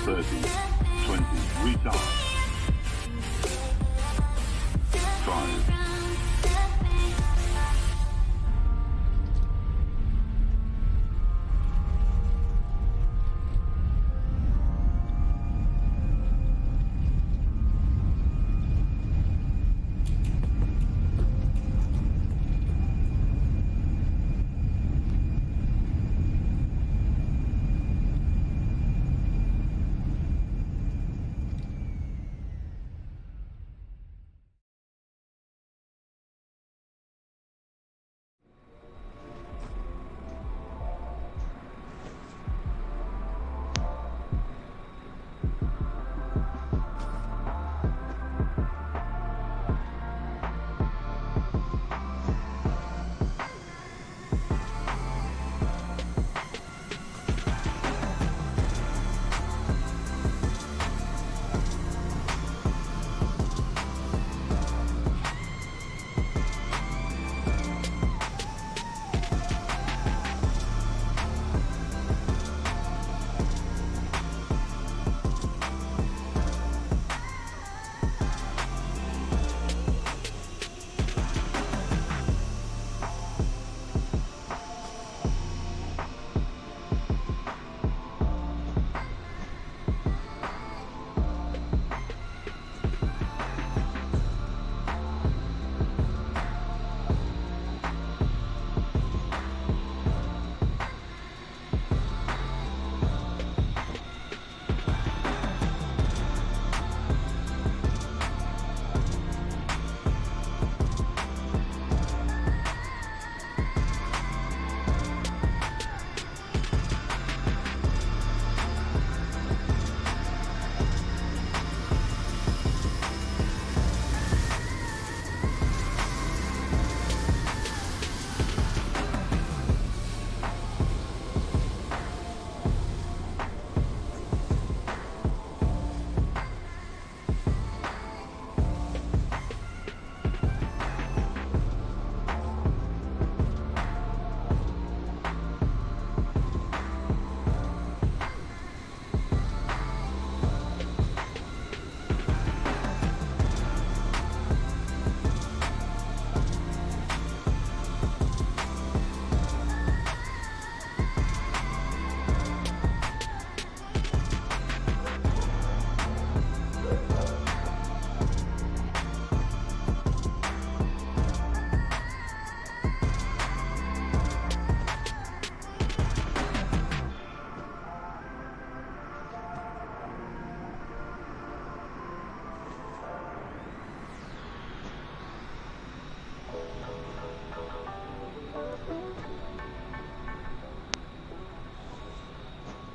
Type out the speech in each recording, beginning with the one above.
30, 20, retard. 5.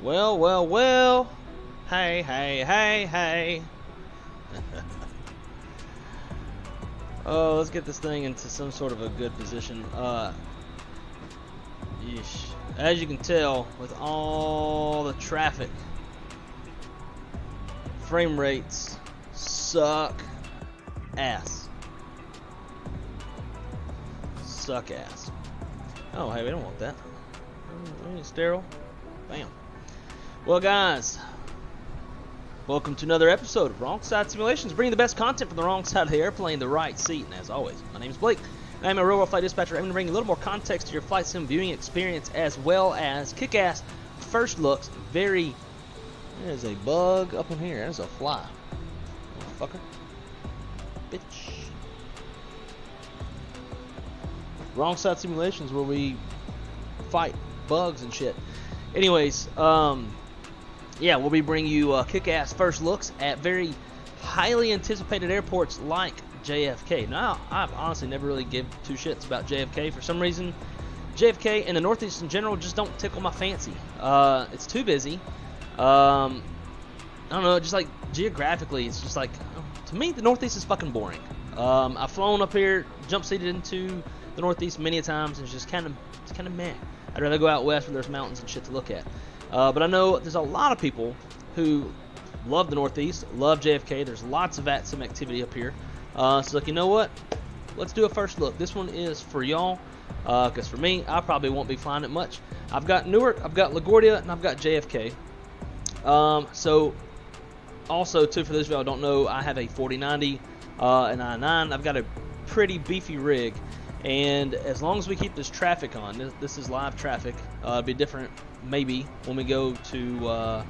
Well, well, well. Hey, hey, hey, hey. Oh, let's get this thing into some sort of a good position. Yeesh. As you can tell, with all the traffic, frame rates suck ass. Suck ass. Oh, hey, we don't want that. We need sterile. Bam. Well, guys, welcome to another episode of Wrong Side Simulations, bringing the best content from the wrong side of the airplane, the right seat. And as always, my name is Blake, and I'm a real world flight dispatcher. I'm going to bring a little more context to your flight sim viewing experience, as well as kick-ass first looks. There's a bug up in here. There's a fly. Motherfucker. Bitch. Wrong Side Simulations, where we fight bugs and shit. Anyways, yeah, we'll be bringing you kick-ass first looks at very highly anticipated airports like JFK. Now, I've honestly never really given two shits about JFK. For some reason, JFK and the Northeast in general just don't tickle my fancy. It's too busy. I don't know, just like geographically, it's just like, to me, the Northeast is fucking boring. I've flown up here, jump-seated into the Northeast many times, and it's just kind of meh. I'd rather go out west where there's mountains and shit to look at. But I know there's a lot of people who love the Northeast, love JFK. There's lots of sim activity up here. So like, you know what? Let's do a first look. This one is for y'all, because for me, I probably won't be flying it much. I've got Newark, I've got LaGuardia, and I've got JFK. So also too, for those of y'all who don't know, I have a 4090 and i9. I've got a pretty beefy rig, and as long as we keep this traffic on, this is live traffic. It'll be different maybe when we go to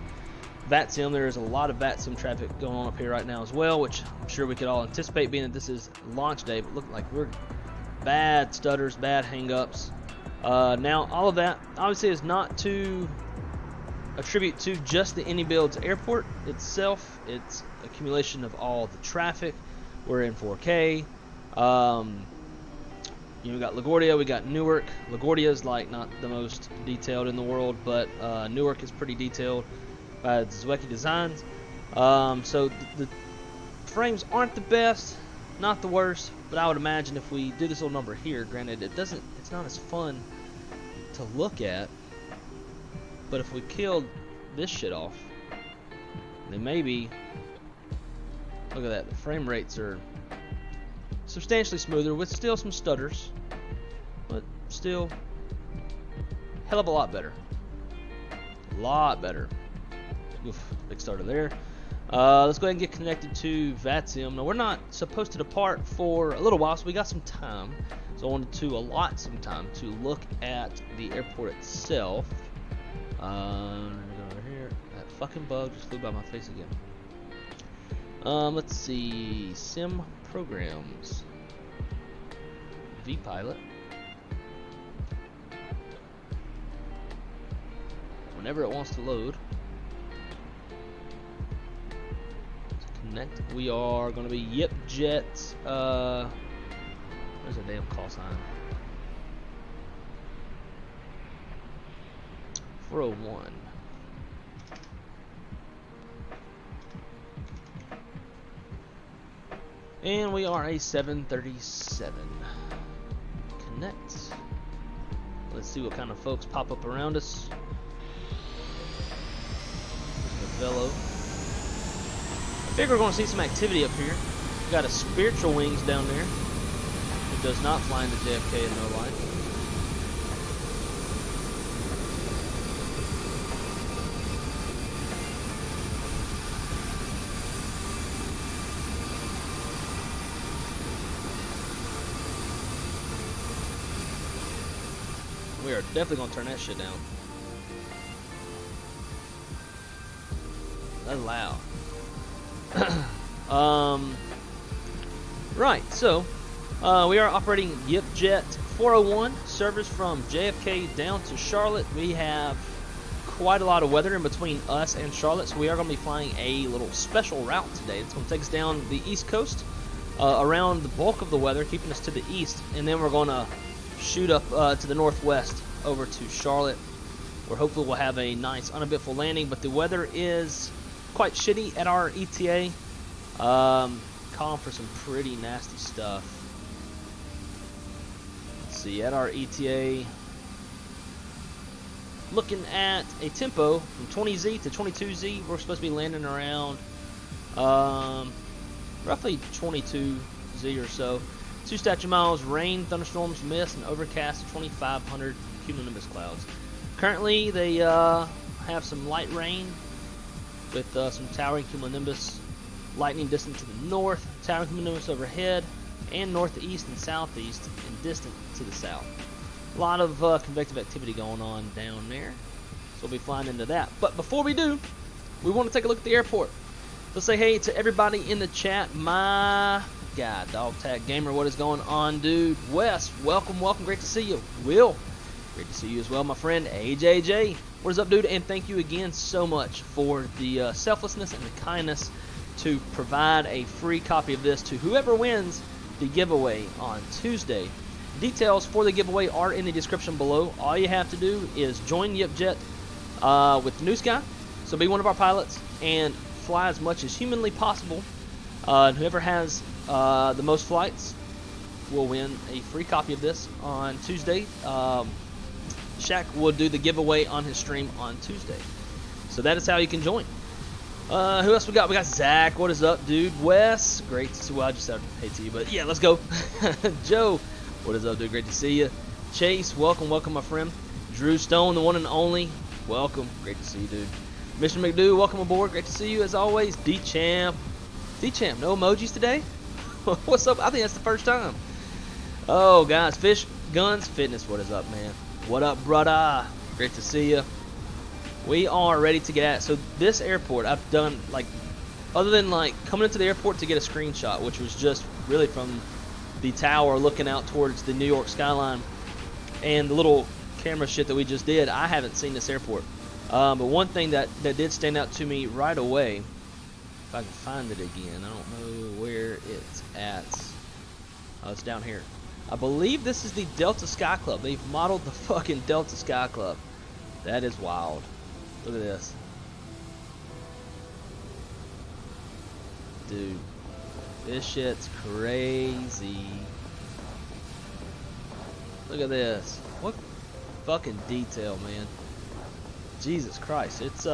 VATSIM. There's a lot of VATSIM traffic going on up here right now as well, which I'm sure we could all anticipate, being that this is launch day. But look like we're bad stutters, bad hangups. Now all of that obviously is not to attribute to just the Inibuilds airport itself. It's accumulation of all the traffic. We're in 4K. We got LaGuardia, we got Newark. LaGuardia is like not the most detailed in the world, but Newark is pretty detailed by Zwecki Designs. So the frames aren't the best, not the worst, but I would imagine if we do this little number here, granted it's not as fun to look at, but if we killed this shit off, then maybe, look at that, the frame rates are substantially smoother with still some stutters, but still hell of a lot better. A lot better. Oof, big stutter there. Let's go ahead and get connected to VATSIM. Now we're not supposed to depart for a little while, so we got some time. So I wanted to allot some time to look at the airport itself. Over here. That fucking bug just flew by my face again. Let's see. Sim programs. vPilot. Whenever it wants to load. Connect. We are going to be YipJETT. Where's the damn call sign? 401. And we are a 737. Connect. Let's see what kind of folks pop up around us. There's the Velo. I figure we're going to see some activity up here. We got a Spiritual Wings down there. It does not fly into JFK in no light. We are definitely going to turn that shit down. That's loud. Right, so we are operating YipJETT 401 servers from JFK down to Charlotte. We have quite a lot of weather in between us and Charlotte, so we are going to be flying a little special route today. It's going to take us down the East Coast, around the bulk of the weather, keeping us to the east, and then we're going to shoot up to the northwest over to Charlotte, where hopefully we'll have a nice uneventful landing. But the weather is quite shitty at our ETA. Calling for some pretty nasty stuff. Let's see, at our ETA, looking at a tempo from 20Z to 22Z. We're supposed to be landing around roughly 22Z or so. 2 statute miles, rain, thunderstorms, mist, and overcast 2,500 cumulonimbus clouds. Currently, they have some light rain with some towering cumulonimbus, lightning distant to the north, towering cumulonimbus overhead, and northeast and southeast, and distant to the south. A lot of convective activity going on down there, so we'll be flying into that. But before we do, we want to take a look at the airport. Let's say hey to everybody in the chat. My God, Dog Tag Gamer, what is going on, dude? Wes, welcome, great to see you. Will, great to see you as well, my friend. AJJ, what is up, dude? And thank you again so much for the selflessness and the kindness to provide a free copy of this to whoever wins the giveaway on Tuesday. Details for the giveaway are in the description below. All you have to do is join YipJETT with Newsky, so be one of our pilots and fly as much as humanly possible. And whoever has the most flights will win a free copy of this on Tuesday. Shaq will do the giveaway on his stream on Tuesday. So that is how you can join. Who else we got? We got Zach. What is up, dude? Wes, great to see. Well, I just said hey to you, but yeah, let's go. Joe, what is up, dude? Great to see you. Chase, welcome, my friend. Drew Stone, the one and only, welcome. Great to see you, dude. Mr. McDo, welcome aboard. Great to see you as always. D-Champ. D-Champ, no emojis today? What's up? I think that's the first time. Oh, guys. Fish, Guns, Fitness. What is up, man? What up, brother? Great to see you. We are ready to get at it. So this airport, I've done, like, other than, like, coming into the airport to get a screenshot, which was just really from the tower looking out towards the New York skyline, and the little camera shit that we just did, I haven't seen this airport. But one thing that did stand out to me right away, if I can find it again, I don't know where it's at. Oh, it's down here. I believe this is the Delta Sky Club. They've modeled the fucking Delta Sky Club. That is wild. Look at this. Dude, this shit's crazy. Look at this. What fucking detail, man. Jesus Christ. It's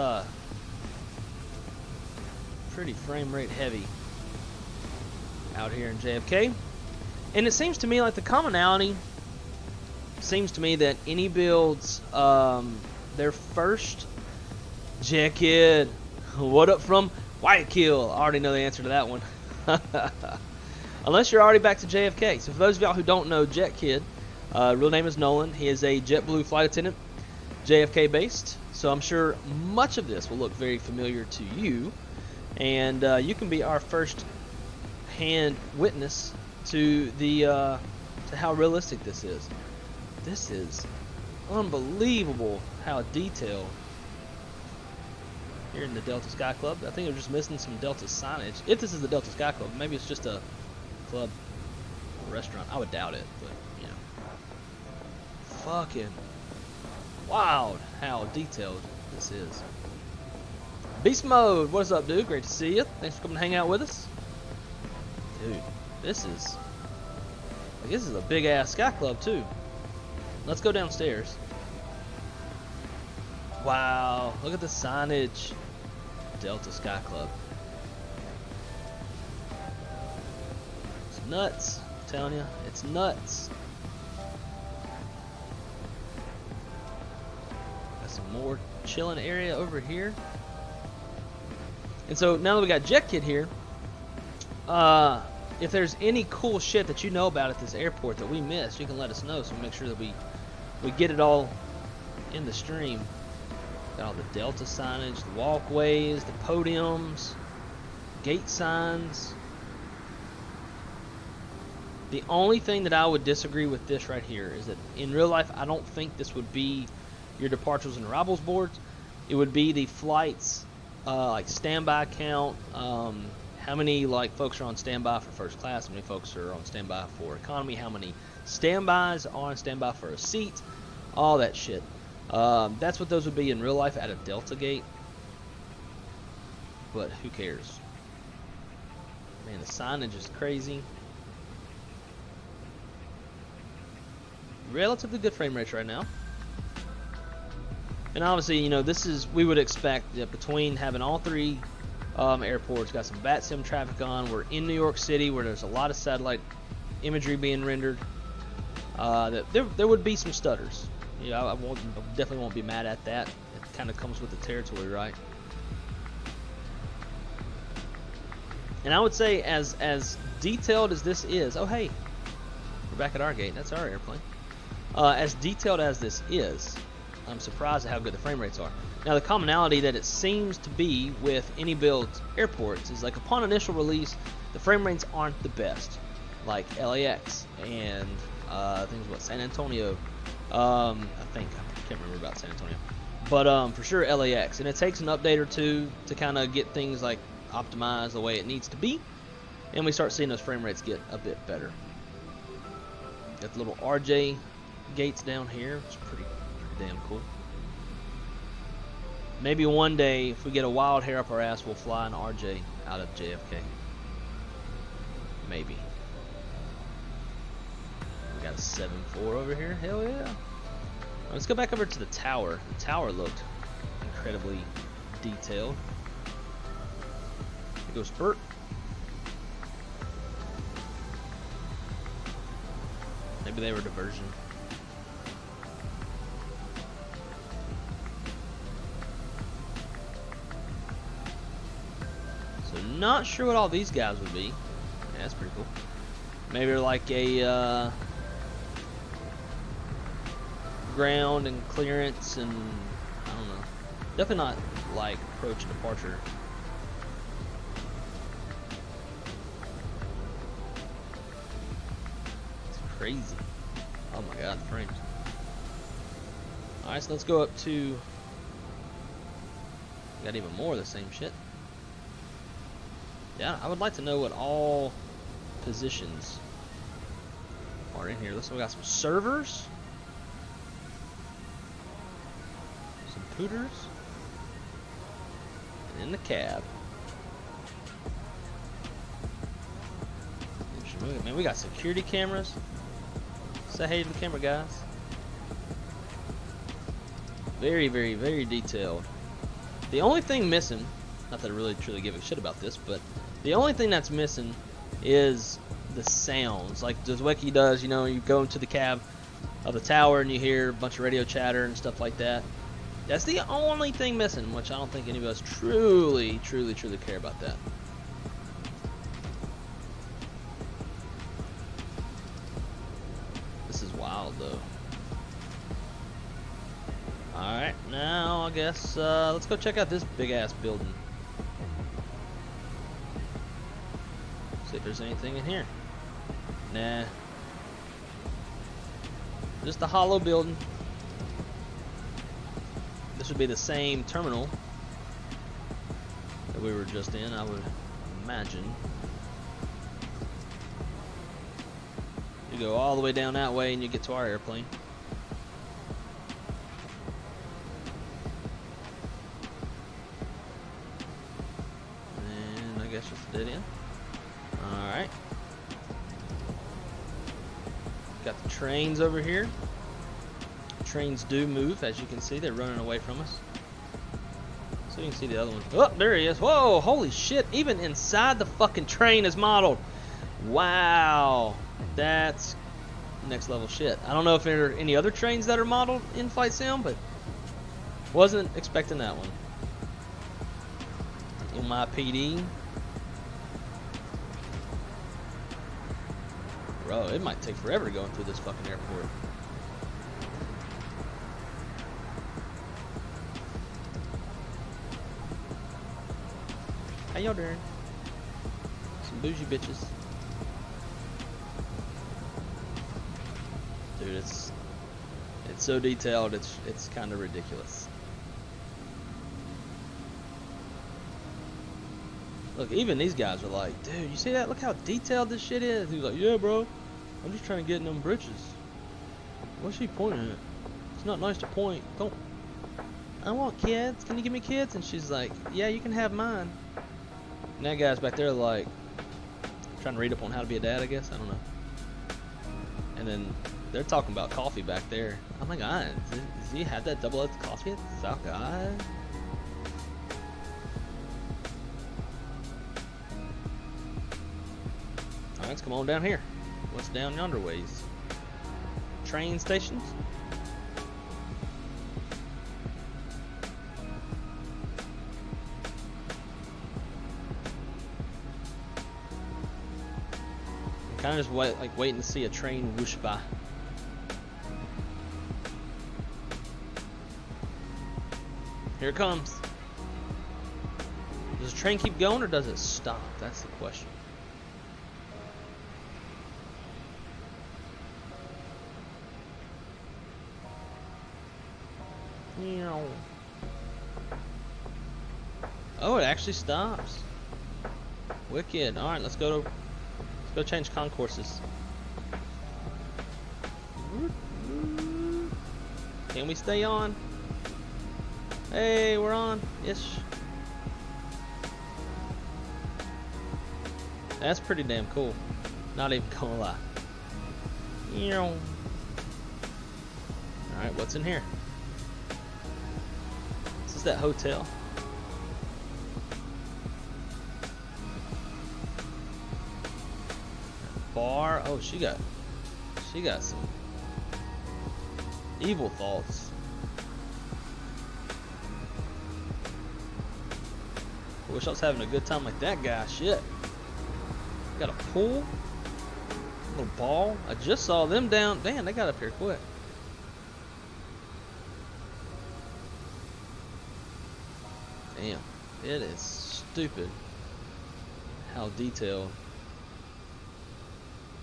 pretty frame rate heavy out here in JFK. And it seems to me like the commonality seems to me that Inibuilds, their first Jet, what up from Guayaquil? I already know the answer to that one. Unless you're already back to JFK. So for those of y'all who don't know Jet Kid, real name is Nolan. He is a JetBlue flight attendant, JFK based. So I'm sure much of this will look very familiar to you. And you can be our first hand witness to the to how realistic this is. This is unbelievable how detailed. Here in the Delta Sky Club. I think they're just missing some Delta signage. If this is the Delta Sky Club, maybe it's just a club or restaurant. I would doubt it, but you know. Fucking wild how detailed this is. Beast Mode, what's up, dude? Great to see you. Thanks for coming to hang out with us. Dude, this is a big ass Sky Club too. Let's go downstairs. Wow, look at the signage. Delta Sky Club. It's nuts. I'm telling you, it's nuts. Got some more chilling area over here. And so now that we got Jet Kid here, if there's any cool shit that you know about at this airport that we missed, you can let us know so we make sure that we get it all in the stream. Got all the Delta signage, the walkways, the podiums, gate signs. The only thing that I would disagree with this right here is that in real life, I don't think this would be your departures and arrivals boards. It would be the flights, like standby count, how many like folks are on standby for first class, how many folks are on standby for economy, how many standbys are on standby for a seat, all that shit. That's what those would be in real life at a Delta gate. But who cares? Man, the signage is crazy. Relatively good frame rates right now. And obviously, you know, this is, we would expect that between having all three airports, got some bat sim traffic on. We're in New York City where there's a lot of satellite imagery being rendered. That there would be some stutters. Yeah, I definitely won't be mad at that. It kind of comes with the territory, right? And I would say, as detailed as this is, oh hey, we're back at our gate. That's our airplane. As detailed as this is, I'm surprised at how good the frame rates are. Now, the commonality that it seems to be with Inibuilds airports is like upon initial release, the frame rates aren't the best, like LAX and things what San Antonio. I can't remember about San Antonio, but for sure LAX, and it takes an update or two to kind of get things like optimized the way it needs to be, and we start seeing those frame rates get a bit better. Got the little RJ gates down here, which is pretty damn cool. Maybe one day, if we get a wild hair up our ass, we'll fly an RJ out of JFK. Maybe. We got a 7.4 over here. Hell yeah. Let's go back over to the tower. The tower looked incredibly detailed. Here goes Bert. Maybe they were diversion. not sure what all these guys would be. Yeah, that's pretty cool. Maybe they're like a ground and clearance and I don't know. Definitely not like approach and departure. It's crazy. Oh my god, the frames. Alright, so let's go up to... Got even more of the same shit. Yeah, I would like to know what all positions are in here. Looks like we got some servers. Some pooters. And in the cab. Man, we got security cameras. Say hey to the camera, guys. Very, very, very detailed. The only thing missing, not that I really truly give a shit about this, but the only thing that's missing is the sounds. Like Newsky does, you know, you go into the cab of the tower and you hear a bunch of radio chatter and stuff like that. That's the only thing missing, which I don't think any of us truly, truly, truly care about that. This is wild, though. Alright, now I guess let's go check out this big ass building. See if there's anything in here. Nah. Just a hollow building. This would be the same terminal that we were just in, I would imagine. You go all the way down that way and you get to our airplane. Just a dead end. Alright. Got the trains over here. Trains do move, as you can see. They're running away from us. So you can see the other one. Oh, there he is. Whoa, holy shit. Even inside the fucking train is modeled. Wow. That's next level shit. I don't know if there are any other trains that are modeled in Flight Sim, but wasn't expecting that one. On my PD. Bro, it might take forever going through this fucking airport. How y'all doing? Some bougie bitches. Dude, it's so detailed, it's kind of ridiculous. Look, even these guys are like, dude, you see that? Look how detailed this shit is. He's like, yeah, bro. I'm just trying to get in them britches. What's she pointing at? It's not nice to point. Don't. I want kids. Can you give me kids? And she's like, yeah, you can have mine. And that guy's back there like, trying to read up on how to be a dad, I guess. I don't know. And then they're talking about coffee back there. Oh my god, does he have that double-edged coffee at the South Guy? Alright, let's come on down here. What's down yonder ways? Train stations? I'm kind of just waiting to see a train whoosh by. Here it comes. Does the train keep going or does it stop? That's the question. Oh, it actually stops. Wicked. All right, let's go change concourses. Can we stay on? Hey, we're on. Ish. That's pretty damn cool. Not even gonna lie. All right, what's in here? Is this that hotel? Bar. Oh, she got some evil thoughts. Wish I was having a good time like that guy. Shit. Got a pool. A little ball. I just saw them down. Damn, they got up here quick. Damn. It is stupid how detailed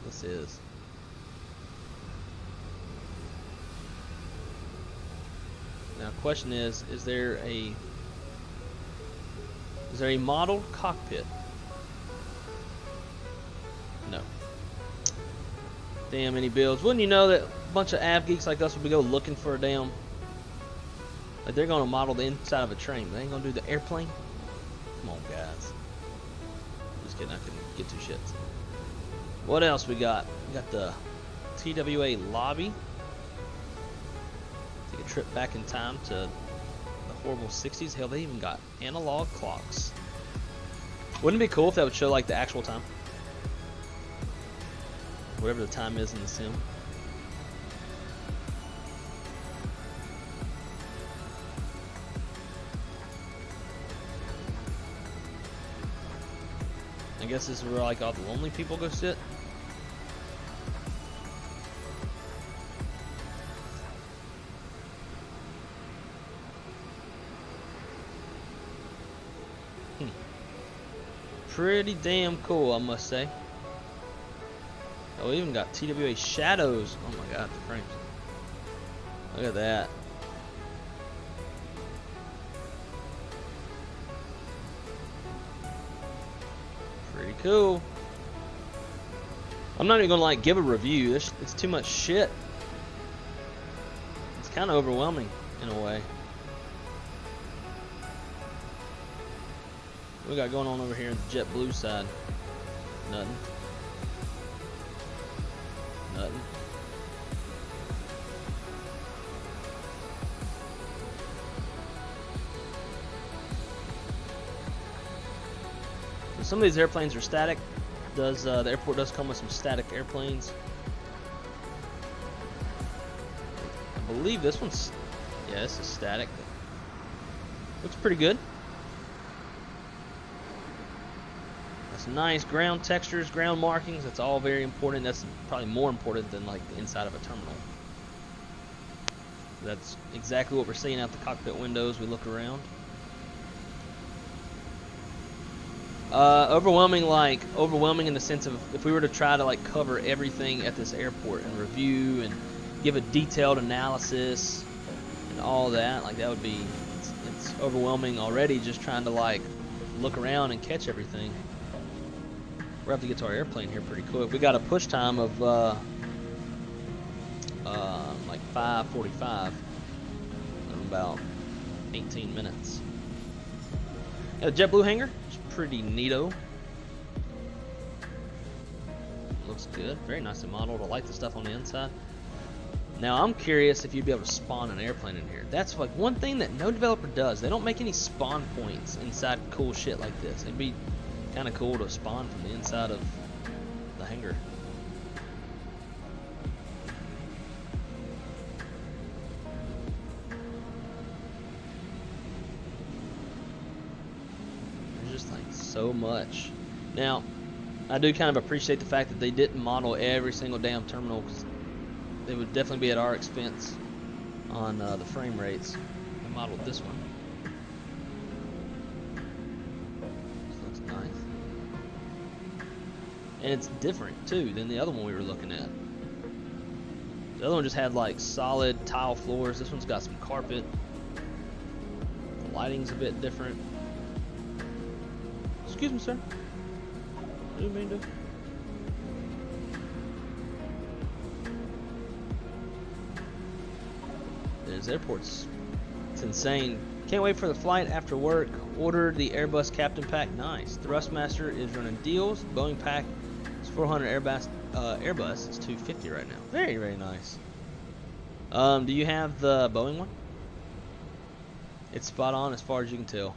this is. Now, question is there a modeled cockpit? No. Damn, Inibuilds. Wouldn't you know that a bunch of av geeks like us would go looking for a damn, like they're gonna model the inside of a train, but they ain't gonna do the airplane? Come on, guys. Just kidding, I couldn't get two shits. What else we got? We got the TWA lobby. Take a trip back in time to the horrible 60s. Hell, they even got analog clocks. Wouldn't it be cool if that would show like the actual time? Whatever the time is in the sim. I guess this is where like all the lonely people go sit. Pretty damn cool, I must say. Oh, we even got TWA shadows. Oh my god, the frames. Look at that. Pretty cool. I'm not even gonna like give a review. It's too much shit. It's kind of overwhelming in a way. What we got going on over here on the JetBlue side? Nothing. Nothing. So some of these airplanes are static. The airport does come with some static airplanes. I believe this one's, yeah, this is static. Looks pretty good. Nice ground textures, ground markings. That's all very important. That's probably more important than like the inside of a terminal. That's exactly what we're seeing out the cockpit windows. We look around. Overwhelming in the sense of if we were to try to like cover everything at this airport and review and give a detailed analysis and all that, like that would be it's overwhelming already just trying to like look around and catch everything. We're going to have to get to our airplane here pretty quick. We got a push time of like 5:45 in about 18 minutes. Yeah, the JetBlue hangar is pretty neato. Looks good. Very nicely modeled. I like the stuff on the inside. Now I'm curious if you'd be able to spawn an airplane in here. That's like one thing that no developer does. They don't make any spawn points inside cool shit like this. It'd be kind of cool to spawn from the inside of the hangar. There's just like so much. Now, I do kind of appreciate the fact that they didn't model every single damn terminal, because they would definitely be at our expense on the frame rates. They modeled this one. And it's different too than the other one we were looking at. The other one just had like solid tile floors. This one's got some carpet. The lighting's a bit different. Excuse me, sir. What do you mean to? There's airports. It's insane. Can't wait for the flight after work. Ordered the Airbus Captain Pack. Nice. Thrustmaster is running deals. Boeing Pack. 400 Airbus is 250 right now. Very, very nice. Do you have the Boeing one? It's spot on as far as you can tell.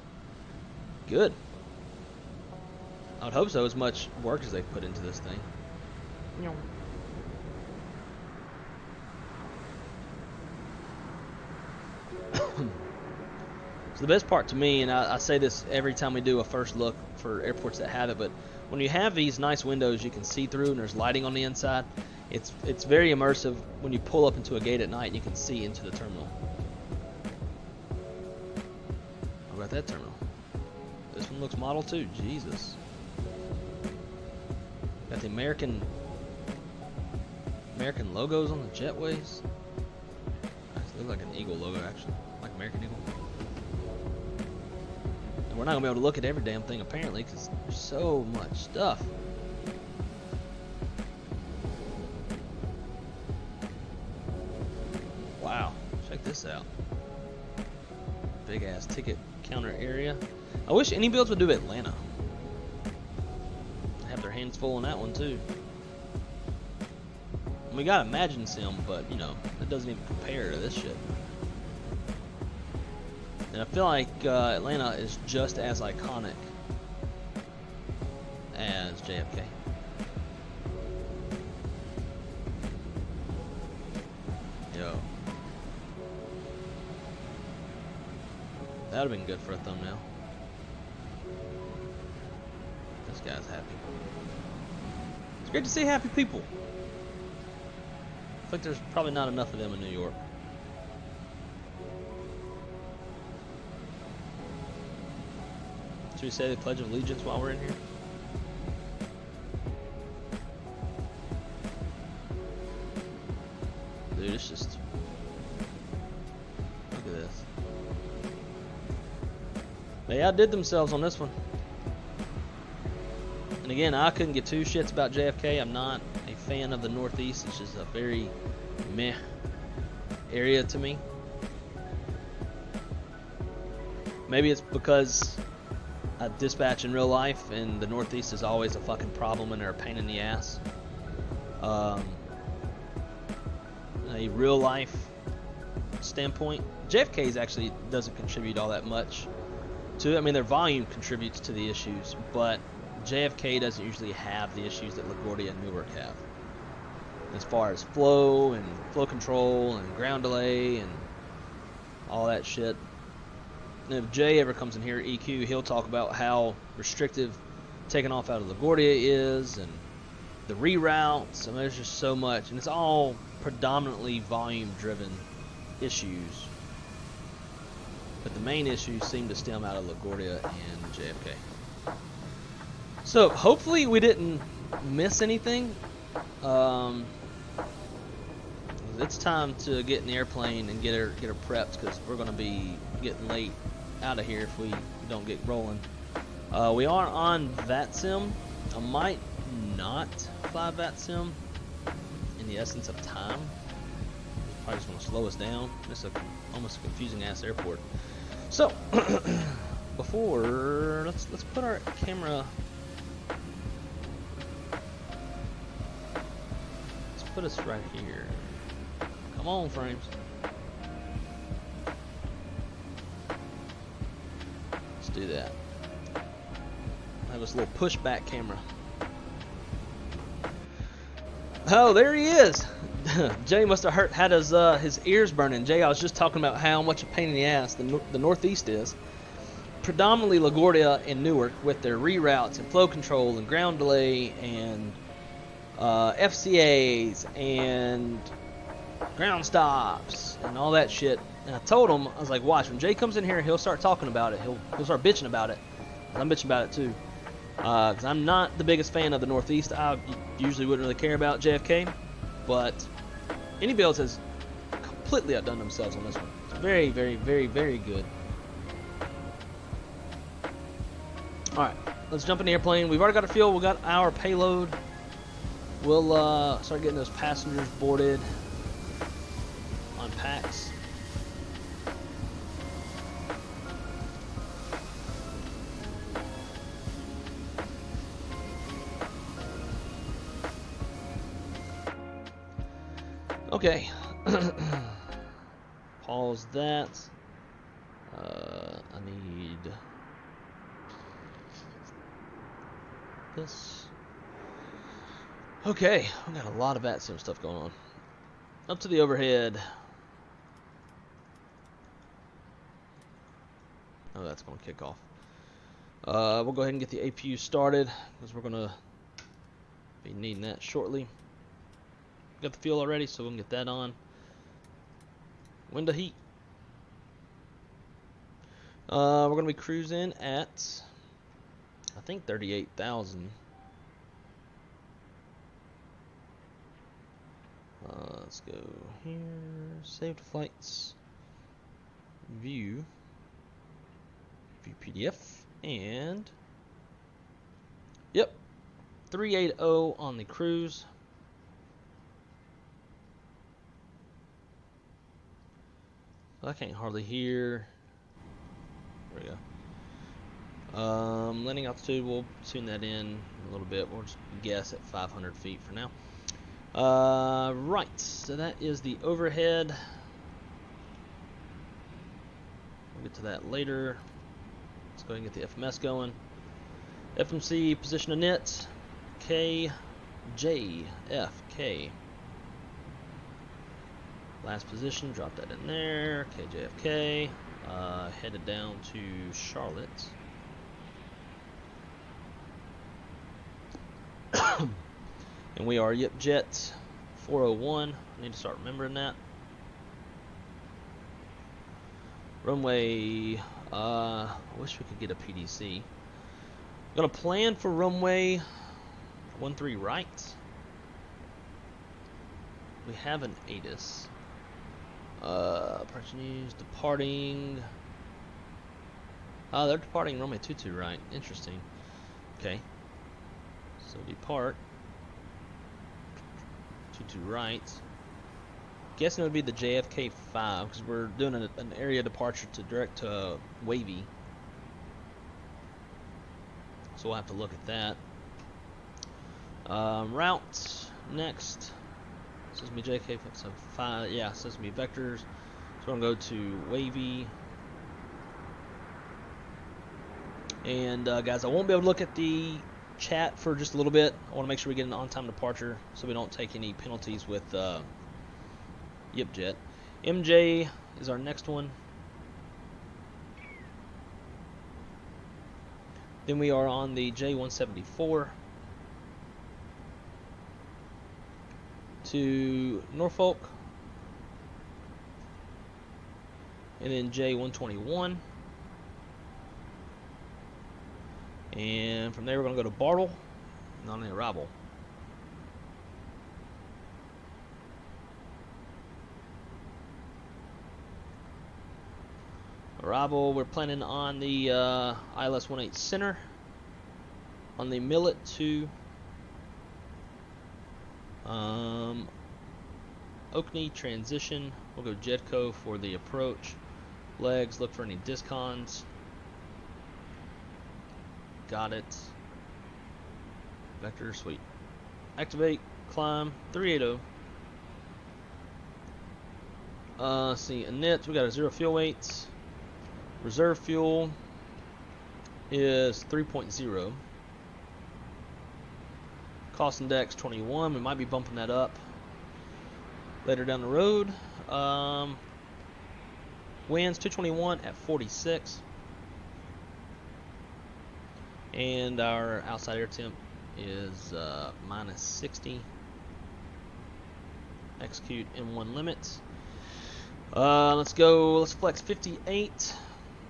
Good. I would hope so, as much work as they put into this thing. So the best part to me, and I say this every time we do a first look for airports that have it, but when you have these nice windows you can see through and there's lighting on the inside, it's very immersive when you pull up into a gate at night and you can see into the terminal. How about that terminal? This one looks model too. Jesus. Got the American logos on the jetways. They look like an eagle logo actually, like American Eagle. And we're not gonna be able to look at every damn thing apparently because there's so much stuff. Wow, check this out. Big ass ticket counter area. I wish Inibuilds would do Atlanta. Have their hands full on that one too. We got Imagine Sim, but you know, it doesn't even compare to this shit. And I feel like Atlanta is just as iconic as JFK. Yo. That would have been good for a thumbnail. This guy's happy. It's great to see happy people. I think there's probably not enough of them in New York. Should we say the Pledge of Allegiance while we're in here? Dude, it's just... Look at this. They outdid themselves on this one. And again, I couldn't get two shits about JFK. I'm not a fan of the Northeast. It's just a very meh area to me. Maybe it's because I dispatch in real life and the Northeast is always a fucking problem and they're a pain in the ass. A real life standpoint, JFK's actually doesn't contribute all that much to it. I mean, their volume contributes to the issues, but JFK doesn't usually have the issues that LaGuardia and Newark have. As far as flow and flow control and ground delay and all that shit. And if Jay ever comes in here, EQ, he'll talk about how restrictive taking off out of LaGuardia is and the reroutes. I mean, there's just so much. And it's all predominantly volume driven issues. But the main issues seem to stem out of LaGuardia and JFK. So hopefully we didn't miss anything. It's time to get in the airplane and get her prepped because we're going to be getting late out of here if we don't get rolling. We are on VATSIM. I might not fly VATSIM in the essence of time. Probably just want to slow us down. It's almost a confusing ass airport. So before let's put our camera. Put us right here. Come on, frames. Let's do that. I have this little pushback camera. Oh, there he is. Jay must have had his ears burning. Jay, I was just talking about how much a pain in the ass the Northeast is. Predominantly LaGuardia and Newark with their reroutes and flow control and ground delay and FCAs and ground stops and all that shit. And I told him, I was like, watch, when Jay comes in here, he'll start talking about it. He'll start bitching about it. I'm bitching about it too. Because I'm not the biggest fan of the Northeast. I usually wouldn't really care about JFK. But Inibuilds has completely outdone themselves on this one. It's very, very, very, very good. Alright, let's jump in the airplane. We've already got our fuel. We got our payload. We'll start getting those passengers boarded on packs. Okay. Pause that. I need this. Okay, we got a lot of VATSIM stuff going on. Up to the overhead. Oh, that's going to kick off. We'll go ahead and get the APU started because we're going to be needing that shortly. Got the fuel already, so we can get that on. Window heat. We're going to be cruising at, I think, 38,000. Let's go here, save to flights, view PDF, and yep, 380 on the cruise. I can't hardly hear. There we go. Landing altitude, we'll tune that in a little bit. We'll just guess at 500 feet for now. Right, so that is the overhead. We'll get to that later. Let's go ahead and get the FMS going. FMC position init KJFK. Last position, drop that in there. KJFK. Headed down to Charlotte. And we are YipJETT 401. I need to start remembering that. Runway, I wish we could get a PDC. Gonna plan for runway 13 right. We have an ATIS. Approach news, departing. They're departing runway 22 right. Interesting. Okay. So depart. 22 right. Guessing it would be the JFK-5 because we're doing an area departure to direct to Wavy. So we'll have to look at that. Route next. This is me JFK-5. Yeah, this is me vectors. So I'm going to go to Wavy. And guys, I won't be able to look at the chat for just a little bit. I want to make sure we get an on-time departure so we don't take any penalties with YipJETT. MJ is our next one. Then we are on the J174 to Norfolk, and then J121. And from there, we're going to go to Bartle, on the arrival. Arrival, we're planning on the ILS-18 Center, on the Millet to Oakney transition. We'll go Jetco for the approach. Legs, look for any discons. Got it. Vector, sweet. Activate, climb, 380. See, init, we got a 0 fuel weight. Reserve fuel is 3.0. Cost index 21. We might be bumping that up later down the road. Winds 221 at 46. And our outside air temp is minus 60. Execute M1 limits. Let's go. Let's flex 58.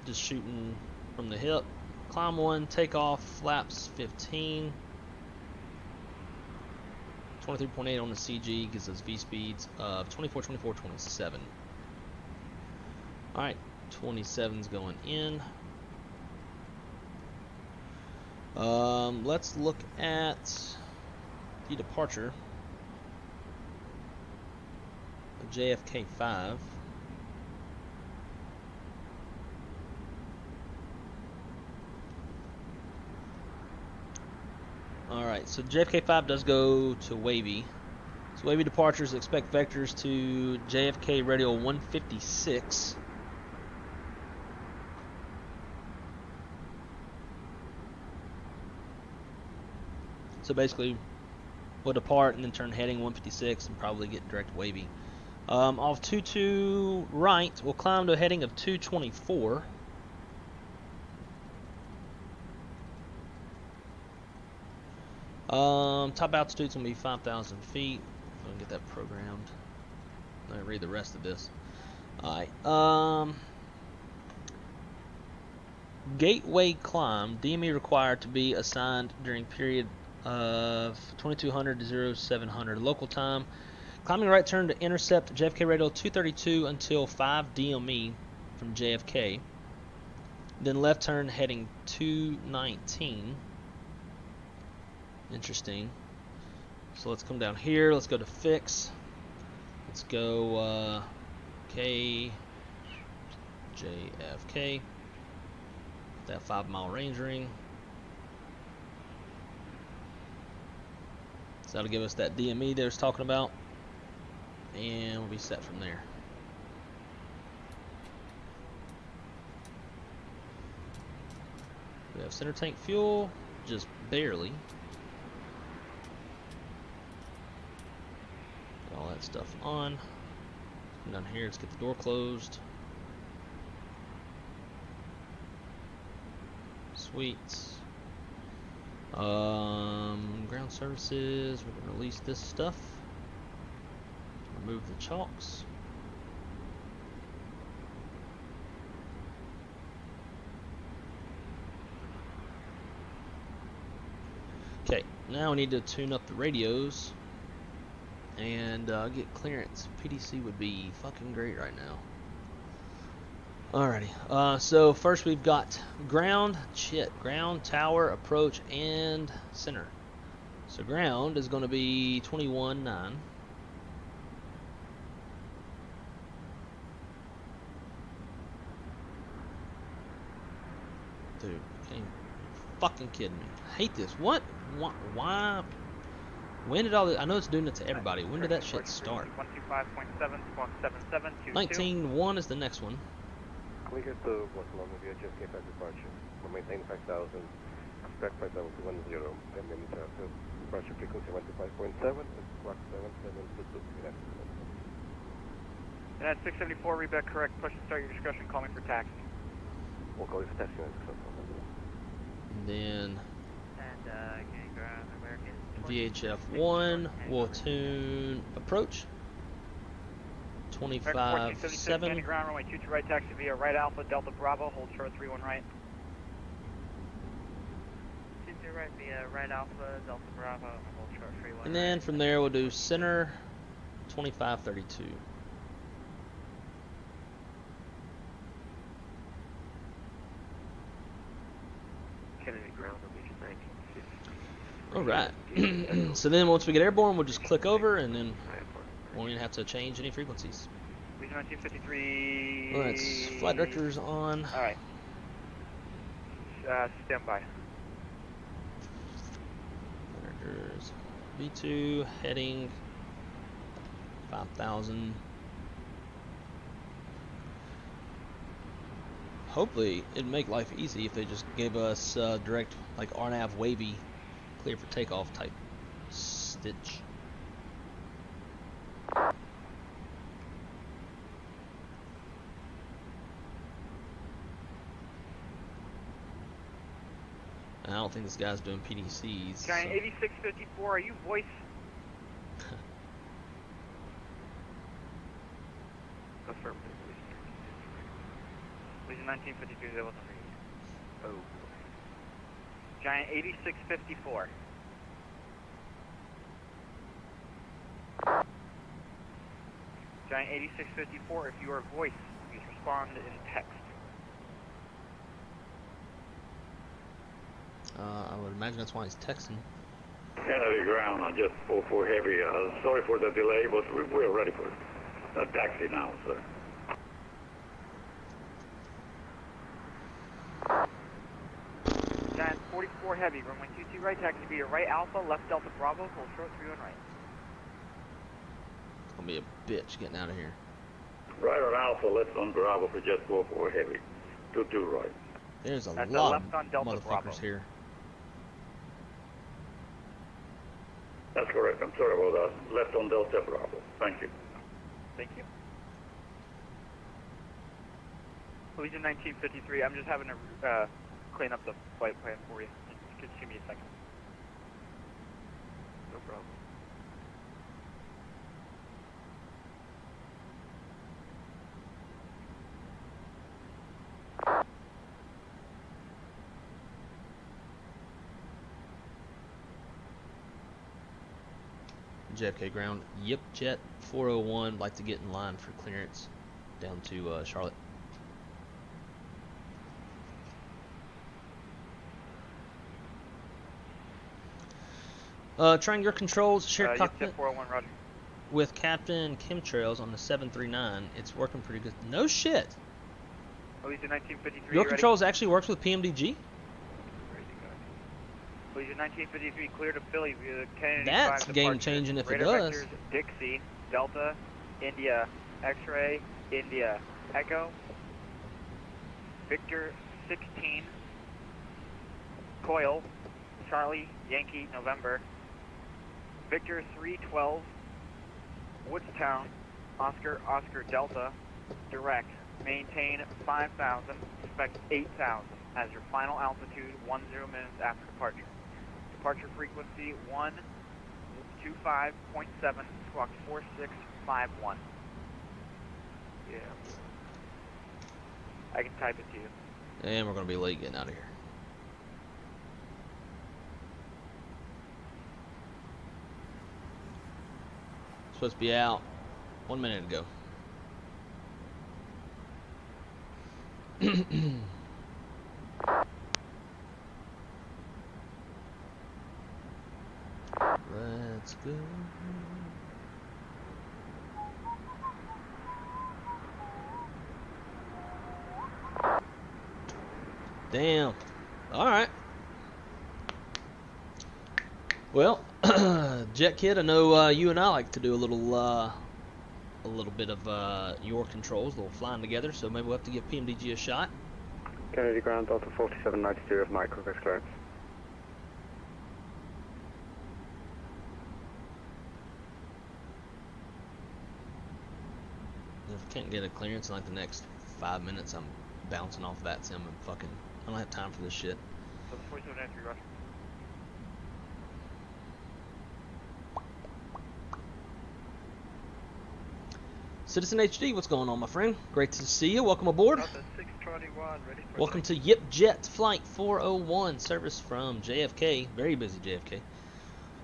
Just shooting from the hip. Climb 1, take off, flaps 15. 23.8 on the CG gives us V speeds of 24, 24, 27. Alright, 27's going in. Let's look at the departure of JFK-5. Alright, so JFK-5 does go to Wavy. So Wavy departures, expect vectors to JFK radial 156. So basically, we'll depart and then turn heading 156 and probably get direct Wavy. Off 22 right, we'll climb to a heading of 224. Top altitude's gonna be 5,000 feet. So I can get that programmed. Let me read the rest of this. Alright. Gateway climb. DME required to be assigned during period of 2200 to 0700 local time. Climbing right turn to intercept JFK radio 232 until 5 DME from JFK. Then left turn heading 219. Interesting. So let's come down here. Let's go to fix. Let's go KJFK. That 5-mile range ring. So that'll give us that DME they was talking about. And we'll be set from there. We have center tank fuel, just barely. Get all that stuff on. Come down here, let's get the door closed. Sweet. Ground services, we're gonna release this stuff. Remove the chocks. Okay, now we need to tune up the radios and get clearance. PDC would be fucking great right now. Alrighty, so first we've got ground, tower, approach, and center. So ground is going to be 21.9. Dude, you're fucking kidding me. I hate this. What? Why? When did all this? I know it's doing it to everybody. When did that shit start? 19.1 is the next one. Clear to Barcelona via JFK departure. We'll maintain 5,000, expect 5,210, 10 minutes after departure frequency 125.7, clock 7722. And at 674, read back correct, push and start your discretion, call me for taxi. We'll call you for taxi and successful. And then And VHF1 will tune approach. 25.7. Ground runway 22 right, taxi via right Alpha Delta Bravo, hold short 31 right. 22 right via right Alpha Delta Bravo, hold short 31. And then from there we'll do center 25.32. Kennedy ground on region 1950. Alright. So then once we get airborne, we'll just click over and then we won't even have to change any frequencies. Region 1953. Alright, flight director's on. Alright. Stand by. Directors V2 heading 5,000. Hopefully it'd make life easy if they just gave us direct, like RNAV wavy, clear for takeoff type stitch. I don't think this guy's doing PDCs. Giant 8654, are you voice? Affirmative. Region 1953, that wasn't read. Oh. Giant 8654. Giant 8654, if you are voice, please respond in text. I would imagine that's why he's texting. Kennedy ground on just 44 heavy. Sorry for the delay, but we're ready for a taxi now, sir. Giant 44 heavy, runway 22 right, taxi via right Alpha, left Delta Bravo, hold short 31 right. It's gonna be a bitch getting out of here. Right on Alpha, left on Bravo for just 44 heavy. 22 right. There's a That's lot left on of Delta motherfuckers Bravo. here. That's correct. I'm sorry about that. Left on Delta Bravo. Thank you. Thank you. Legion 1953, I'm just having to clean up the flight plan for you. Just give me a second. Delta Bravo. JFK ground. YipJETT 401. Like to get in line for clearance down to Charlotte. Trying your controls, share cockpit YipJETT 401, roger. with Captain Chemtrails on the 739. It's working pretty good. No shit. Legion 1953, Your ready? controls actually works with PMDG? Legion 1953, clear to Philly via the Kennedy That's 5 game departure. changing if it Radar does. vectors, Dixie, Delta, India, X-ray, India, Echo, Victor 16, Coil, Charlie, Yankee, November, Victor 312, Woodstown, Oscar, Oscar, Delta, direct, maintain 5,000, expect 8,000 as your final altitude 10 minutes after departure. Departure frequency 125.7, squawk 4651. Yeah. I can type it to you. And we're going to be late getting out of here. Supposed to be out 1 minute ago. Let's go. Damn. All right. Well, Jet Kid, I know you and I like to do a little bit of your controls, a little flying together. So maybe we'll have to give PMDG a shot. Kennedy ground, Delta 4792 of micro clearance. If I can't get a clearance in like the next 5 minutes, I'm bouncing off that sim and fucking. I don't have time for this shit. So the 4793, roger. Citizen HD, what's going on, my friend? Great to see you. Welcome aboard. Delta 621, ready for Welcome to YipJETT Flight 401, service from JFK, very busy JFK,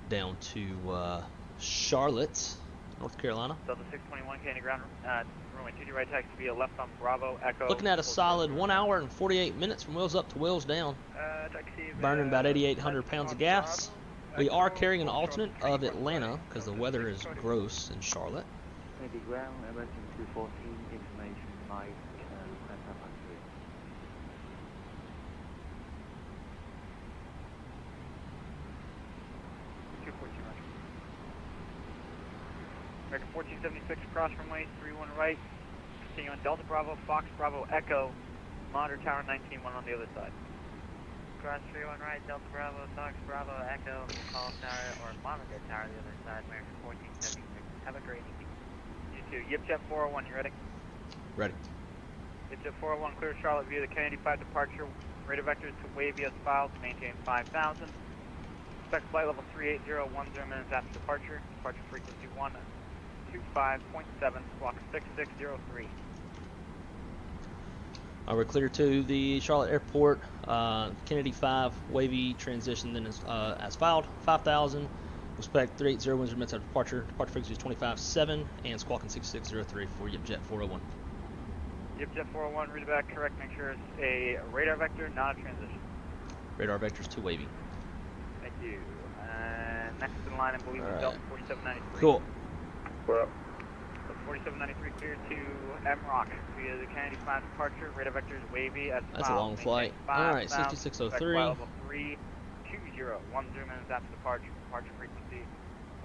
down to Charlotte, North Carolina. Delta 621, Kennedy ground, runway 22 right taxi via left on Bravo, Echo. Looking at a solid 1 hour and 48 minutes from wheels up to wheels down, burning about 8,800 pounds of gas. We are carrying an alternate of Atlanta because the weather is gross in Charlotte. Kennedy ground, emergency 214, information, Mike, request up on 3. American 1476 across runway 31 right. Continue on Delta Bravo, Fox Bravo, Echo, Monitor Tower 19, one on the other side. Cross 31 right, Delta Bravo, Fox Bravo, Echo, we'll call tower or monitor tower the other side, American 1476. Have a great evening. You too. YipJETT 401, you ready? Ready. YipJETT 401, clear Charlotte via the Kennedy 5 departure. Radar vectors to wavy as filed to maintain 5,000. Expect flight level 380, 10 minutes after departure. Departure frequency 125.7, squawk 6603. We're clear to the Charlotte Airport. Kennedy 5 wavy transition then is as filed. 5,000. Expect 380 winds minutes after departure. Departure frequency is 25.7 and squawking 6603 for YipJETT 401. YipJETT 401, read it back correct. Make sure it's a radar vector, not a transition. Radar vectors 2 wavy. Thank you. Next in line, I believe, is Delta 4793. Cool. We're up. Delta 4793 clear to MROC via the Kennedy 5 departure. Radar vectors wavy as That's a filed. long flight. Alright, 6603. Level 320, 10 minutes after departure. Departure frequency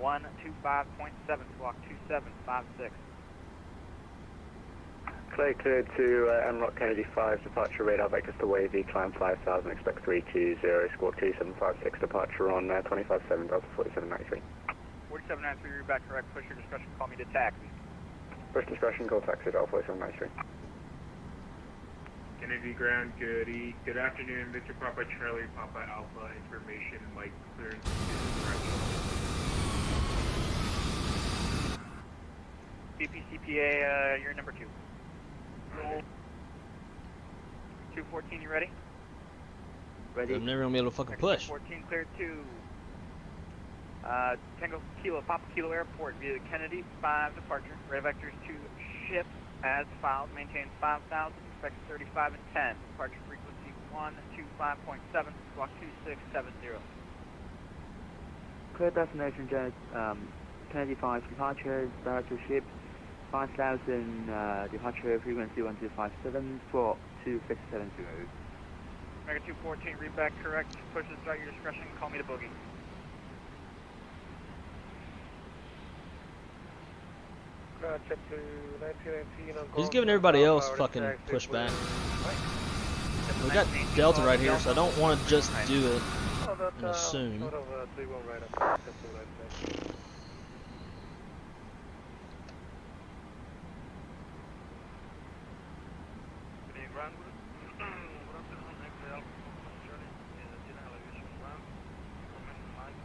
125.7, squawk 2756. Clear to MROC Kennedy 5 departure, radar vectors to wavy, climb 5,000, expect 320, squawk 2756, departure on 25.7, Delta 4793. 4793, read back correct. Push your discretion, call me to taxi. Push discretion, call taxi, Delta 4793. Kennedy ground, good afternoon, Victor Papa Charlie Papa Alpha information, Mike clearance is correct. CPCPA, you're number 2. 214, you ready? Ready. I'm never gonna be able to fucking push. 14 cleared to Tango Kilo, Papa Kilo Airport via Kennedy, 5 departure. Red vectors to ship as filed, maintain 5,000, expect 35 and 10. Departure frequency 125.7, squawk 2670. Clear destination jet, Kennedy 5 departure, direct to ship, 5,000, departure frequency 1257, squawk 2670. Mega 214, read back correct. Push this at your discretion, call me the boogie. He's giving everybody else fucking pushback. We got Delta right here, so I don't want to just do it and assume.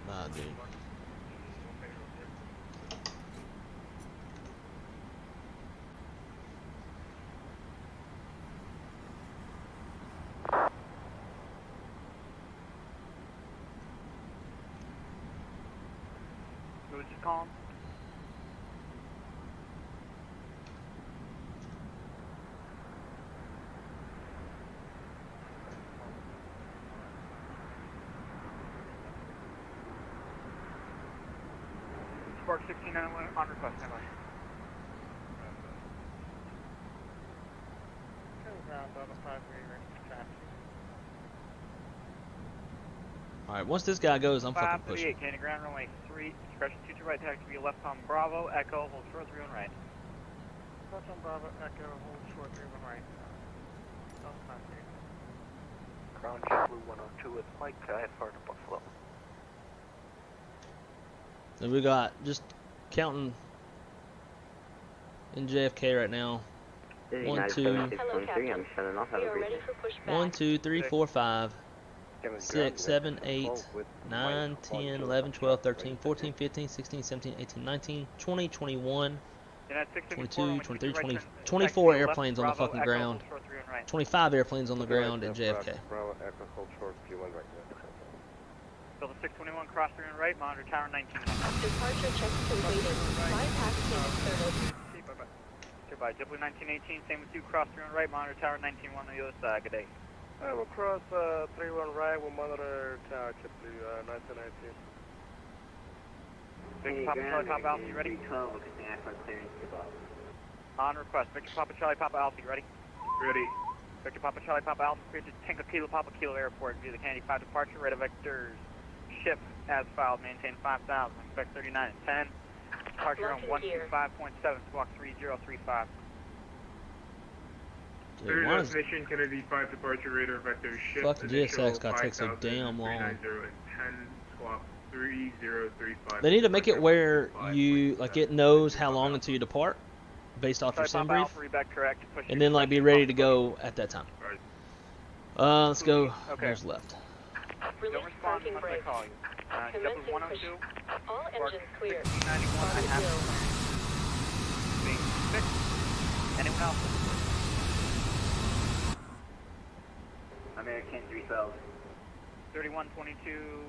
Nah, dude. Who was just calling? Spark 1691 on request, stand by. Alright, once this guy goes, I'm fucking 538, pushing. Candy ground runway 3, discretion 22 right, taxi via left on Bravo, Echo, hold short 31 right. Left on Bravo, Echo, hold short 31 right. Ground JetBlue 102 with Mike, IFR to Buffalo. And we got, just counting in JFK right now. 1, 2, 1, 2, 3, 4, 5, 6, 7, 8, 9, 10, 11, 12, 13, 14, 15, 16, 17, 18, 19, 20, 21, 22, 23, 20, 24 airplanes on the fucking ground. 25 airplanes on the ground in JFK. Bravo, Echo, hold short, Q1 right now. Delta 621, cross 3 and right, monitor tower 19. Departure checks completed. Bypass is started. Goodbye, JetBlue 1918, same with you, cross 3 and right, monitor tower 19-1 on the other side, good day. We'll cross 3-1 right, we'll monitor tower JetBlue 1919. Victor Papa Charlie Papa Alpha, you ready? On request, Victor Papa Charlie Papa Alpha, you ready? Ready. Victor Papa Charlie Papa Alpha, cleared to Tango Kilo Papa Kilo Airport via the Kennedy 5 departure, rate of vectors, ship as filed, maintain 5,000, expect 39 and 10. Departure on 125.7, squawk 3035. Dude, Clear why is destination, Kennedy 5 departure, radar vector ship. fucking GSX gotta take so damn long? 390 and 10, squawk 3035. They need to make it where you, like, it knows how long until you depart, based off your sim brief, and then, like, be ready to go at that time. Let's go. There's left. Don't respond unless I call you. JetBlue 102. All engines clear. 91 and a half. Being fixed. Anyone else? American 312. 3122.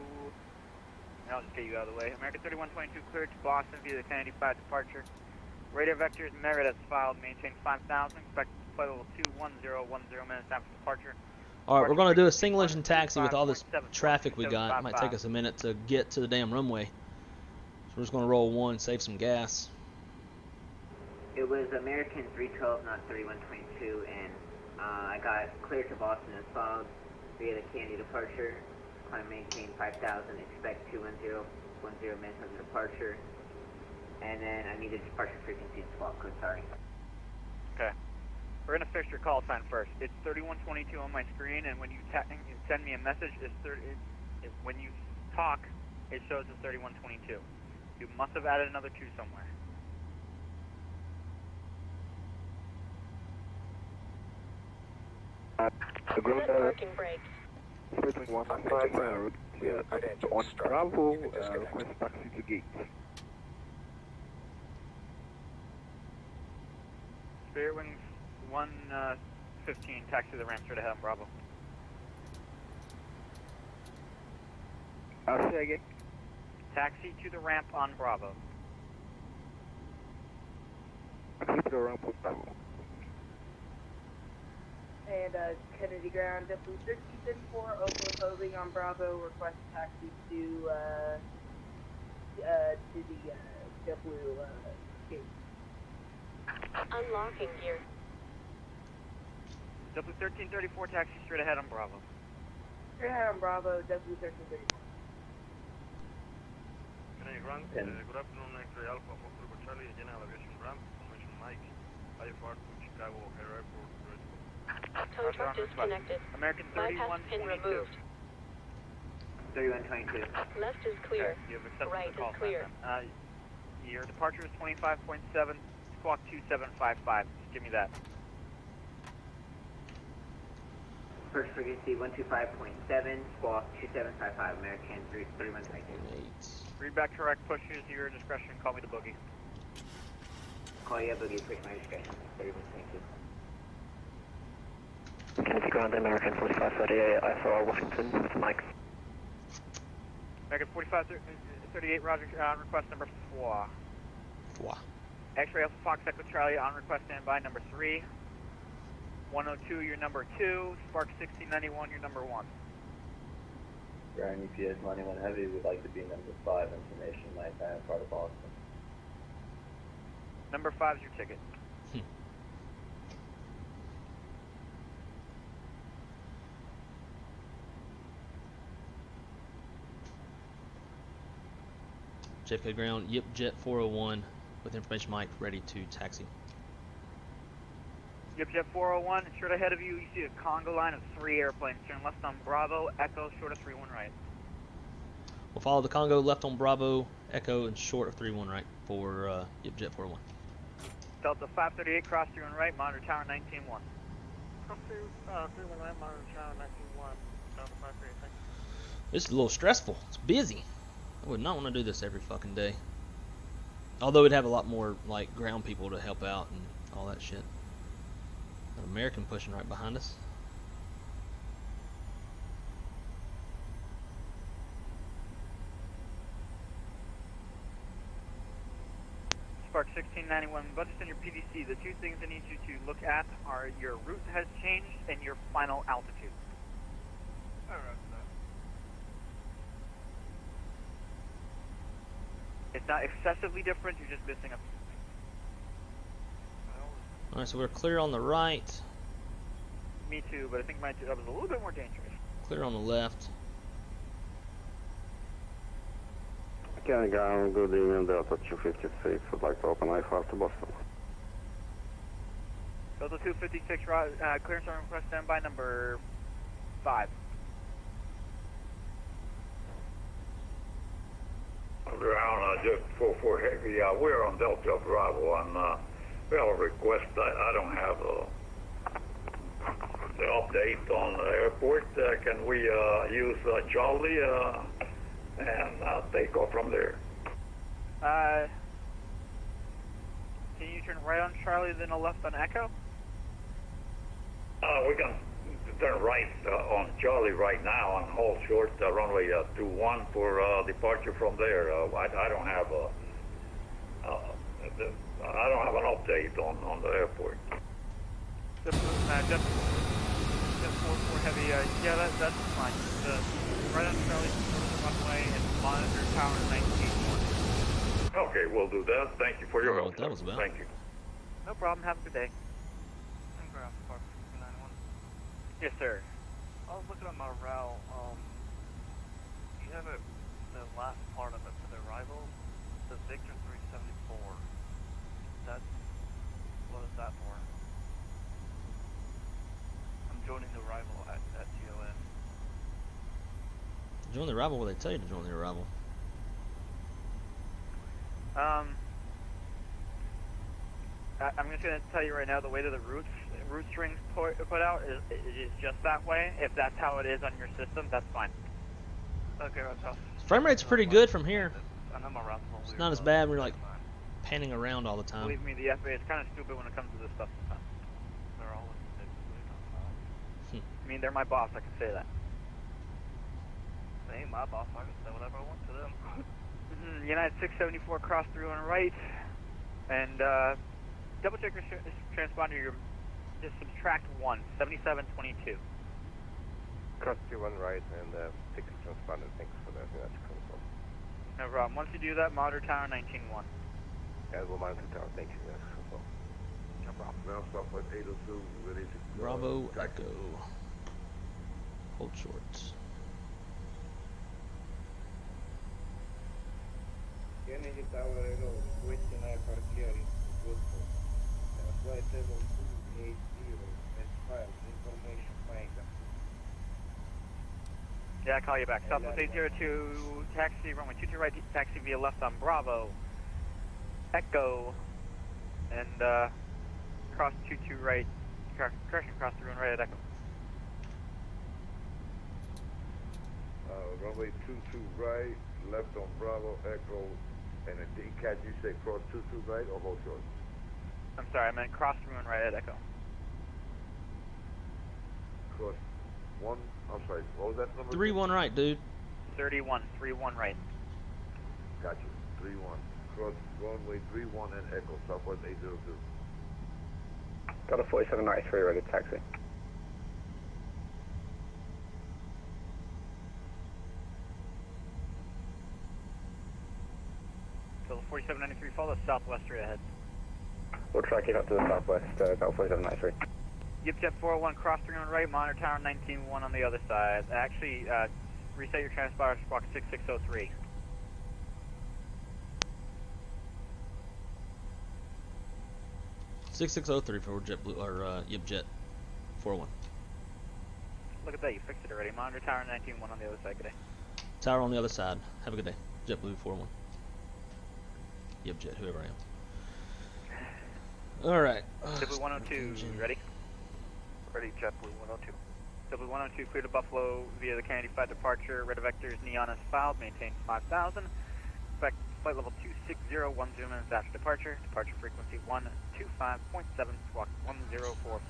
I'll just get you out of the way. American 3122 cleared to Boston via the Kennedy 5 departure. Radar vectors merit as filed. Maintain 5,000. Expect flight level 21010 minutes after departure. Alright, we're going to do a single engine taxi with all this traffic we got. It might take us a minute to get to the damn runway. So we're just going to roll one, save some gas. It was American 312, not 3122, and I got cleared to Boston as filed via the Kennedy departure. Climb maintain 5,000, expect 21010 minutes after departure. And then I need a departure frequency and swap code, sorry. Okay. We're going to fix your call sign first. It's 3122 on my screen, and when you send me a message, when you talk, it shows as 3122. You must have added another 2 somewhere. The ground Set parking brakes. 321 route on Bravo, request taxi to gate. Spirit Wings 115, taxi to the ramp straight ahead on Bravo. I'll say again. Taxi to the ramp on Bravo. Taxi to the ramp on Bravo. And Kennedy Ground, W1334, Oakland on Bravo, request taxi to the JetBlue gate. Unlocking gear. W1334, taxi straight ahead on Bravo. Straight ahead on Bravo, W1334. Kennedy Ground, good afternoon, X-Ray Alpha, Foxtrot Charlie, General Aviation Ramp, Information Mike, IFR to Chicago O'Hare Airport. Tow truck disconnected. American Bypass pin 3122. removed. 3122. Left is clear. You have accepted Right the call is clear. sign. Your departure is 25.7, squawk 2755. Just give me that. First frequency 125.7, squawk 2755, American 3122. Read back correct, pushes your discretion, call me the boogie. Call you a boogie, push my discretion, 3122. Kennedy Ground, American 4538, ISR Washington with Mike. American 4538, roger, request number 4. X-Ray Alpha Fox Echo Charlie, on request standby, number 3. 102, your number 2. Spark 1691, your number 1. Ground UPS 91 Heavy would like to be number 5, information nighttime part of Boston. Number 5 is your ticket. JFK Ground, YipJETT 401 with information Mike, ready to taxi. YipJETT 401, straight ahead of you, you see a conga line of 3 airplanes. Turn left on Bravo, Echo, short of 31 right. We'll follow the Congo left on Bravo, Echo, and short of 31 right for YipJETT 401. Delta 538, cross 31 right, monitor tower 19-1. Cross 31 right, monitor tower 19-1, Delta 538, thank you. This is a little stressful. It's busy. I would not want to do this every fucking day. Although it'd have a lot more like ground people to help out and all that shit. An American pushing right behind us. Spark 1691, but just in your PDC, the 2 things I need you to look at are your route has changed and your final altitude. Alright, It's not excessively different, you're just missing a... Alright, so we're clear on the right, Me too, but I think mine was a little bit more dangerous. clear on the left. Kennedy Ground, good evening, Delta 256, would like to open I-5 to Boston. Delta 256, clearance on request standby number 5. Ground, just 44 Heavy, we're on Delta Bravo, and we have a request. I don't have the update on the airport. Can we use Charlie and take off from there? Can you turn right on Charlie, then a left on Echo? We can turn right on Charlie right now and hold short runway 21 for departure from there. I don't have an update on the airport. Just 44 Heavy, yeah, that's fine. Right on Charlie, runway, and monitor tower 19-1. Okay, we'll do that. Thank you for your help. What that was about. Thank you. No problem, have a good day. Ground, Spark 1691. Yes, sir. I was looking at my route, you have it, the last part of it for the arrival, the Victor 374. What is that for? I'm joining the arrival at TON. Join the arrival, will they tell you to join the arrival? I'm just going to tell you right now, the way that the root strings put out is just that way. If that's how it is on your system, that's fine. Okay, Roger. Frame rate's pretty good from here. I know my routes It's not as bad when you're like panning around all the time. Believe me, the FAA is kind of stupid when it comes to this stuff sometimes. They're all I mean, they're my boss, I can say that. They ain't my boss, I can say whatever I want to them. United 674 cross through and right. And double check your transponder, your just subtract 1, 7722. Cross 31 right and 6 transponder. Thanks for that. That's cool. No problem. Once you do that, monitor tower 19-1. Yeah, we'll monitor tower. Thank you. That's cool. No problem. Now stop at 802, ready to go. Bravo, Echo. Hold short. Kennedy Tower Echo, question I for clearing. Flight level 280, S5, information Micah. Yeah, I'll call you back. Southwest 802, taxi, runway 22 right, taxi via left on Bravo, Echo, and cross 22 right, correction, cross the run right at Echo. Runway 22 right, left on Bravo, Echo, and a DCAT, you say cross 22 right or hold short? I'm sorry, I meant cross the run right at Echo. Cross 1, I'm sorry, what was that number? 3-1 right, dude. 31, 3-1 right. Got you, 3-1. Cross runway 3-1 and Echo, Southwest 802. Got a 4793 ready taxi. So 4793, follow southwest straight ahead. We'll track it up to the southwest, Delta 4793. YipJETT 401, cross 3 on right, monitor tower 19-1 on the other side. Actually, reset your transponder, squawk 6603. (6603) for JetBlue or YipJETT 401. Look at that, you fixed it already. Monitor tower 19-1 on the other side. Good day. Tower on the other side. Have a good day. JetBlue 401. YipJETT, whoever I am. Alright. JetBlue 102, ready? Ready, JetBlue 102. JetBlue 102, clear to Buffalo via the Kennedy 5 departure. Radar vectors, neon is filed, maintain 5,000. Expect flight level 260, 10 minutes after departure. Departure frequency 125.7, squawk 1044.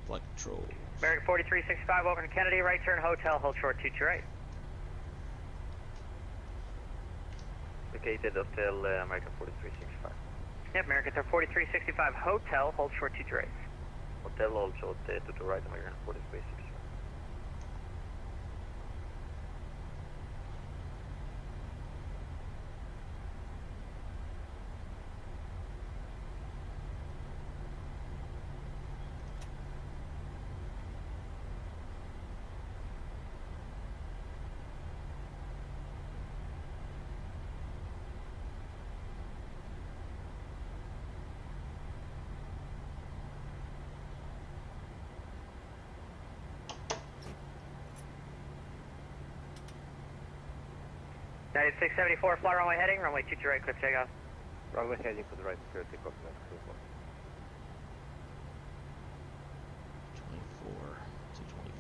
Flight control. American 4365, welcome to Kennedy, right turn hotel, hold short 22 right. Located Hotel American 4365. Yep, American 4365, hotel, hold short 22 right. Hotel hold short 22 right, American 4365. United 674, fly runway heading, runway 22 right, clear takeoff. Runway heading for the right, clear takeoff. That's cool.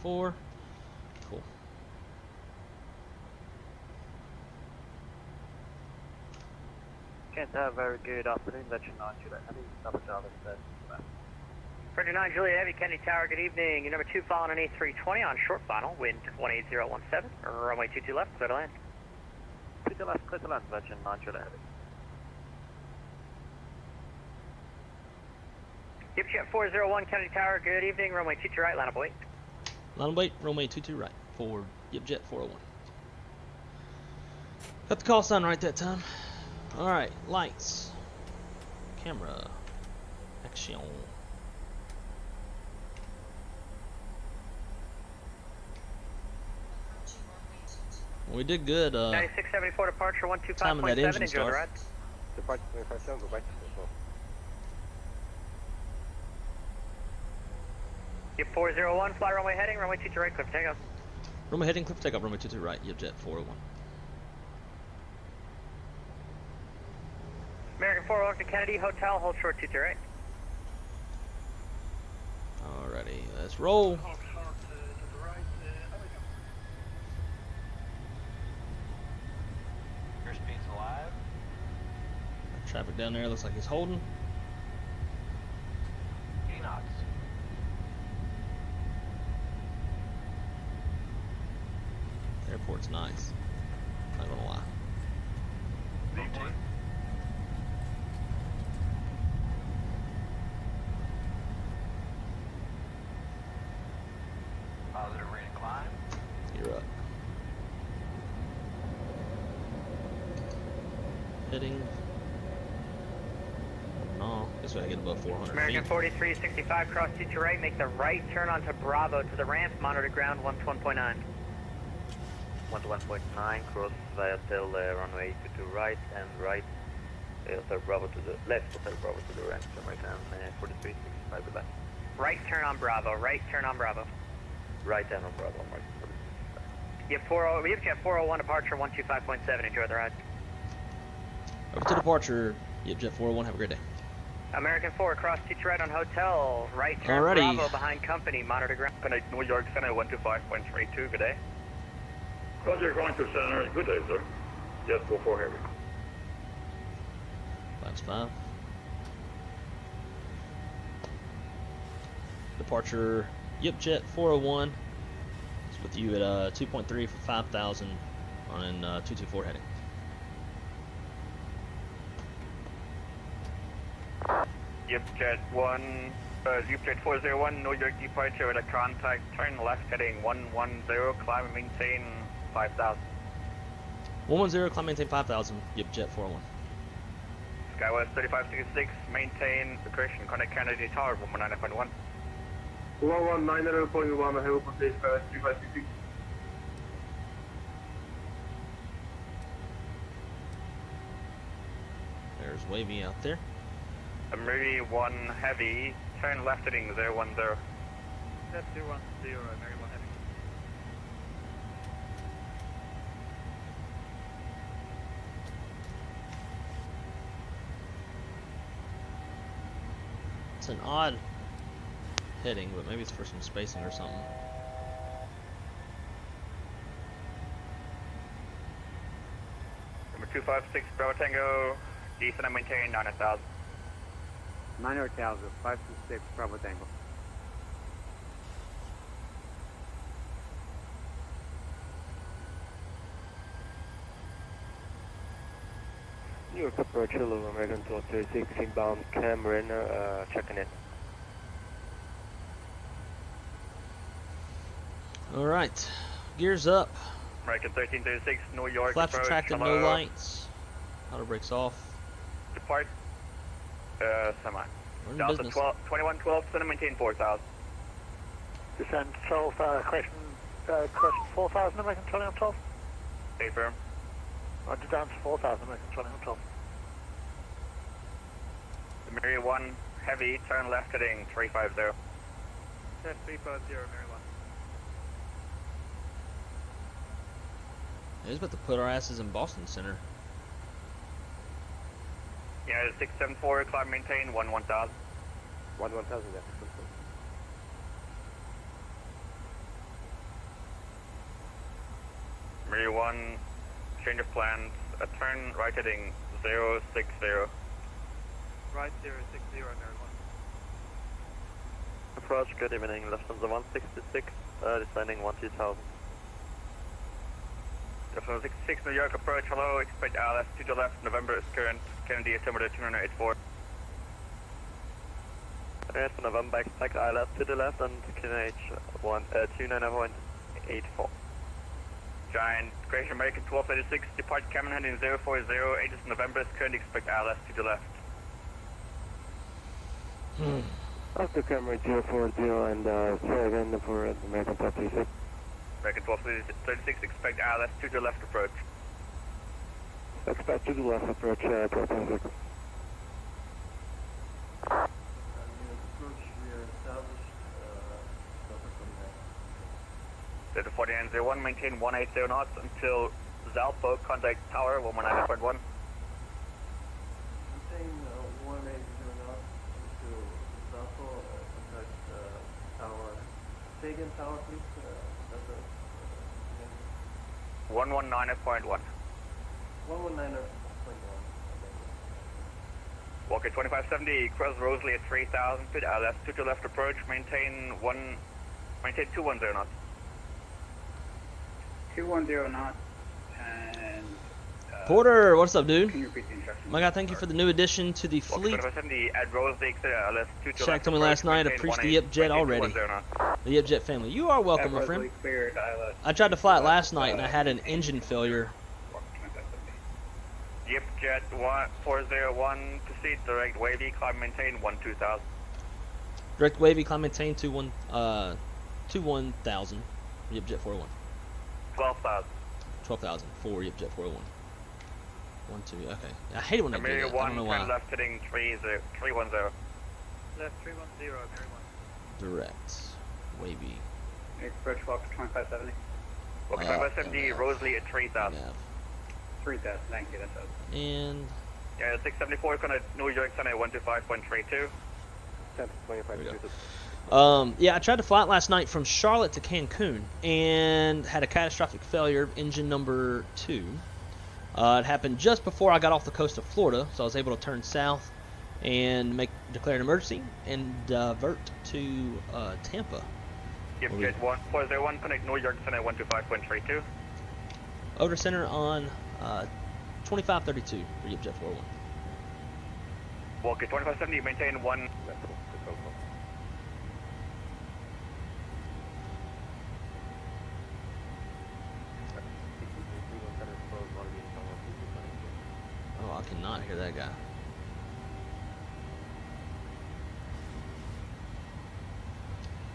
224. Cool. Can't have a very good afternoon, let you know, Juliet. I think double job instead. Frontier 9, Juliet Heavy, Kennedy Tower, good evening. Your number 2 following an A320 on short final, wind 18017, runway 22 left, clear to land. Clear to land, Virgin 9, Juliet Heavy. YipJETT 401, Kennedy Tower, good evening, runway 22 right, line up wait. Line of wait, runway 22 right for YipJETT 401. Got the call sign right that time. Alright, lights. camera. Action. We did good. 9674 departure timing that 125.7. engine Enjoy the start. ride. Departure 257, go back to control. Yip 401, fly runway heading, runway 22 right, cliff takeoff. Runway heading, cliff takeoff, runway 22 right, YipJet 401. American 401 to Kennedy Hotel, hold short 22 right. Alrighty, let's roll. Airspeed's alive. Traffic down there looks like he's holding. 80 knots. Airport's nice. Not gonna lie. V1. Positive rate of climb. You're up. Heading. No, guess we gotta get above 400 American feet. 4365, cross 22 right, make the right turn onto Bravo to the ramp, monitor ground 1-1.9. 1-1.9, cross via tail runway 22 right and right, Hotel Bravo to the left, Hotel Bravo to the ramp, American 4365, goodbye. Right turn on Bravo, right turn on Bravo. Right turn on Bravo, American 4365. YipJet 401, departure 125.7, enjoy the ride. Over to departure, YipJet 401, have a great day. American 4, cross 22 right on hotel, right turn Alrighty. Bravo behind company, monitor ground. Connect New York Center 125.32, good day. Roger, going to center. Good day, sir. Yes, go for heavy. Flaps 5. Departure, YipJet 401. It's with you at 2.3 for 5,000 on 224 heading. YipJet YipJet 401, New York departure with a contact, turn left heading 110, climb and maintain 5,000. 110, climb maintain 5,000, YipJet 401. Skywest 3566, maintain the correction, contact Kennedy Tower 119.1. 119.1, help on stage 3566. There's Wavy out there. Mary 1 heavy, turn left heading 010. That's 010, Mary 1 heavy. It's an odd heading, but maybe it's for some spacing or something. Number 256, Bravo Tango, descend and maintain 9,000. 9,000, 526, Bravo Tango. New York approach, hello, American 1236, inbound Cameron, checking in. Alright, gears up. American 1336, New York Flaps approach, retracted, hello. no lights. Auto brakes off. Depart, semi. We're in Delta business. 2112, descend and maintain 4,000. Descend 12, correction 4,000, American 2112. Stay firm. Roger, down to 4,000, American 2112. Mary 1 heavy, turn left heading 350. Set 350, Mary 1. Yeah, he's about to put our asses in Boston Center. United 674, climb maintain 1000. 1000, yeah. Mary 1, change of plans, a turn right heading 060. Right 060, Mary 1. Approach, good evening, Lufthansa 166, descending 12,000. Lufthansa 66, New York approach, hello, expect ILS to the left, November is current, Kennedy altimeter 284. Alright, for November, expect ILS to the left and KNH 291.84. Giant, Great American 1236, depart Cameron heading 040, 8 is November is current, expect ILS to the left. After camera 040 and try again for American 1236. American 1236, expect ILS to the left approach. Expect to the left approach, 1236. Delta 4901, maintain 180 knots until Zalpo, contact tower 119.1. Maintain 180 knots until Zalpo, contact tower. Say again, tower, please. 119.1. 119.1. Walker 2570, cross Rosalie at 3000 feet, ILS to the left approach, maintain 210 knots. 210 knots, and... Porter, what's up, dude? Can you repeat the instructions? My God, thank you for the new addition to the fleet. 2570, at Rosalie, ILS to the Shaq left told me last night, appreciate the YipJETT already. The YipJETT family. You are welcome, my friend. I tried to fly it last night and I had an engine failure. YipJETT 401, proceed direct wavy, climb maintain 12000. Direct wavy, climb maintain 1000. YipJETT 401. 12,000. 12,000 for YipJETT 401. 12, okay. I hate it when I do that. I don't know why. Left heading 310. Left 310, Mary 1. Direct wavy. Approach Walker 2570. Walker 2570, Rosalie at 3000. 3000, thank you, that's us. And... Yeah, 674 is going to New York Center 125.32. 1025. Yeah, I tried to fly it last night from Charlotte to Cancun and had a catastrophic failure of engine number 2. It happened just before I got off the coast of Florida, so I was able to turn south and declare an emergency and divert to Tampa. YipJETT 401, connect New York Center 125.32. Over to center on 2532 for YipJETT 401. Walker 2570, maintain 1. Oh, I cannot hear that guy.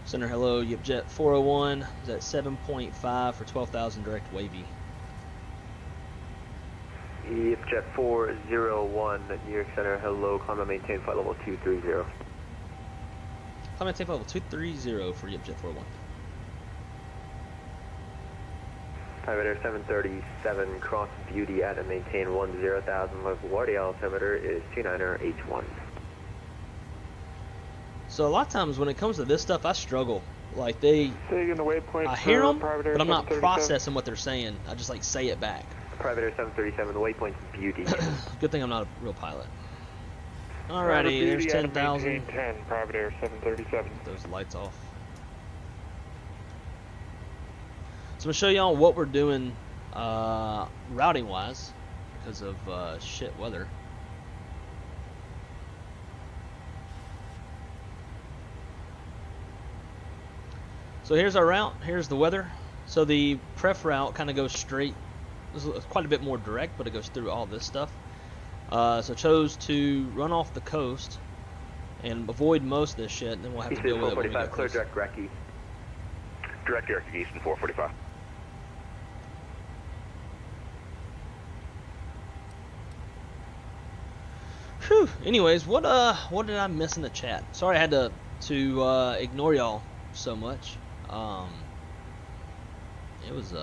Center hello, YipJETT 401 is at 7.5 for 12,000 direct wavy. YipJETT 401, New York Center, hello, climb and maintain flight level 230. Climb and maintain flight level 230 for YipJETT 401. Altimeter 737, cross Beauty at and maintain 10,000, LaGuardia altimeter is 29er H1. So a lot of times when it comes to this stuff, I struggle. Like I hear them, but I'm not processing what they're saying. I just like say it back. Private Air 737, the waypoint's Beauty. Good thing I'm not a real pilot. Alrighty, there's 10,000. 10, Private Air 737. Those lights off. So I'm going to show y'all what we're doing routing wise because of shit weather. So here's our route, here's the weather. So the pref route kind of goes straight. It's quite a bit more direct, but it goes through all this stuff. So chose to run off the coast and avoid most of this shit, and then we'll have to deal with it when we get clear close. direct Recky. Direct York Eastern 445. Whew. Anyways, what did I miss in the chat? Sorry I had to ignore y'all so much. It was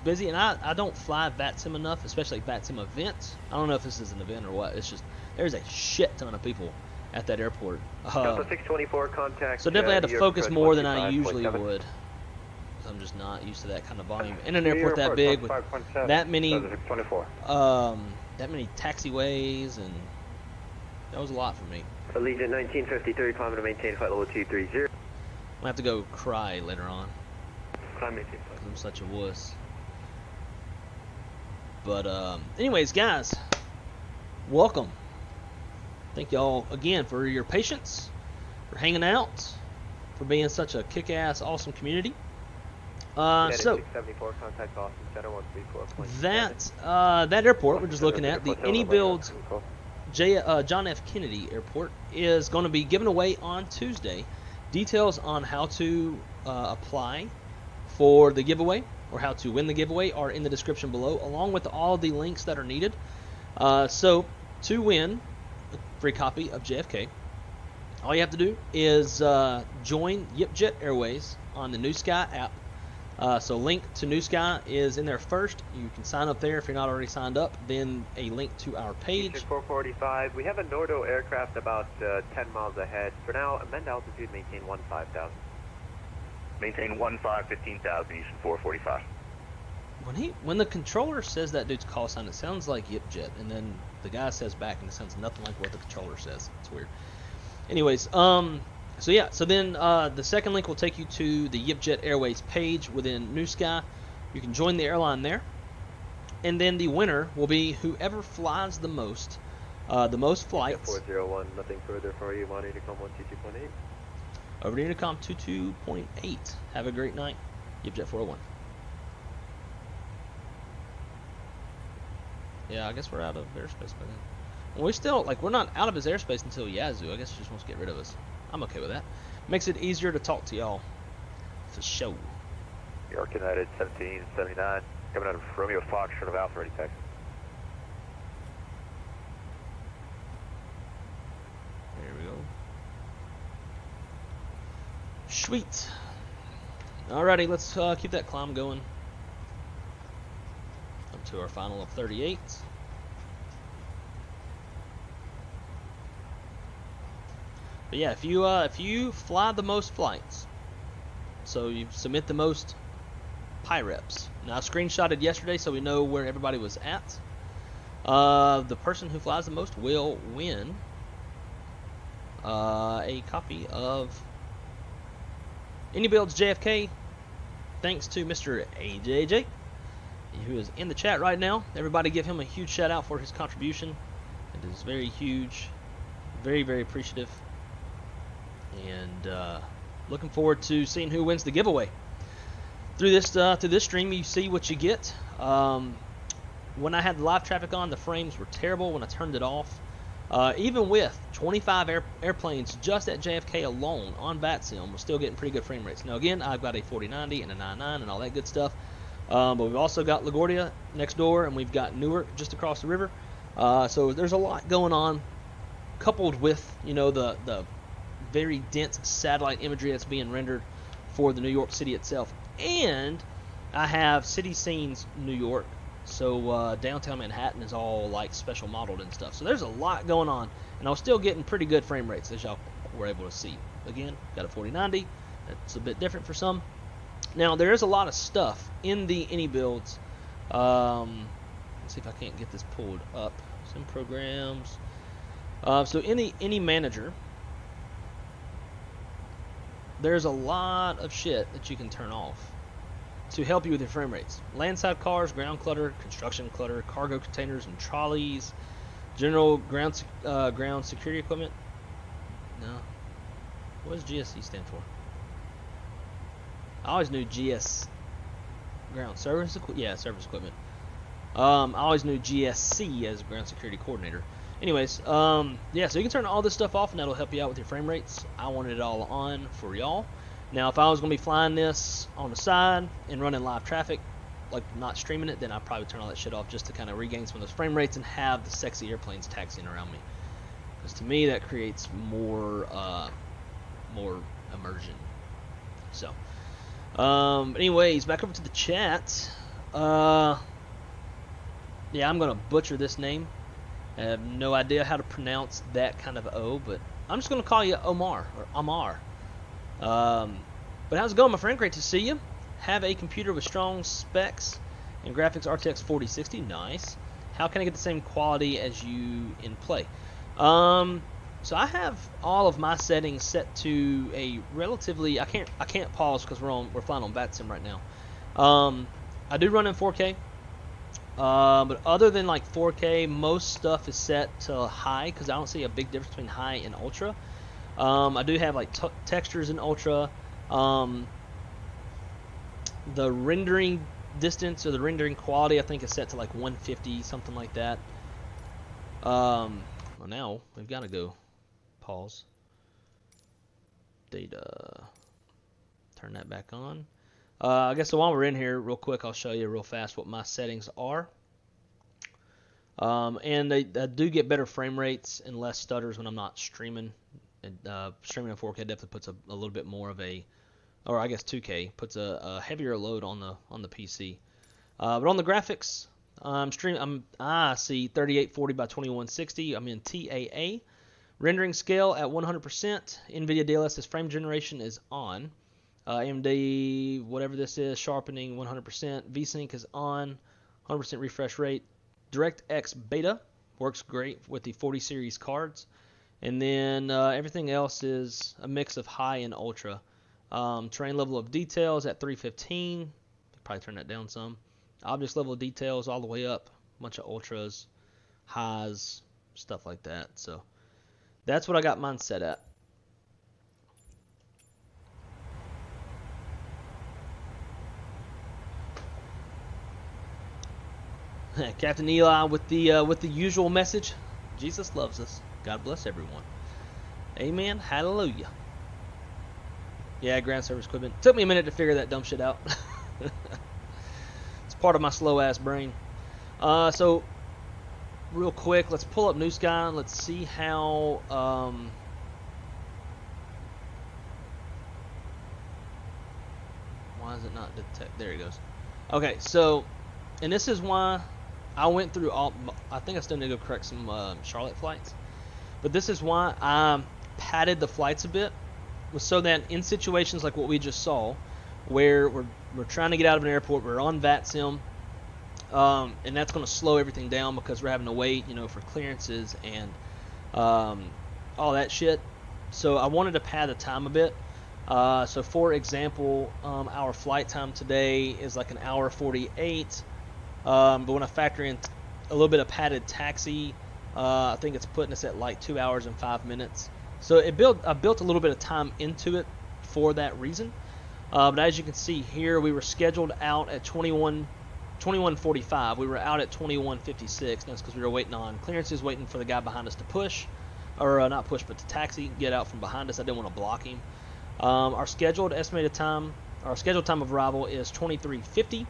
busy, and I don't fly VATSIM enough, especially VATSIM events. I don't know if this is an event or what. It's just there's a shit ton of people at that airport. Delta 624 contact. So definitely had to New York focus Coast more than I 125.7. usually would. 'Cause I'm just not used to that kind of volume in an airport that big with that many taxiways, and that was a lot for me. Allegiant 1953, climb to maintain flight level 230. I'm gonna have to go cry later on. Climb maintain. I'm such a wuss. But anyways, guys, welcome. Thank y'all again for your patience, for hanging out, for being such a kick-ass, awesome community. So 674, contact Boston Center 134.7. that airport we're just looking at, the Inibuilds John F. Kennedy Airport is going to be given away on Tuesday. Details on how to apply for the giveaway or how to win the giveaway are in the description below, along with all the links that are needed. So to win a free copy of JFK, all you have to do is join YipJet Airways on the Newsky app. So link to Newsky is in there first. You can sign up there if you're not already signed up. Then a link to our page. 445. We have a Nordo aircraft about 10 miles ahead. For now, amend altitude, maintain 15,000. Maintain 15,000, Houston 445. When the controller says that dude's call sign, it sounds like YipJet, and then the guy says back, and it sounds nothing like what the controller says. It's weird. Anyways, so yeah, so then the second link will take you to the YipJet Airways page within Newsky. You can join the airline there, and then the winner will be whoever flies the most flights. 401, nothing further for you. Monitor Intercom 122.8. Over to Intercom 22.8. Have a great night. YipJet 401. Yeah, I guess we're out of airspace by then. Well, we still, we're not out of his airspace until Yazoo. I guess he just wants to get rid of us. I'm okay with that. Makes it easier to talk to y'all. For sure. York United 1779, coming out of Romeo Foxtrot of Alpha, ready taxi. There we go. Sweet. Alrighty, let's keep that climb going. Up to our final of 38. But yeah, if you fly the most flights, so you submit the most PIREPs. Now I screenshotted yesterday so we know where everybody was at. The person who flies the most will win a copy of Inibuilds JFK, thanks to Mr. AJJ, who is in the chat right now. Everybody give him a huge shout out for his contribution. It is very huge, very, very appreciative. And looking forward to seeing who wins the giveaway. Through this stream, you see what you get. When I had the live traffic on, the frames were terrible when I turned it off. Even with 25 airplanes just at JFK alone on VATSIM, we're still getting pretty good frame rates. Now again, I've got a 4090 and a 99 and all that good stuff. But we've also got LaGuardia next door, and we've got Newark just across the river. So there's a lot going on, coupled with the very dense satellite imagery that's being rendered for the New York City itself. And I have City Scenes New York, so downtown Manhattan is all special modeled and stuff. So there's a lot going on, and I was still getting pretty good frame rates, as y'all were able to see. Again, got a 4090. That's a bit different for some. Now there is a lot of stuff in the Inibuilds. Let's see if I can't get this pulled up. Some programs. So in the Ini Manager, there's a lot of shit that you can turn off to help you with your frame rates. Landside cars, ground clutter, construction clutter, cargo containers and trolleys, general ground security equipment. No. What does GSE stand for? I always knew GS ground service service equipment. I always knew GSC as ground security coordinator. Anyways, yeah, so you can turn all this stuff off and that'll help you out with your frame rates. I wanted it all on for y'all. Now, if I was going to be flying this on the side and running live traffic, not streaming it, then I'd probably turn all that shit off just to kind of regain some of those frame rates and have the sexy airplanes taxiing around me. Because to me, that creates more immersion. So, anyways, back over to the chat. Yeah, I'm going to butcher this name. I have no idea how to pronounce that kind of O, but I'm just going to call you Omar, or Amar. But how's it going, my friend? Great to see you. Have a computer with strong specs and graphics RTX 4060. Nice. How can I get the same quality as you in play? So I have all of my settings set to a relatively... I can't pause because we're flying on VATSIM right now. I do run in 4K. But other than 4K, most stuff is set to high because I don't see a big difference between high and ultra. I do have textures in ultra. The rendering distance or the rendering quality I think is set to 150, something like that. Well, now we've got to go. Pause. Data. Turn that back on. I guess so while we're in here, real quick, I'll show you real fast what my settings are. And they do get better frame rates and less stutters when I'm not streaming. And, streaming in 4K definitely puts a little bit more of a, or I guess 2K puts a heavier load on the PC. But on the graphics, I see 3840 by 2160. I'm in TAA. Rendering scale at 100%. NVIDIA DLSS frame generation is on. AMD, whatever this is, sharpening 100%. VSync is on. 100% refresh rate. DirectX Beta works great with the 40 series cards. And then everything else is a mix of high and ultra. Terrain level of details at 315. Probably turn that down some. Objects level of details all the way up. Bunch of ultras, highs, stuff like that. So that's what I got mine set at. Captain Eli with the usual message. Jesus loves us. God bless everyone. Amen. Hallelujah. Yeah, ground service equipment. Took me a minute to figure that dumb shit out. It's part of my slow ass brain. So real quick, let's pull up Newsky. Let's see how why is it not detect? There it goes. Okay, so and this is why I went through all. I think I still need to go correct some Charlotte flights, but this is why I padded the flights a bit, so that in situations like what we just saw, where we're trying to get out of an airport, we're on VATSIM, and that's going to slow everything down because we're having to wait, for clearances and all that shit. So I wanted to pad the time a bit. So for example, our flight time today is like an hour 48. But when I factor in a little bit of padded taxi, I think it's putting us at like 2 hours and 5 minutes. So I built a little bit of time into it for that reason. But as you can see here, we were scheduled out at 21:45. We were out at 21:56. That's because we were waiting on clearances, waiting for the guy behind us to push, or not push, but to taxi, get out from behind us. I didn't want to block him. Our scheduled time of arrival is 23:50.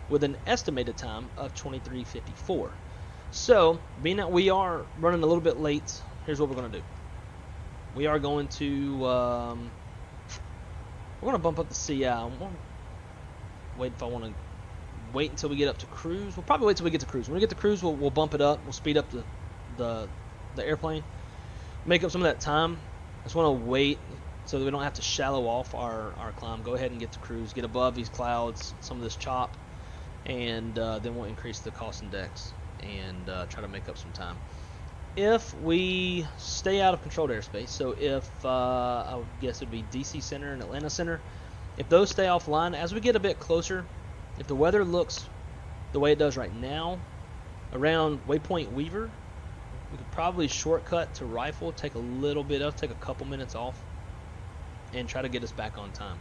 With an estimated time of 23:54. So, being that we are running a little bit late, here's what we're going to do. We are going to we're going to bump up the CI. I want to wait until we get up to cruise. We'll probably wait until we get to cruise. When we get to cruise, we'll bump it up. We'll speed up the airplane, make up some of that time. I just want to wait so that we don't have to shallow off our climb. Go ahead and get to cruise, get above these clouds, some of this chop. And then we'll increase the cost index and try to make up some time. If we stay out of controlled airspace, so if I would guess it would be DC Center and Atlanta Center, if those stay offline, as we get a bit closer, if the weather looks the way it does right now, around Waypoint Weaver, we could probably shortcut to Rifle, take a couple minutes off, and try to get us back on time.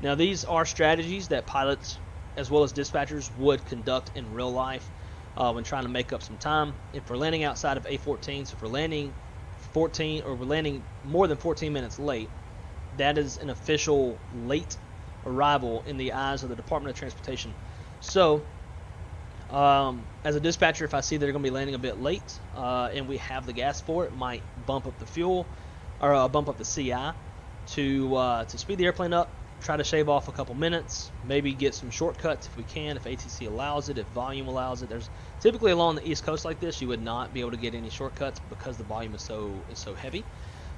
Now these are strategies that pilots as well as dispatchers would conduct in real life when trying to make up some time. If we're landing outside of A14, so if we're landing we're landing more than 14 minutes late, that is an official late arrival in the eyes of the Department of Transportation. So, as a dispatcher, if I see they're going to be landing a bit late and we have the gas for it, might bump up the fuel or bump up the CI to speed the airplane up. Try to shave off a couple minutes, maybe get some shortcuts if we can, if ATC allows it, if volume allows it. There's typically along the East Coast like this, you would not be able to get any shortcuts because the volume is so heavy.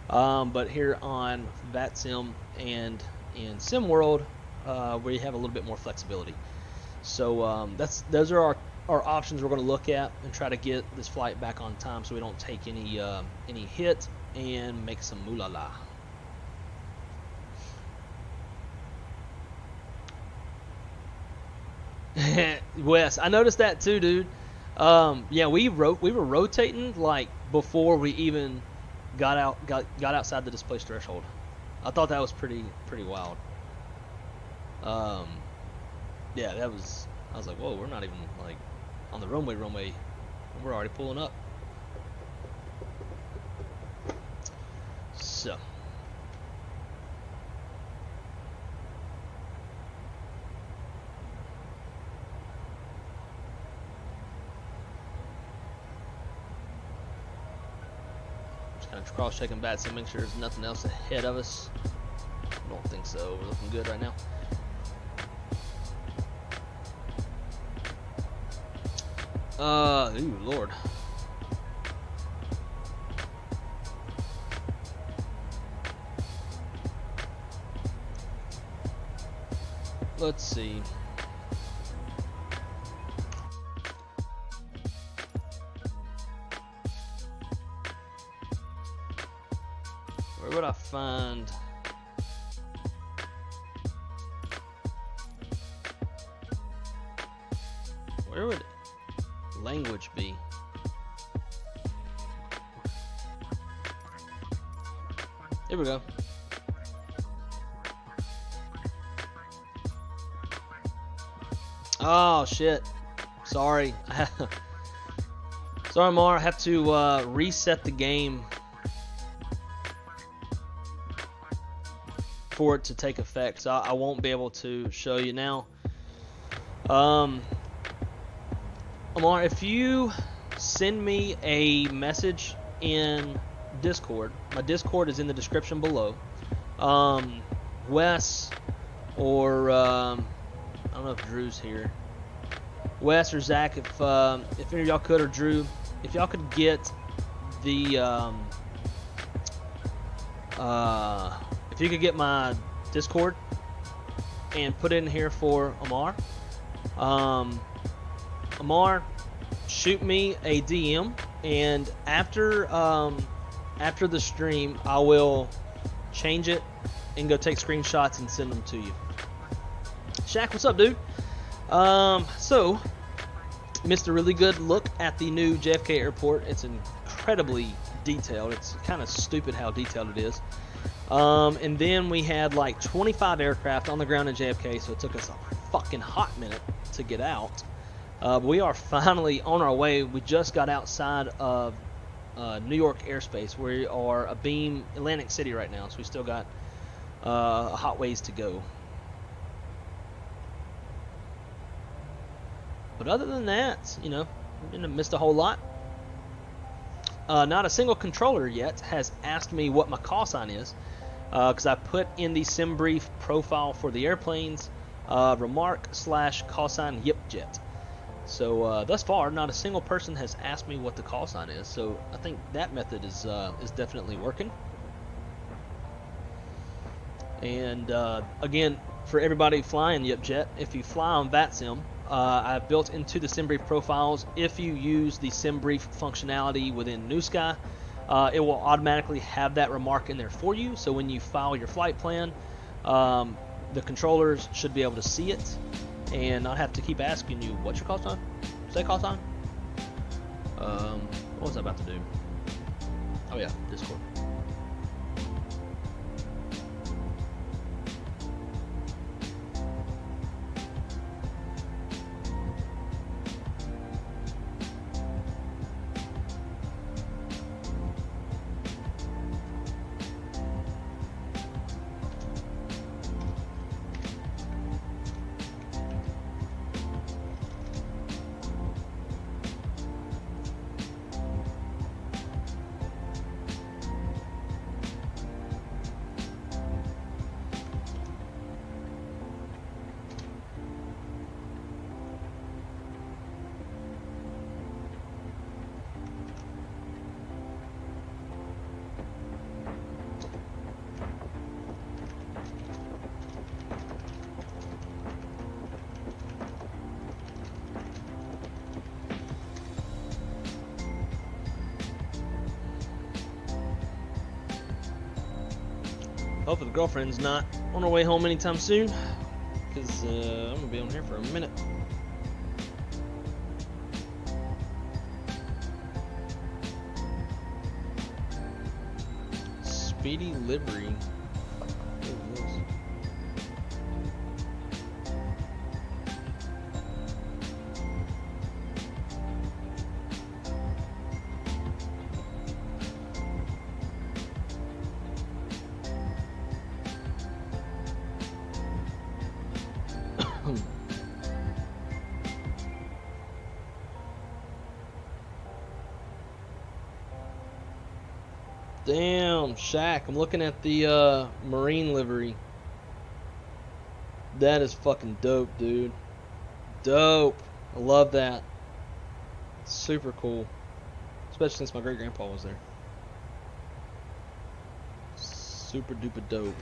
But here on VATSIM and in SimWorld, we have a little bit more flexibility. So those are our options we're going to look at and try to get this flight back on time so we don't take any hit and make some moolah. Wes, I noticed that too, dude. Yeah, we were rotating like before we even got outside the displaced threshold. I thought that was pretty wild. Yeah, I was like, whoa, we're not even like on the runway. We're already pulling up. So. Just kind of cross-checking bats and make sure there's nothing else ahead of us. I don't think so. We're looking good right now. Ooh, Lord. Let's see. Where would I find? Where would language be? Here we go. Oh shit. Sorry. Sorry, Mar. I have to reset the game for it to take effect. So I won't be able to show you now. Amar, if you send me a message in Discord, my Discord is in the description below. Wes or I don't know if Drew's here. Wes or Zach, if any of y'all could, or Drew, if y'all could get the if you could get my Discord and put it in here for Amar. Amar, shoot me a DM, and after the stream, I will change it and go take screenshots and send them to you. Shaq, what's up, dude? So, missed a really good look at the new JFK airport. It's incredibly detailed. It's kind of stupid how detailed it is. And then we had like 25 aircraft on the ground in JFK, so it took us a fucking hot minute to get out. But we are finally on our way. We just got outside of New York airspace. We are abeam Atlantic City right now, so we still got a hot ways to go. But other than that, you know, we didn't miss a whole lot. Not a single controller yet has asked me what my call sign is, because I put in the sim brief profile for the airplanes remark/call sign YipJETT. So thus far, not a single person has asked me what the call sign is. So I think that method is definitely working. And again, for everybody flying YipJETT, if you fly on VATSIM, I've built into the SimBrief profiles, if you use the SimBrief functionality within Newsky, it will automatically have that remark in there for you. So when you file your flight plan, the controllers should be able to see it and not have to keep asking you, what's your call sign? Say call sign? What was I about to do? Oh yeah, Discord. Hopefully the girlfriend's not on her way home anytime soon, because I'm going to be on here for a minute. Speedy livery. What is this? Damn, Shaq. I'm looking at the Marine livery. That is fucking dope, dude. Dope. I love that. Super cool. Especially since my great grandpa was there. Super duper dope.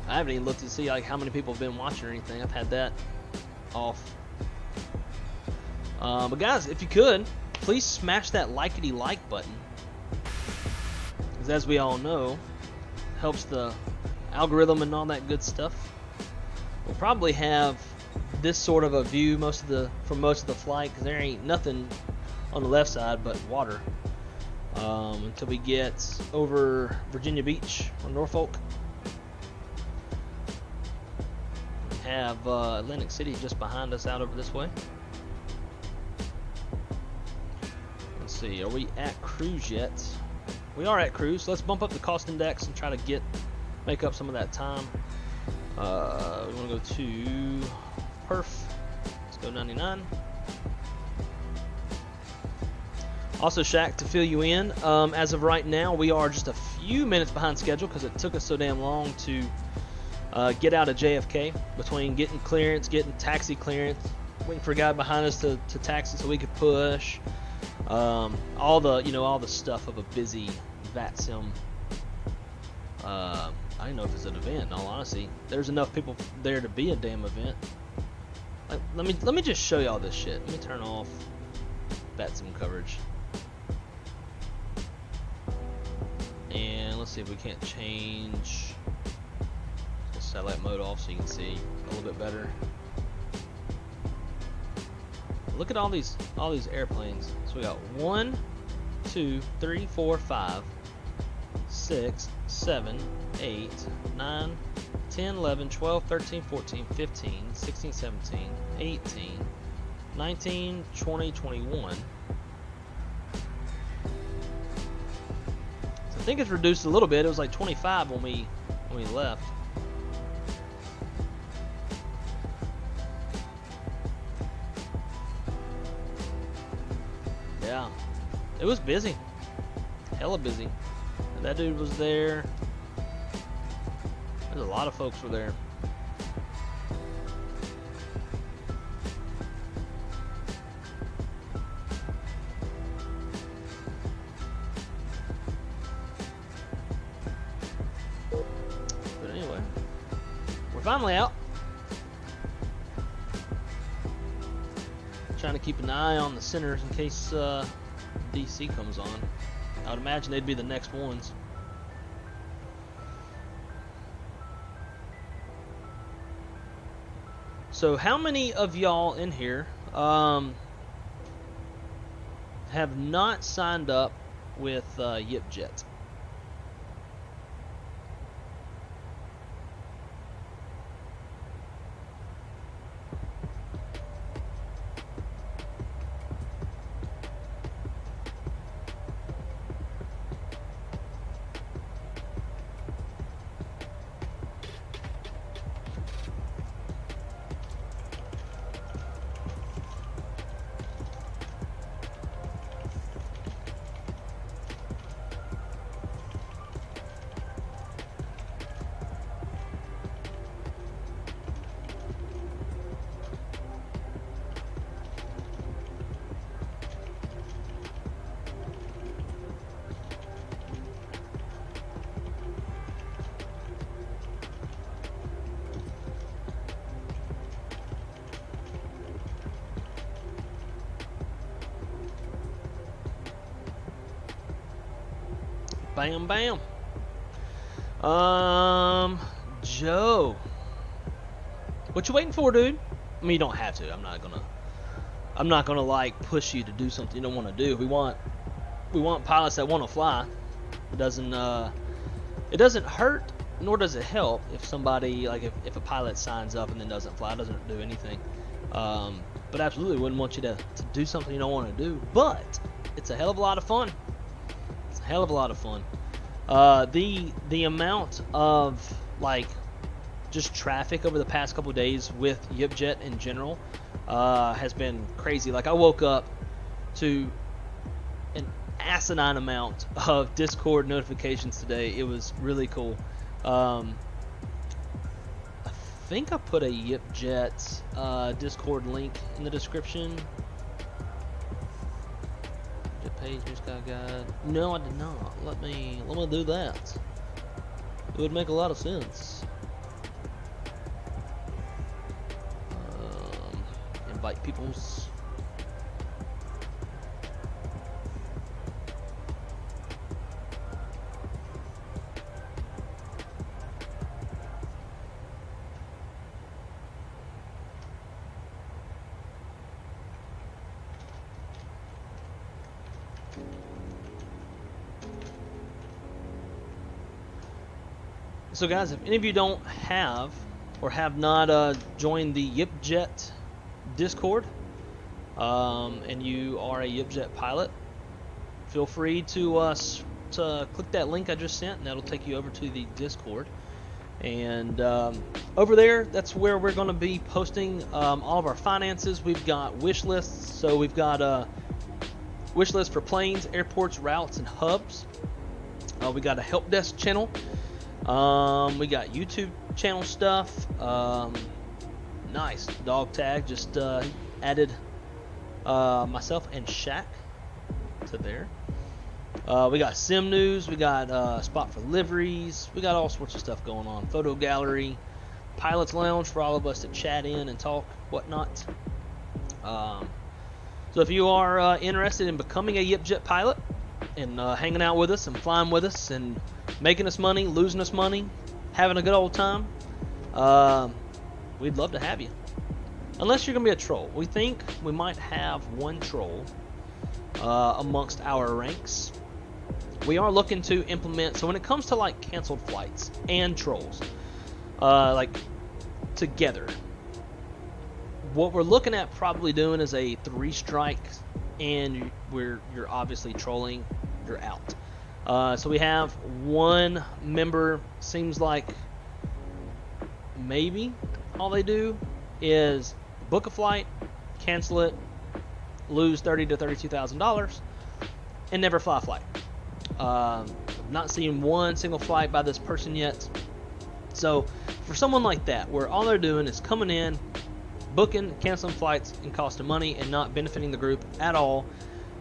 I haven't even looked to see like how many people have been watching or anything. I've had that off. But guys, if you could, please smash that likety-like button. Because as we all know, helps the algorithm and all that good stuff. We'll probably have this sort of a view for most of the flight, because there ain't nothing on the left side but water. Until we get over Virginia Beach or Norfolk. Have Atlantic City just behind us out over this way. Let's see, are we at cruise yet? We are at cruise, so let's bump up the cost index and try to make up some of that time. We want to go to Perf. Let's go 99. Also, Shaq, to fill you in, as of right now, we are just a few minutes behind schedule because it took us so damn long to get out of JFK, between getting clearance, getting taxi clearance, waiting for a guy behind us to taxi so we could push. All the stuff of a busy VATSIM. I don't know if it's an event. In all honesty, there's enough people there to be a damn event. Like, let me just show y'all this shit. Let me turn off VATSIM coverage, and let's see if we can't change satellite mode off so you can see a little bit better. Look at all these airplanes. So we got 1, 2, 3, 4, 5, 6, 7, 8, 9, 10, 11, 12, 13, 14, 15, 16, 17, 18, 19, 20, 21. So I think it's reduced a little bit. It was like 25 when we left. Yeah, it was busy, hella busy. And that dude was there. There's a lot of folks were there. But anyway, we're finally out. Trying to keep an eye on the centers in case DC comes on. I would imagine they'd be the next ones. So how many of y'all in here have not signed up with YipJETT? Bam, bam. Joe, what you waiting for, dude? I mean, you don't have to. I'm not gonna like push you to do something you don't want to do. We want pilots that want to fly. It doesn't hurt, nor does it help if somebody, like if a pilot signs up and then doesn't fly, doesn't do anything. But absolutely wouldn't want you to do something you don't want to do. But it's a hell of a lot of fun. Hell of a lot of fun. The amount of like just traffic over the past couple days with YipJet in general has been crazy. Like, I woke up to an asinine amount of Discord notifications today. It was really cool. I think I put a YipJet Discord link in the description. Jet page, Newsky guide. No, I did not. Let me do that. It would make a lot of sense. Invite peoples. So guys, if any of you don't have or have not joined the YipJet Discord, and you are a YipJet pilot, feel free to click that link I just sent, and that'll take you over to the Discord. And over there, that's where we're going to be posting all of our finances. We've got wish lists, so we've got a wish list for planes, airports, routes, and hubs. We got a help desk channel. We got YouTube channel stuff. Nice dog tag. Just added myself and Shaq to there. We got sim news. We got spot for liveries. We got all sorts of stuff going on. Photo gallery, pilot's lounge for all of us to chat in and talk, whatnot. So if you are interested in becoming a YipJet pilot and hanging out with us and flying with us and making us money, losing us money, having a good old time, we'd love to have you. Unless you're going to be a troll. We think we might have one troll amongst our ranks. We are looking to implement, so when it comes to like canceled flights and trolls, like together, what we're looking at probably doing is a 3-strike, and you're obviously trolling, you're out. So we have one member, seems like maybe all they do is book a flight, cancel it, lose $30,000 to $32,000, and never fly a flight. Not seeing one single flight by this person yet. So for someone like that, where all they're doing is coming in, booking, canceling flights, and costing money, and not benefiting the group at all,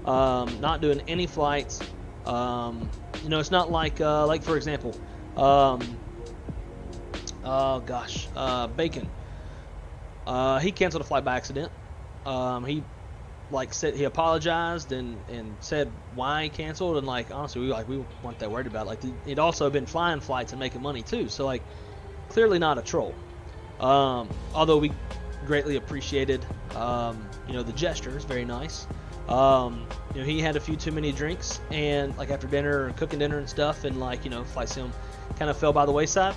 not doing any flights. You know, it's not like for example, Bacon. He canceled a flight by accident. He said he apologized and said why he canceled, and like honestly we weren't that worried about it. Like he'd also been flying flights and making money too, so like clearly not a troll. Although we greatly appreciated the gesture. It's very nice. He had a few too many drinks, and like after dinner and cooking dinner and stuff, and flight sim kind of fell by the wayside.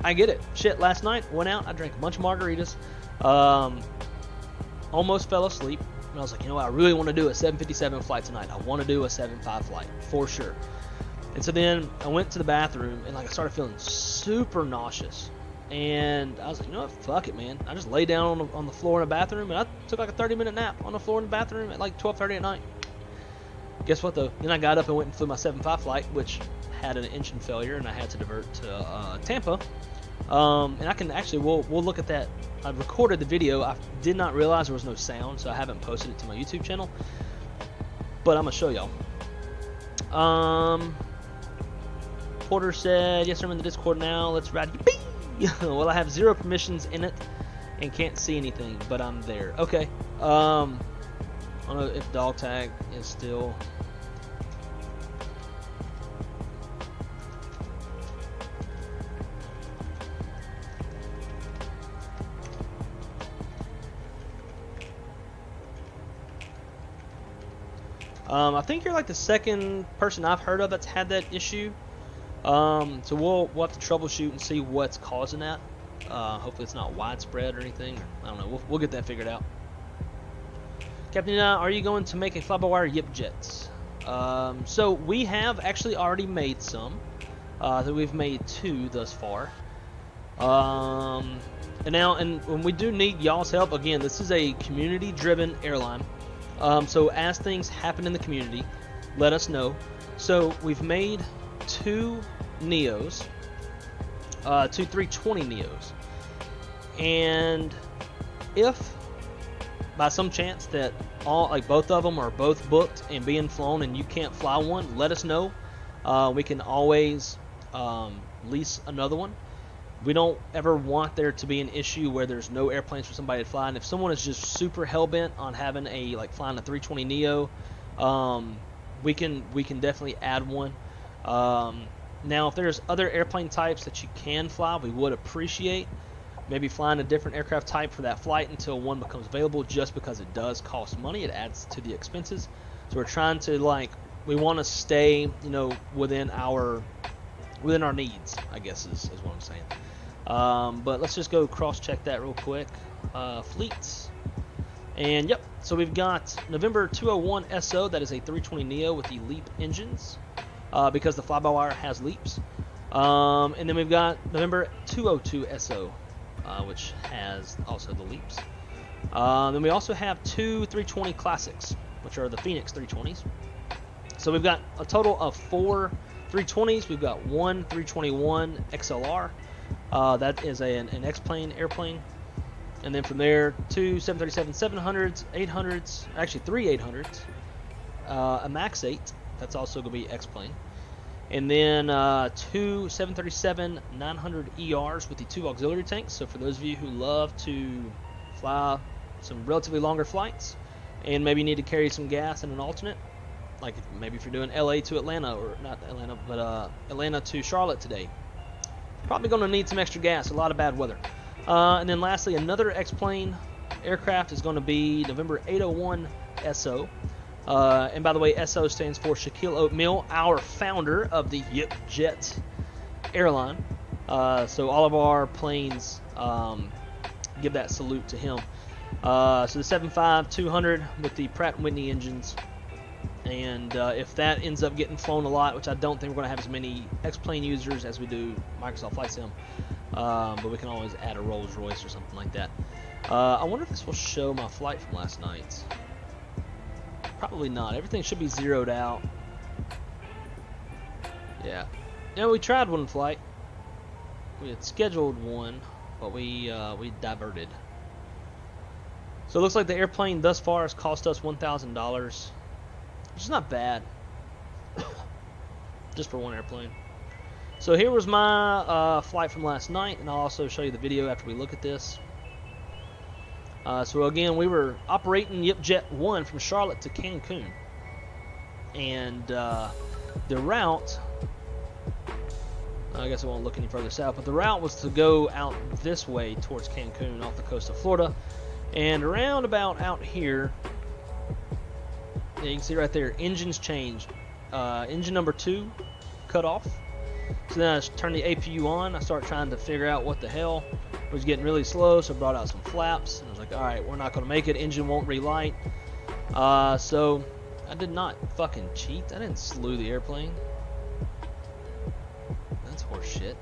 I get it. Shit, last night went out, I drank a bunch of margaritas, almost fell asleep, and I was like, you know what, I really want to do a 757 flight tonight. I want to do a 75 flight for sure. And so then I went to the bathroom, and I started feeling super nauseous. And I was like, you know what, fuck it, man. I just lay down on the floor in the bathroom, and I took like a 30-minute nap on the floor in the bathroom at like 12:30 at night. Guess what, though? Then I got up and went and flew my 75 flight, which had an engine failure, and I had to divert to Tampa. And I can actually, we'll look at that. I recorded the video. I did not realize there was no sound, so I haven't posted it to my YouTube channel. But I'm going to show y'all. Porter said, yes, I'm in the Discord now. Let's ride. Well, I have 0 permissions in it and can't see anything, but I'm there. Okay. I don't know if dog tag is still. I think you're like the second person I've heard of that's had that issue. So we'll have to troubleshoot and see what's causing that. Hopefully it's not widespread or anything. I don't know. We'll get that figured out. Captain, are you going to make a fly-by-wire YipJets? So we have actually already made some. We've made 2 thus far. And when we do need y'all's help, again, this is a community-driven airline. So as things happen in the community, let us know. So we've made 2 Neos, 2 320 Neos, and if by some chance that both of them are both booked and being flown and you can't fly one, let us know. We can always lease another one. We don't ever want there to be an issue where there's no airplanes for somebody to fly. And if someone is just super hell-bent on having flying a 320 Neo, we can definitely add one. Now, if there's other airplane types that you can fly, we would appreciate maybe flying a different aircraft type for that flight until one becomes available, just because it does cost money. It adds to the expenses. So we're trying to we want to stay, within our needs, I guess is what I'm saying. But let's just go cross-check that real quick. Fleets. And yep, so we've got November 201 SO, that is a 320 Neo with the LEAP engines, because the fly-by-wire has LEAPs. And then we've got November 202 SO, which has also the LEAPs. Then we also have 2 320 Classics, which are the Phoenix 320s. So we've got a total of 4 320s. We've got 1 321 XLR. That is an X-plane airplane. And then from there, 2 737-700s, 800s, actually 3 800s, a MAX 8, that's also going to be X-plane. And then 2 737-900 ERs with the 2 auxiliary tanks. So for those of you who love to fly some relatively longer flights and maybe need to carry some gas and an alternate, like maybe if you're doing LA to Atlanta, or not Atlanta, but Atlanta to Charlotte today, probably going to need some extra gas, a lot of bad weather. And then lastly, another X-plane aircraft is going to be November 801 SO. And by the way, SO stands for Shaquille O'Neal, our founder of the YipJETT airline. So all of our planes give that salute to him. So the 75-200 with the Pratt & Whitney engines. And if that ends up getting flown a lot, which I don't think we're going to have as many X-plane users as we do Microsoft Flight Sim, but we can always add a Rolls-Royce or something like that. I wonder if this will show my flight from last night. Probably not. Everything should be zeroed out. Yeah. We tried one flight. We had scheduled one, but we diverted. So it looks like the airplane thus far has cost us $1,000. Which is not bad. Just for one airplane. So here was my flight from last night, and I'll also show you the video after we look at this. So again, we were operating YipJet 1 from Charlotte to Cancun. And the route, I guess I won't look any further south, but the route was to go out this way towards Cancun off the coast of Florida. And around about out here, yeah, you can see right there, engines changed. Engine number 2 cut off. So then I turned the APU on. I started trying to figure out what the hell. It was getting really slow, so I brought out some flaps. And I was like, alright, we're not going to make it. Engine won't relight. So I did not fucking cheat. I didn't slew the airplane. That's horseshit.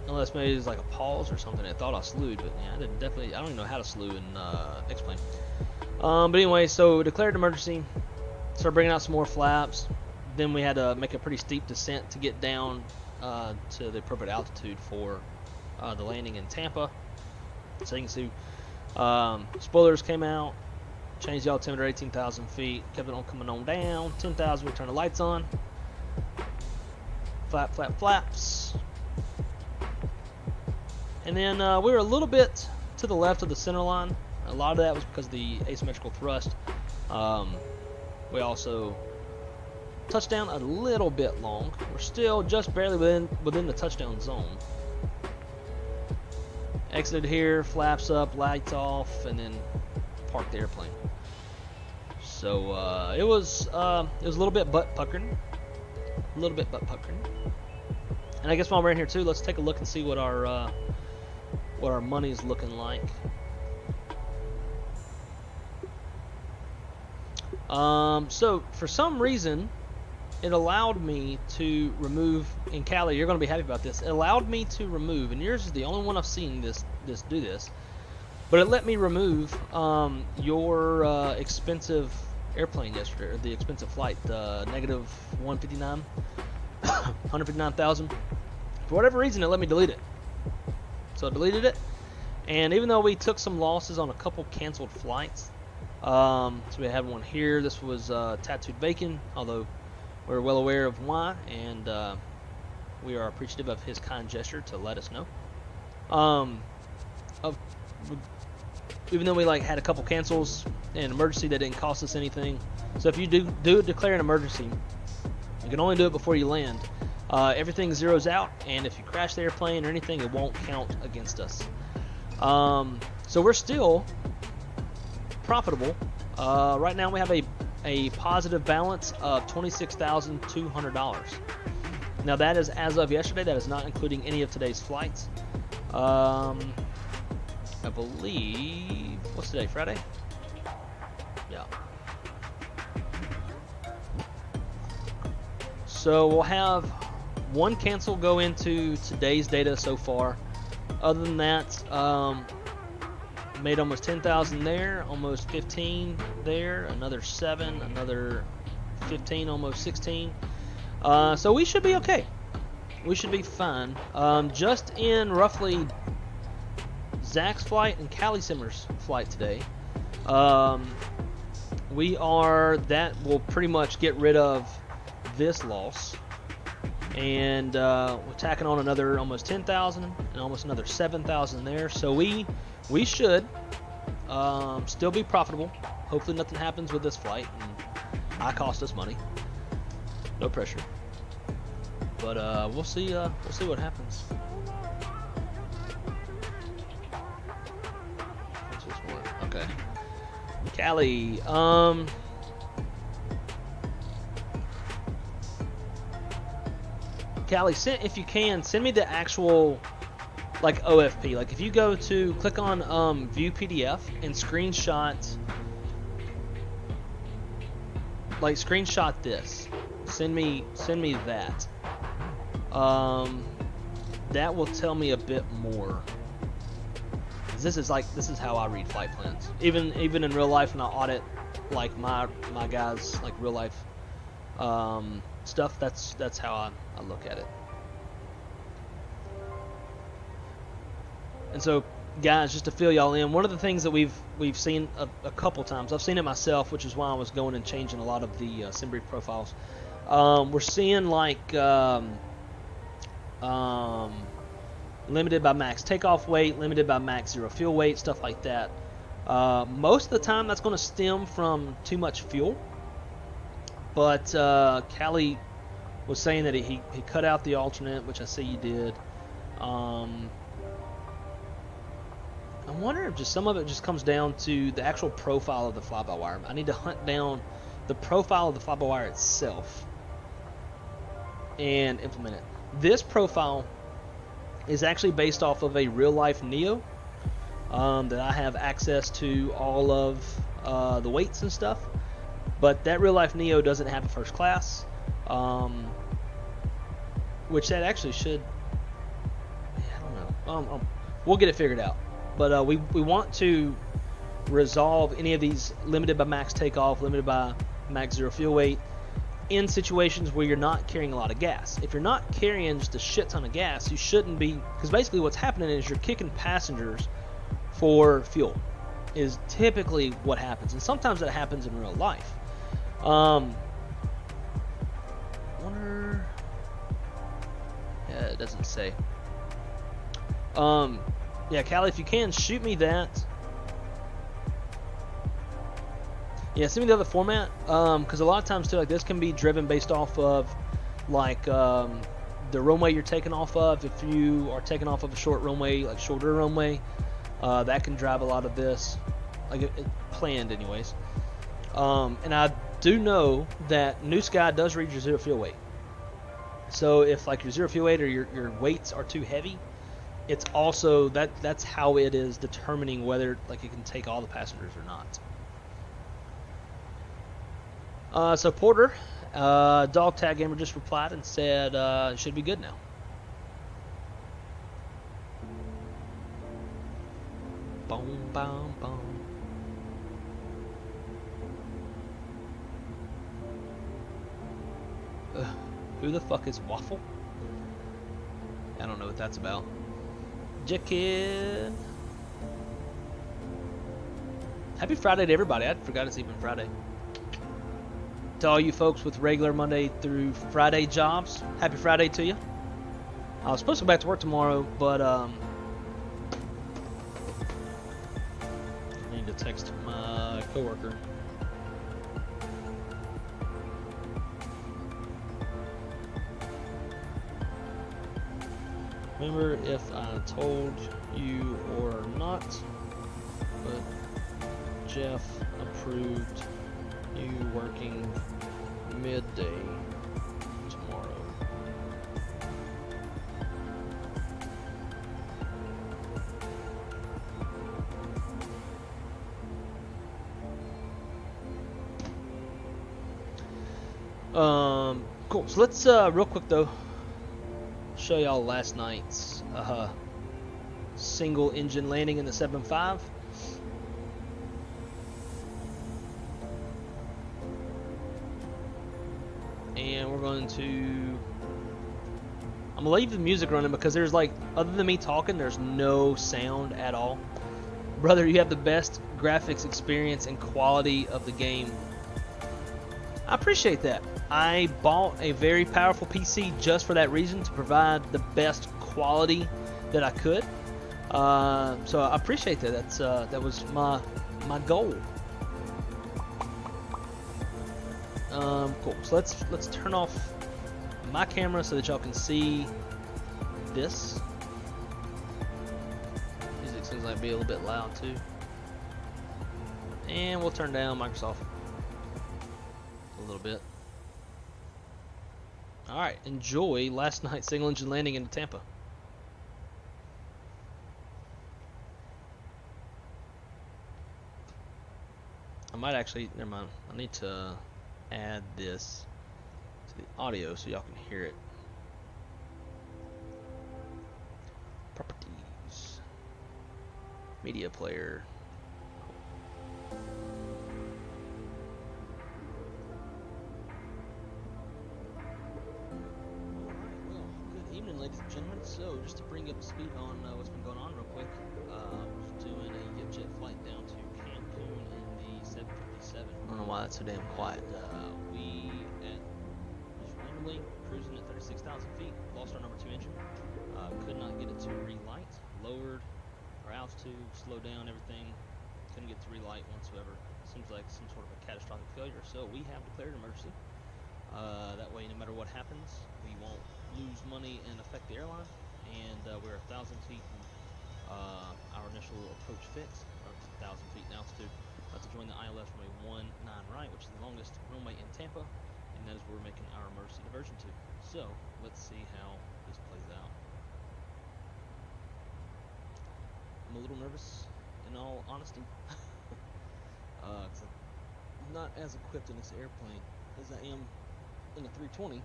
Unless maybe it was like a pause or something. I thought I slewed, but yeah, I don't even know how to slew in X-plane. But anyway, so declared emergency. Started bringing out some more flaps. Then we had to make a pretty steep descent to get down to the appropriate altitude for the landing in Tampa. So you can see spoilers came out, changed the altimeter 18,000 feet, kept it on coming on down, 10,000, we turned the lights on. Flap, flap, flaps. And then we were a little bit to the left of the center line. A lot of that was because of the asymmetrical thrust. We also touched down a little bit long. We're still just barely within the touchdown zone. Exited here, flaps up, lights off, and then parked the airplane. So it was a little bit butt puckering. And I guess while we're in here too, let's take a look and see what our money's looking like. So for some reason, it allowed me to remove, and Callie, you're going to be happy about this. It allowed me to remove, and yours is the only one I've seen this do this, but it let me remove your expensive airplane yesterday, or the expensive flight, negative 159, 159,000. For whatever reason, it let me delete it. So I deleted it, and even though we took some losses on a couple canceled flights, so we had one here. This was Tattooed Bacon, although we're well aware of why, and we are appreciative of his kind gesture to let us know. Even though we had a couple cancels and emergency that didn't cost us anything. So if you do declare an emergency, you can only do it before you land. Everything zeroes out, and if you crash the airplane or anything, it won't count against us. So we're still profitable. Right now we have a positive balance of $26,200. Now that is as of yesterday. That is not including any of today's flights. I believe, what's today, Friday? Yeah. So we'll have one cancel go into today's data so far. Other than that, made almost 10,000 there, almost 15 there, another 7, another 15, almost 16. So we should be okay. We should be fine. Just in roughly Zach's flight and Callie Simmer's flight today, that will pretty much get rid of this loss. And we're tacking on another almost 10,000 and almost another 7,000 there. So we should still be profitable. Hopefully nothing happens with this flight and I cost us money. No pressure. But we'll see what happens. What's this one? Okay. Callie, Callie, if you can, send me the actual OFP. If you go to click on view PDF and screenshot this. Send me that. That will tell me a bit more. This is how I read flight plans. Even in real life when I audit my guys real life stuff, that's how I look at it. And so, guys, just to fill y'all in, one of the things that we've seen a couple times, I've seen it myself, which is why I was going and changing a lot of the SimBrief profiles. We're seeing limited by max takeoff weight, limited by max zero fuel weight, stuff like that. Most of the time, that's going to stem from too much fuel. But Callie was saying that he cut out the alternate, which I see you did. I wonder if just some of it just comes down to the actual profile of the fly-by-wire. I need to hunt down the profile of the fly-by-wire itself and implement it. This profile is actually based off of a real-life Neo that I have access to all of the weights and stuff. But that real-life Neo doesn't have a first class, which that actually should. I don't know. We'll get it figured out. But we want to resolve any of these limited by max takeoff, limited by max zero fuel weight in situations where you're not carrying a lot of gas. If you're not carrying just a shit ton of gas, you shouldn't be, because basically what's happening is you're kicking passengers for fuel is typically what happens, and sometimes it happens in real life. Wonder. Yeah, it doesn't say. Yeah, Callie, if you can, shoot me that. Yeah, send me the other format, because a lot of times too, this can be driven based off of the runway you're taking off of. If you are taking off of a short runway, shorter runway, that can drive a lot of this, planned anyways. And I do know that Newsky does read your zero fuel weight. So if your zero fuel weight or your weights are too heavy, it's also that's how it is determining whether it can take all the passengers or not. So Porter Dog Tag Gamer just replied and said it should be good now. Boom, boom, boom. Who the fuck is Waffle? I don't know what that's about. Kid. Happy Friday to everybody. I forgot it's even Friday. To all you folks with regular Monday through Friday jobs, happy Friday to you. I was supposed to go back to work tomorrow, but I need to text my coworker. Remember if I told you or not, but Jeff approved you working midday tomorrow. Cool. So let's real quick though show y'all last night's single engine landing in the 7.5. And we're going to, I'm gonna leave the music running because there's like, other than me talking, there's no sound at all. Brother, you have the best graphics experience and quality of the game. I appreciate that. I bought a very powerful PC just for that reason, to provide the best quality that I could. So I appreciate that. That was my goal. Cool. So let's turn off my camera so that y'all can see this. Music seems like it'd be a little bit loud too. And we'll turn down Microsoft a little bit. Alright, enjoy last night's single engine landing into Tampa. I might actually, never mind, I need to add this to the audio so y'all can hear it. Properties. Media player. Ladies and gentlemen, so just to bring you up to speed on what's been going on real quick, doing a YipJet flight down to Cancun in the 737. I don't know why that's so damn quiet. We just randomly cruising at 36,000 feet, lost our number 2 engine, could not get it to relight, lowered our altitude, slowed down everything, couldn't get to relight whatsoever. Seems like some sort of a catastrophic failure, so we have declared emergency. That way, no matter what happens, we won't lose money and affect the airline. And we're 1,000 feet from our initial approach fix, or 1,000 feet in altitude, to join the ILS runway 19 right, which is the longest runway in Tampa, and that is where we're making our emergency diversion to. So let's see how this plays out. I'm a little nervous, in all honesty, because I'm not as equipped in this airplane as I am in the 320,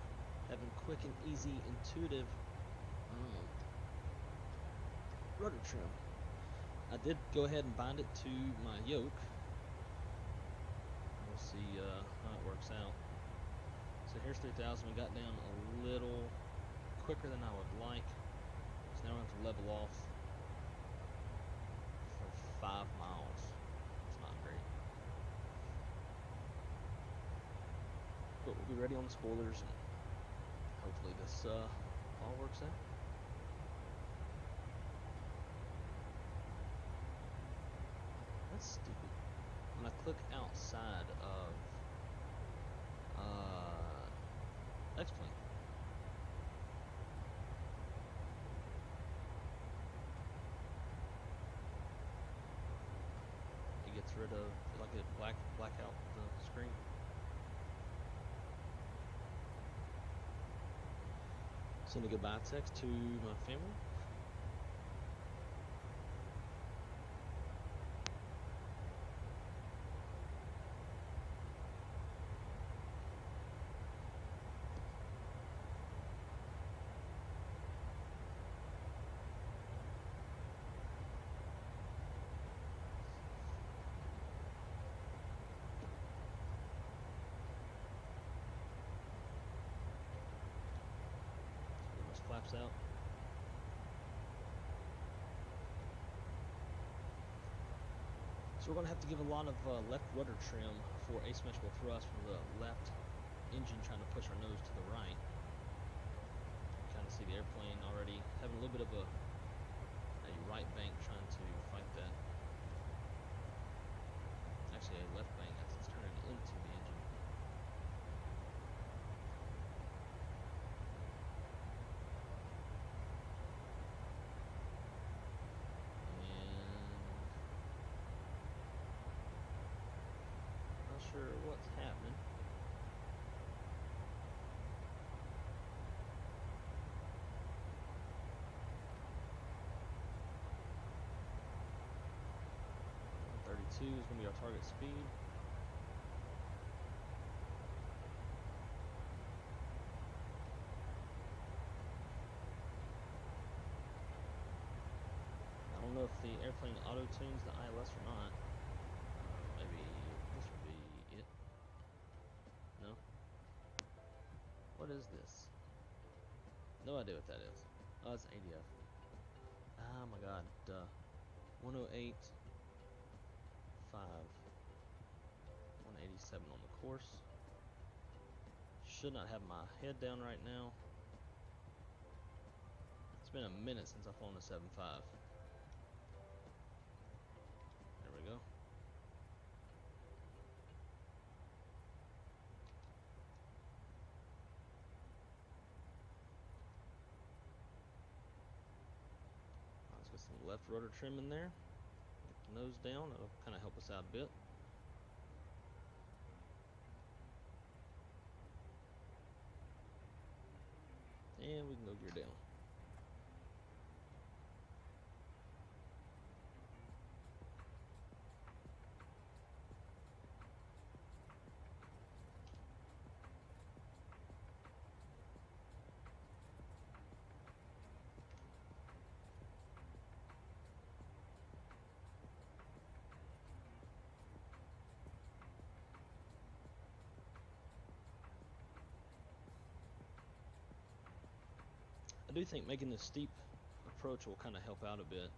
having quick and easy, intuitive rudder trim. I did go ahead and bind it to my yoke. We'll see how it works out. So here's 3,000. We got down a little quicker than I would like. So now we're going to level off for 5 miles. It's not great. But we'll be ready on the spoilers, and hopefully this all works out. That's stupid. When I click outside of X-Plane, it gets rid of, like, it black out the screen. Send a goodbye text to my family. flaps out. So we're going to have to give a lot of left rudder trim for asymmetrical thrust from the left engine trying to push our nose to the right. Kind of see the airplane already having a little bit of a right bank trying to fight that. Actually a left bank as it's turning into the engine. Sure what's happening. .32 is going to be our target speed. I don't know if the airplane auto-tunes the ILS or not. Maybe this would be it. No? What is this? No idea what that is. Oh, it's ADF. Oh my god, duh. 108.5. 187 on the course. Should not have my head down right now. It's been a minute since I've flown a 7.5. There we go. Let's get some left rudder trim in there. Get the nose down. That'll kind of help us out a bit. And we can go gear down. I do think making this steep approach will kind of help out a bit,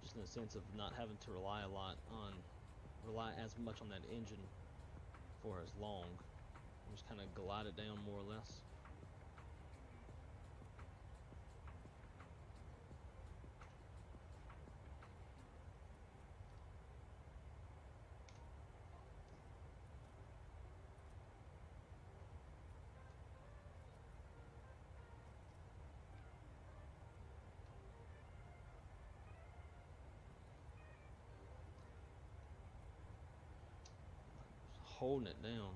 just in the sense of not having to rely as much on that engine for as long. Just kind of glide it down more or less. Holding it down.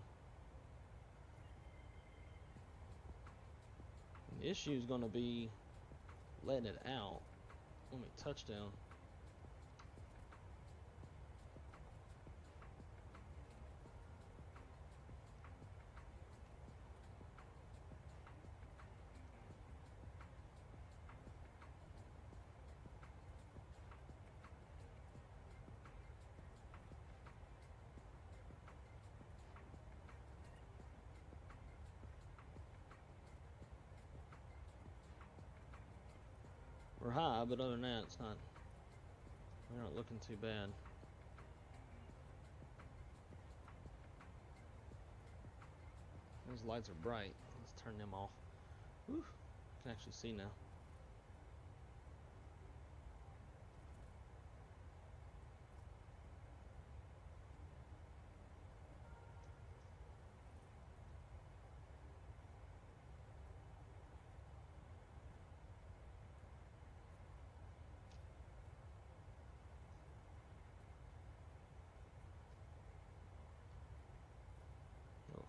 And the issue is going to be letting it out when we touch down. We're high, but other than that, it's not. We're not looking too bad. Those lights are bright. Let's turn them off. Whew. Can actually see now.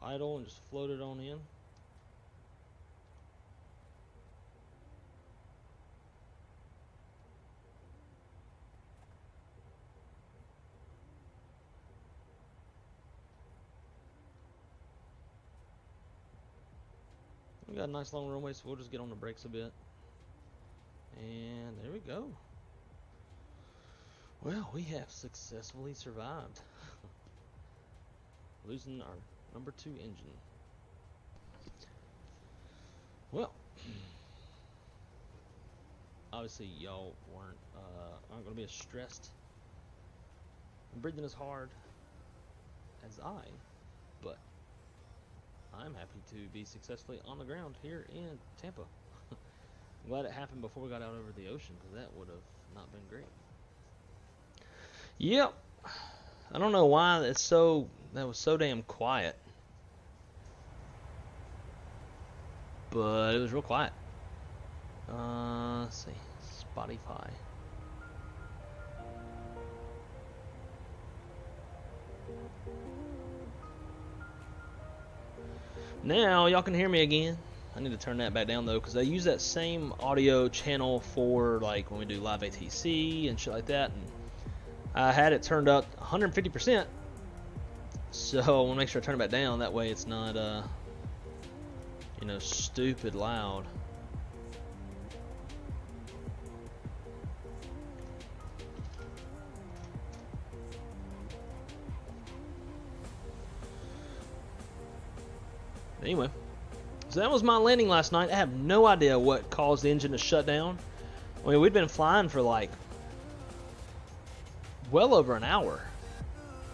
Idle and just float it on in. We got a nice long runway, so we'll just get on the brakes a bit. And there we go. Well, we have successfully survived. Losing our number 2 engine. Well, obviously y'all aren't going to be as stressed and breathing as hard as I, but I'm happy to be successfully on the ground here in Tampa. I'm glad it happened before we got out over the ocean, because that would have not been great. Yep. I don't know why that was so damn quiet. But it was real quiet. Let's see. Spotify. Now y'all can hear me again. I need to turn that back down though, because I use that same audio channel for like when we do live ATC and shit like that, and I had it turned up 150%. So I want to make sure I turn it back down. That way it's not you know, stupid loud. Anyway, so that was my landing last night. I have no idea what caused the engine to shut down. I mean, we'd been flying for like well over an hour,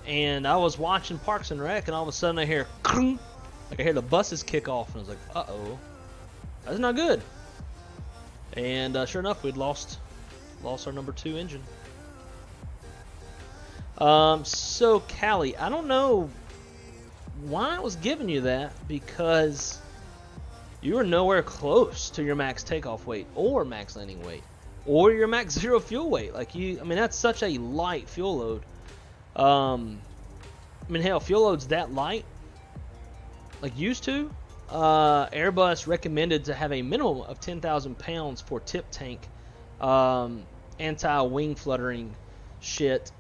and I was watching Parks and Rec, and all of a sudden I hear like I hear the buses kick off, and I was like, uh-oh, that's not good. And sure enough, we'd lost our number 2 engine. So Callie, I don't know why I was giving you that, because you were nowhere close to your max takeoff weight or max landing weight or your max zero fuel weight. Like I mean, that's such a light fuel load. I mean, hell, fuel loads that light, like used to, Airbus recommended to have a minimum of 10,000 pounds for tip tank, anti-wing fluttering shit.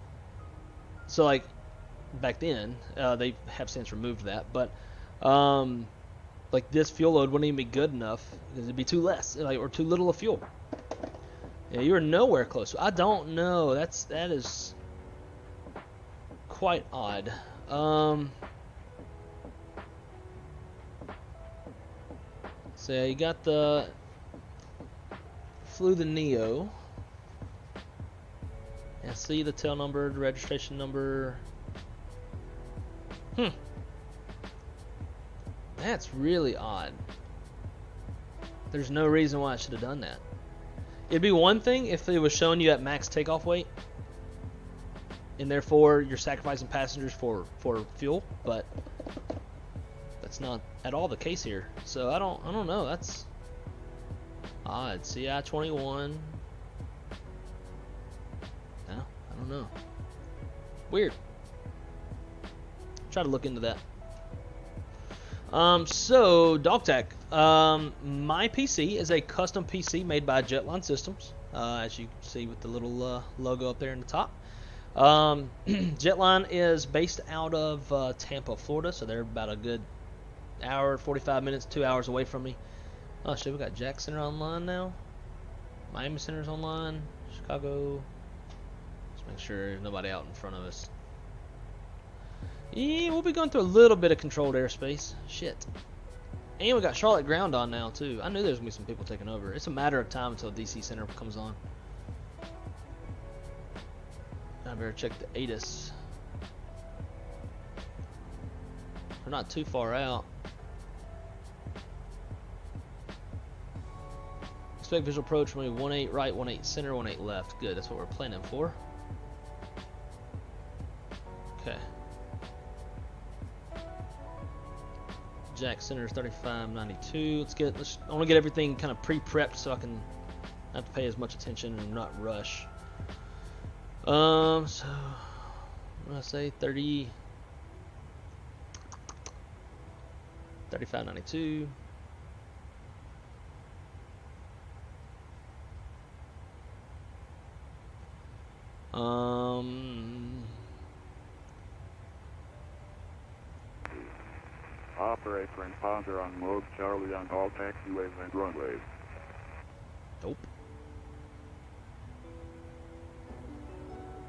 So like back then, they have since removed that, but like this fuel load wouldn't even be good enough because it'd be too less, like, or too little of fuel. Yeah, you were nowhere close. I don't know. That is quite odd. So you got flew the Neo. And see the tail number, the registration number. That's really odd. There's no reason why I should have done that. It'd be one thing if it was showing you at max takeoff weight, and therefore you're sacrificing passengers for fuel, but that's not at all the case here. So I don't know. That's odd. CI-21. No, I don't know. Weird. Try to look into that. So DogTech. My PC is a custom PC made by Jetline Systems, as you can see with the little logo up there in the top. Jetline is based out of Tampa, Florida, so they're about a good hour, 45 minutes, 2 hours away from me. Oh shit, we got Jack Center online now. Miami Center's online. Chicago. Let's make sure there's nobody out in front of us. Yeah, we'll be going through a little bit of controlled airspace. Shit. And we got Charlotte ground on now, too. I knew there was going to be some people taking over. It's a matter of time until DC Center comes on. I better check the ATIS. We're not too far out. Expect visual approach from 18 right, 18 center, 18 left. Good, that's what we're planning for. Okay. Jack Center is 3592. I want to get everything kind of pre-prepped so I can not have to pay as much attention and not rush. So what did I say? 3592. Operator and ponder on mode Charlie on all taxiways and runways. Nope.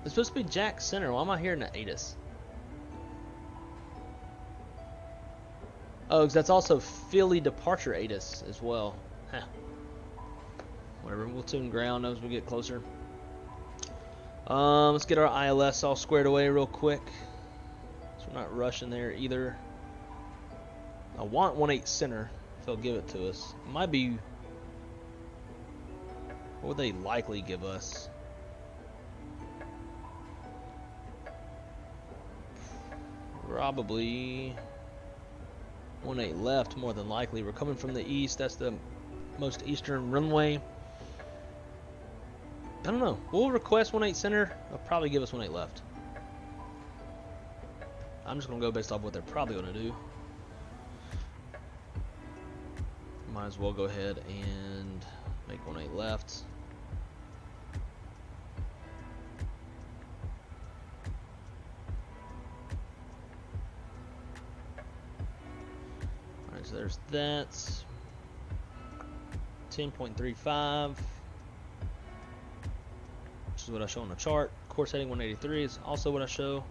It's supposed to be Jack Center. Why am I hearing the ATIS? Oh, because that's also Philly departure ATIS as well. Huh. whatever. We'll tune ground as we get closer. Let's get our ILS all squared away real quick, so we're not rushing there either. I want 1.8 center if they'll give it to us. It might be. What would they likely give us? Probably 1.8 left, more than likely. We're coming from the east. That's the most eastern runway. I don't know. We'll request 1.8 center. They'll probably give us 1.8 left. I'm just going to go based off what they're probably going to do. Might as well go ahead and make 1.8 left. Alright, so there's that. 10.35. Which is what I show on the chart. Course heading 183 is also what I show.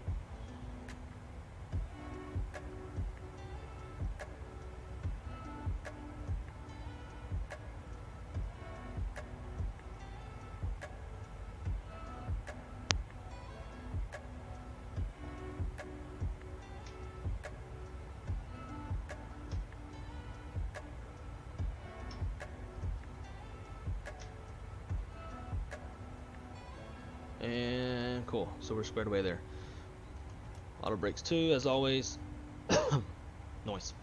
And cool, so we're squared away there. Auto brakes 2 as always. Noise.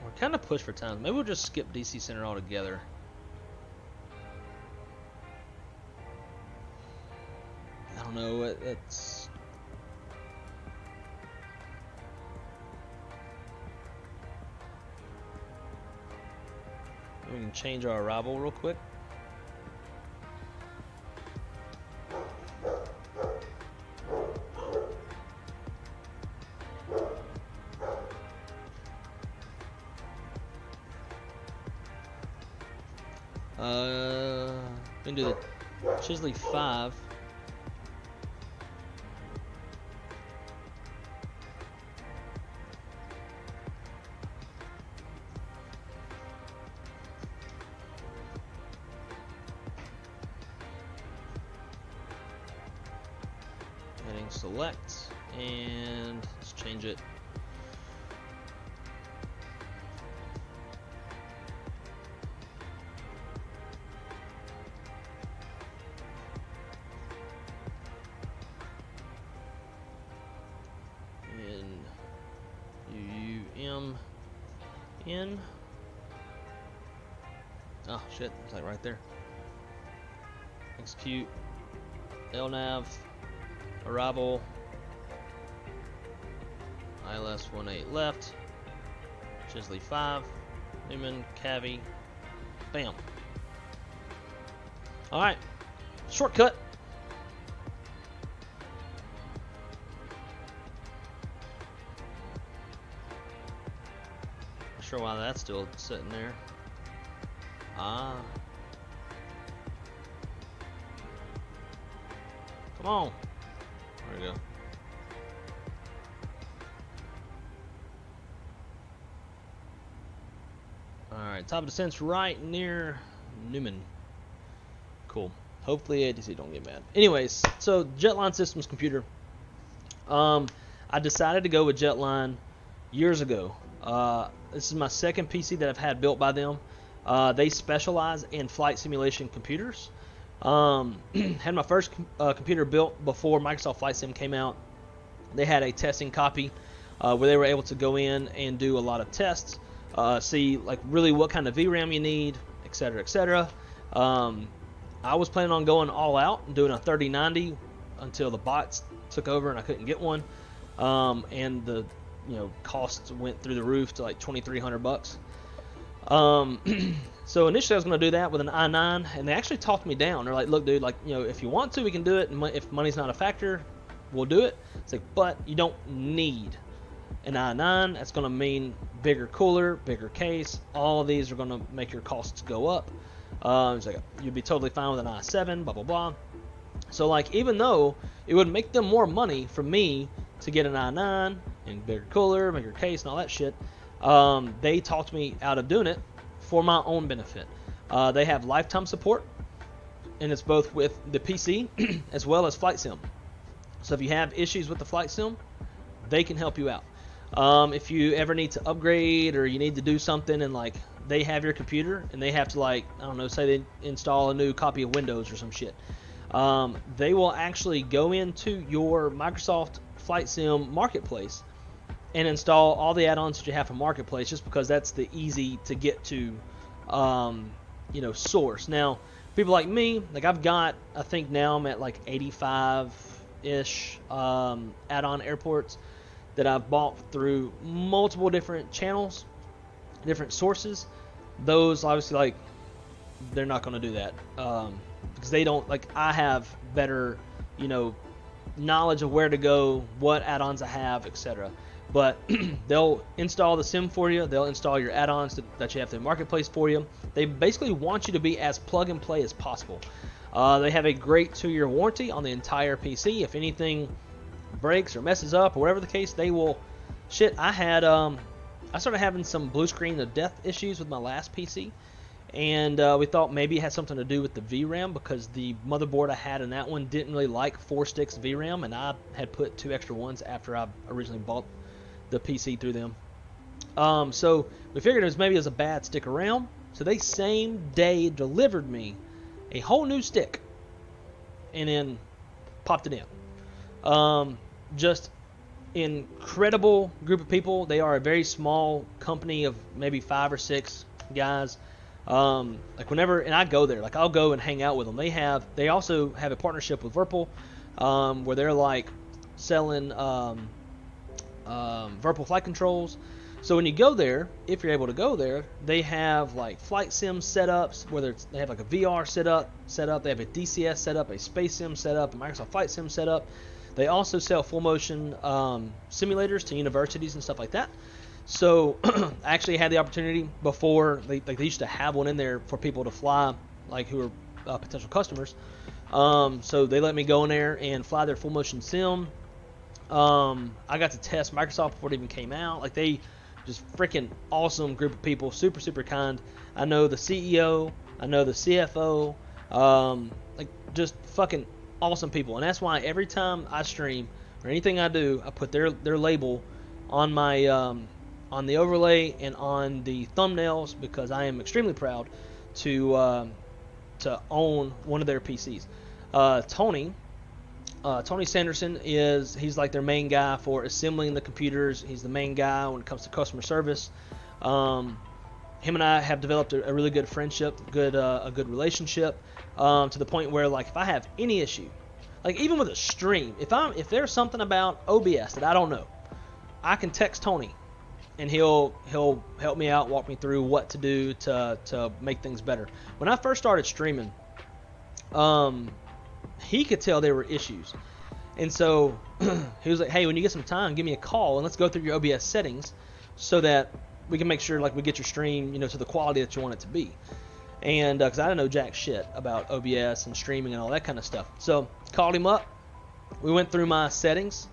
We're kind of pushed for time. Maybe we'll just skip DC center altogether. I don't know. It's. We can change our arrival real quick. We can do the Chisley 5. Select, and let's change it. In oh shit, it's like right there. Execute LNAV. Arrival, ILS 1.8 left, Chisley 5, Newman, Cavi, bam. Alright, shortcut. Not sure why that's still sitting there. Ah. Come on. There we go. Alright, top of descent's right near Newman. Cool. Hopefully ATC don't get mad. Anyways, so Jetline Systems computer. I decided to go with Jetline years ago. This is my second PC that I've had built by them. They specialize in flight simulation computers. Had my first computer built before Microsoft Flight Sim came out. They had a testing copy where they were able to go in and do a lot of tests, see like really what kind of VRAM you need, etc., etc. I was planning on going all out and doing a 3090 until the bots took over and I couldn't get one, and the costs went through the roof to like $2,300. So initially I was going to do that with an i9, and they actually talked me down. They're like, look dude, like, if you want to, we can do it, and if money's not a factor, we'll do it. It's like, but you don't need an i9. That's going to mean bigger cooler, bigger case. All of these are going to make your costs go up. It's like, you'd be totally fine with an i7, blah blah blah. So like, even though it would make them more money for me to get an i9 and bigger cooler, bigger case, and all that shit, they talked me out of doing it for my own benefit. They have lifetime support, and it's both with the PC as well as flight sim. So if you have issues with the flight sim, they can help you out. If you ever need to upgrade or you need to do something and like they have your computer and they have to, like, I don't know, say they install a new copy of Windows or some shit, they will actually go into your Microsoft Flight Sim Marketplace and install all the add-ons that you have from Marketplace, just because that's the easy to get to, source. Now, people like me, like I've got, I think now I'm at like 85-ish add-on airports that I've bought through multiple different channels, different sources. Those obviously, like, they're not going to do that because they don't, like, I have better, knowledge of where to go, what add-ons I have, etc. But they'll install the sim for you. They'll install your add-ons that you have through Marketplace for you. They basically want you to be as plug and play as possible. They have a great 2-year warranty on the entire PC. If anything breaks or messes up or whatever the case, they will. Shit, I started having some blue screen of death issues with my last PC, and we thought maybe it had something to do with the VRAM, because the motherboard I had in that one didn't really like 4 sticks VRAM, and I had put 2 extra ones after I originally bought the PC through them. So we figured it was a bad stick around, so they same day delivered me a whole new stick and then popped it in. Just incredible group of people. They are a very small company of maybe 5 or 6 guys. Like whenever, and I go there, like I'll go and hang out with them. They also have a partnership with Virpil, where they're like selling Virpil flight controls. So when you go there, if you're able to go there, they have like flight sim setups, whether they have like a VR setup, they have a DCS setup, a space sim setup, a Microsoft Flight Sim setup. They also sell full motion simulators to universities and stuff like that. So I actually had the opportunity before, they used to have one in there for people to fly, like who are potential customers. So they let me go in there and fly their full motion sim. I got to test Microsoft before it even came out. Like, they just freaking awesome group of people, super, super kind. I know the CEO, I know the CFO, like just fucking awesome people. And that's why every time I stream or anything I do, I put their label on my on the overlay and on the thumbnails, because I am extremely proud to own one of their PCs. Tony Sanderson he's like their main guy for assembling the computers. He's the main guy when it comes to customer service. Him and I have developed a really good friendship, a good relationship, to the point where, like, if I have any issue, like even with a stream, if there's something about OBS that I don't know, I can text Tony and he'll help me out, walk me through what to do to make things better. When I first started streaming, he could tell there were issues, and so he was like, hey, when you get some time, give me a call and let's go through your OBS settings so that we can make sure, like, we get your stream, to the quality that you want it to be. And because I didn't know jack shit about OBS and streaming and all that kind of stuff, so called him up, we went through my settings,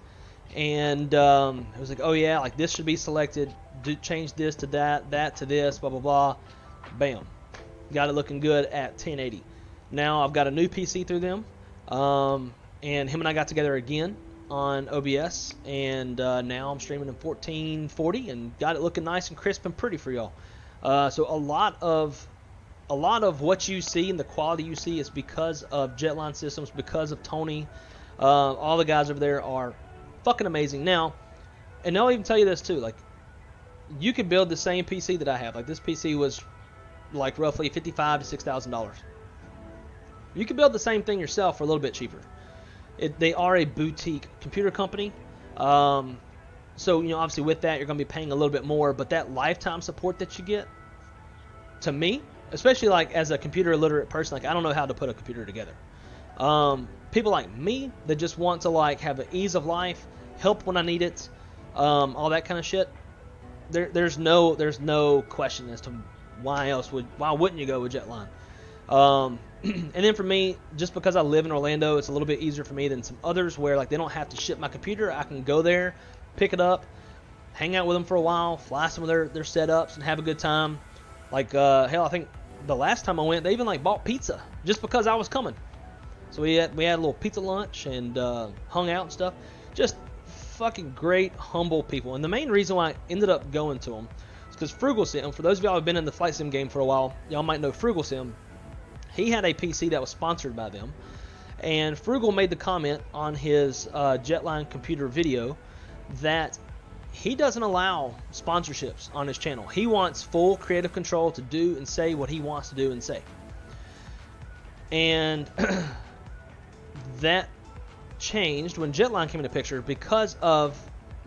and it was like, oh yeah, like this should be selected, change this to that to this, blah blah blah, bam, got it looking good at 1080. Now I've got a new PC through them, and him and I got together again on OBS, and now I'm streaming in 1440 and got it looking nice and crisp and pretty for y'all. So a lot of what you see and the quality you see is because of Jetline Systems, because of Tony. All the guys over there are fucking amazing. Now, and they'll even tell you this too, like, you could build the same PC that I have. Like, this PC was like roughly $5,500 to $6,000. You can build the same thing yourself for a little bit cheaper. They are a boutique computer company. So, obviously with that, you're going to be paying a little bit more, but that lifetime support that you get, to me, especially like as a computer illiterate person, like I don't know how to put a computer together. People like me that just want to like have an ease of life, help when I need it, all that kind of shit. There's no question as to why wouldn't you go with Jetline. And then for me, just because I live in Orlando, it's a little bit easier for me than some others where like they don't have to ship my computer. I can go there, pick it up, hang out with them for a while, fly some of their setups, and have a good time. Like hell, I think the last time I went, they even like bought pizza just because I was coming. So we had a little pizza lunch and hung out and stuff. Just fucking great, humble people. And the main reason why I ended up going to them is because Frugal Sim. For those of y'all who've been in the flight sim game for a while, y'all might know Frugal Sim. He had a PC that was sponsored by them, and Frugal made the comment on his Jetline computer video that he doesn't allow sponsorships on his channel. He wants full creative control to do and say what he wants to do and say. And that changed when Jetline came into picture because of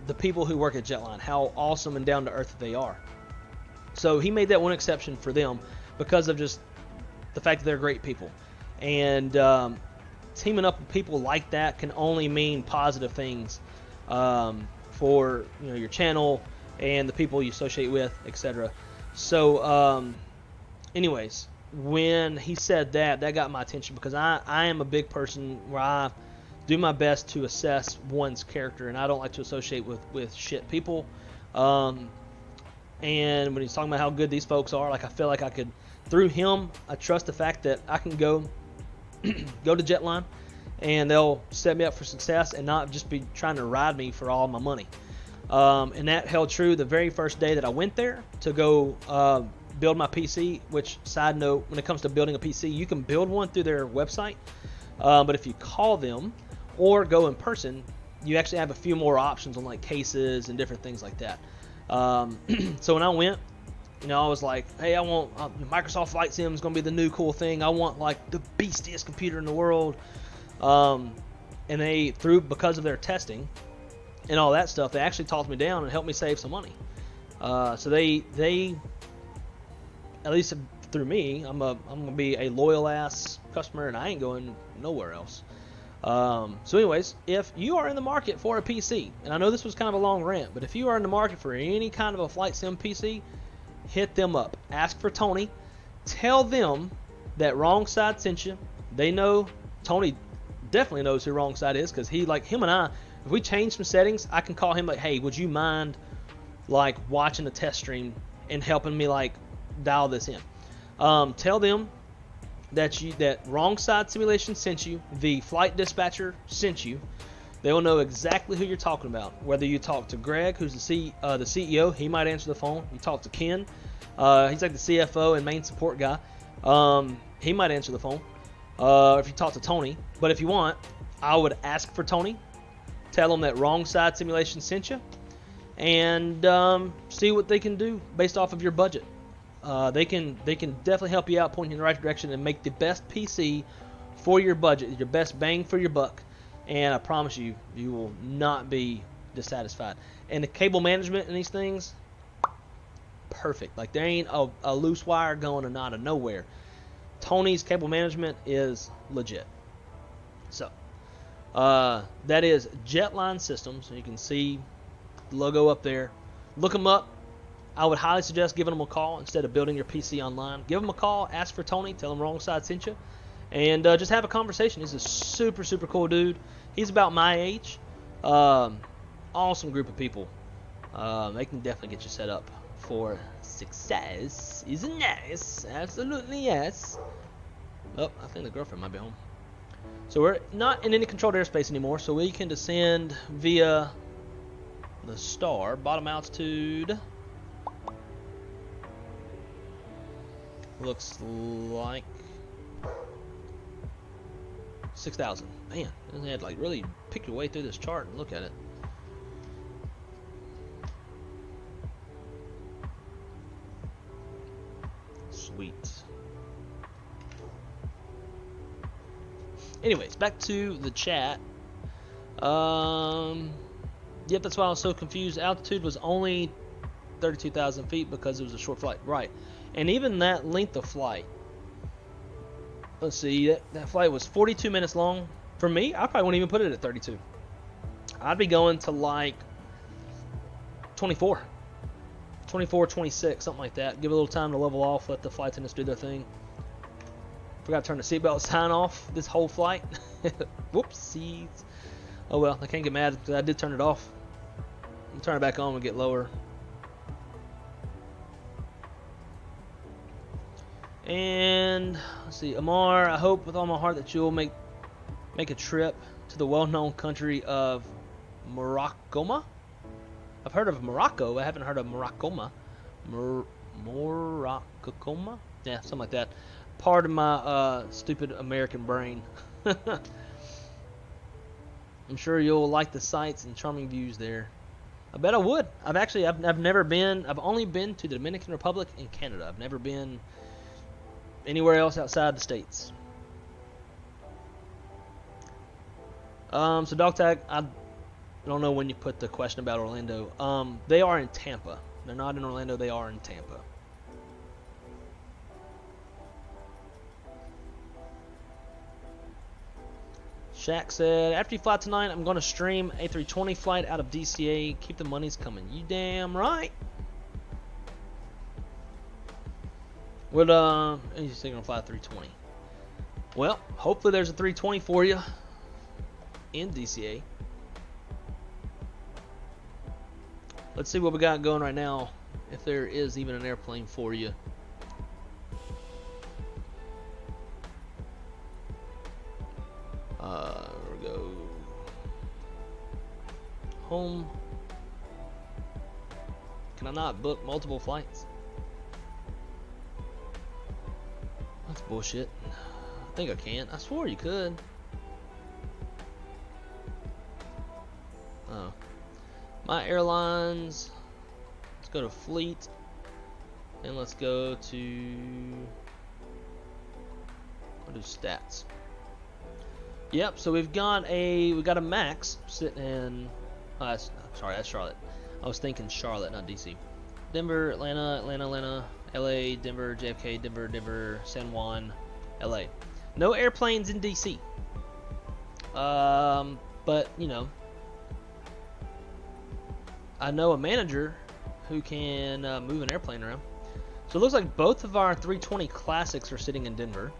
the people who work at Jetline, how awesome and down to earth they are. So he made that one exception for them because of just the fact that they're great people. And teaming up with people like that can only mean positive things for your channel and the people you associate with, etc. So anyways, when he said that got my attention because I am a big person where I do my best to assess one's character, and I don't like to associate with shit people. And when he's talking about how good these folks are, like I feel like I could, through him, I trust the fact that I can go to Jetline and they'll set me up for success and not just be trying to ride me for all my money. And that held true the very first day that I went there to go build my PC, which, side note, when it comes to building a PC, you can build one through their website, but if you call them or go in person, you actually have a few more options on like cases and different things like that. So when I went, I was like, hey, I want Microsoft Flight Sim is going to be the new cool thing. I want like the beastiest computer in the world. And they, because of their testing and all that stuff, they actually talked me down and helped me save some money. So they at least through me, I'm gonna be a loyal ass customer, and I ain't going nowhere else. So anyways, if you are in the market for a PC, and I know this was kind of a long rant, but if you are in the market for any kind of a flight sim PC, hit them up. Ask for Tony. Tell them that Wrong Side sent you. They know. Tony definitely knows who Wrong Side is, because him and I, if we change some settings, I can call him like, hey, would you mind like watching a test stream and helping me like dial this in? Tell them that Wrong Side Simulation sent you, the flight dispatcher sent you. They will know exactly who you're talking about. Whether you talk to Greg, who's the CEO, he might answer the phone. You talk to Ken, he's like the CFO and main support guy. He might answer the phone. If you talk to Tony, but if you want, I would ask for Tony. Tell them that Wrong Side Simulation sent you, and see what they can do based off of your budget. They can definitely help you out, point you in the right direction, and make the best PC for your budget, your best bang for your buck. And I promise you, you will not be dissatisfied. And the cable management in these things, perfect. Like there ain't a loose wire going out of nowhere. Tony's cable management is legit. So that is Jetline Systems. You can see the logo up there. Look them up. I would highly suggest giving them a call instead of building your PC online. Give them a call, ask for Tony, tell them Wrong Side sent you, and just have a conversation. He's a super, super cool dude. He's about my age. Awesome group of people. They can definitely get you set up for success. Isn't nice? Absolutely yes. Oh, I think the girlfriend might be home. So we're not in any controlled airspace anymore, so we can descend via the star, bottom altitude. Looks like 6,000. Man, you had to like really pick your way through this chart and look at it. Sweet. Anyways, back to the chat. Yep, that's why I was so confused. Altitude was only 32,000 feet because it was a short flight. Right. And even that length of flight, let's see, that flight was 42 minutes long. For me, I probably wouldn't even put it at 32. I'd be going to like 24, 26, something like that. Give it a little time to level off, let the flight attendants do their thing. Forgot to turn the seatbelt sign off this whole flight. Whoopsies. Oh well, I can't get mad because I did turn it off. I'll turn it back on and get lower. And let's see, Amar, I hope with all my heart that you'll make a trip to the well-known country of Morocco. I've heard of Morocco. I haven't heard of Morocco. Morocco? Yeah, something like that. Pardon my stupid American brain. I'm sure you'll like the sights and charming views there. I bet I would. I've never been. I've only been to the Dominican Republic and Canada. I've never been anywhere else outside the States. So dog tag, I don't know when you put the question about Orlando. They are in Tampa. They're not in Orlando. They are in Tampa. Shaq said, after you fly tonight, I'm going to stream A320 flight out of DCA. Keep the monies coming. You damn right. What, you say you're going to fly a 320. Well, hopefully there's a 320 for you in DCA. Let's see what we got going right now, if there is even an airplane for you. There we go. Home. Can I not book multiple flights? That's bullshit. I think I can. I swore you could. Oh. My airlines. Let's go to fleet. And let's go to. I'll do stats. Yep, so we got a Max sitting in sorry, that's Charlotte. I was thinking Charlotte, not DC. Denver, Atlanta, LA, Denver, JFK, Denver, San Juan, LA. No airplanes in DC. But you know, I know a manager who can move an airplane around. So it looks like both of our 320 Classics are sitting in Denver.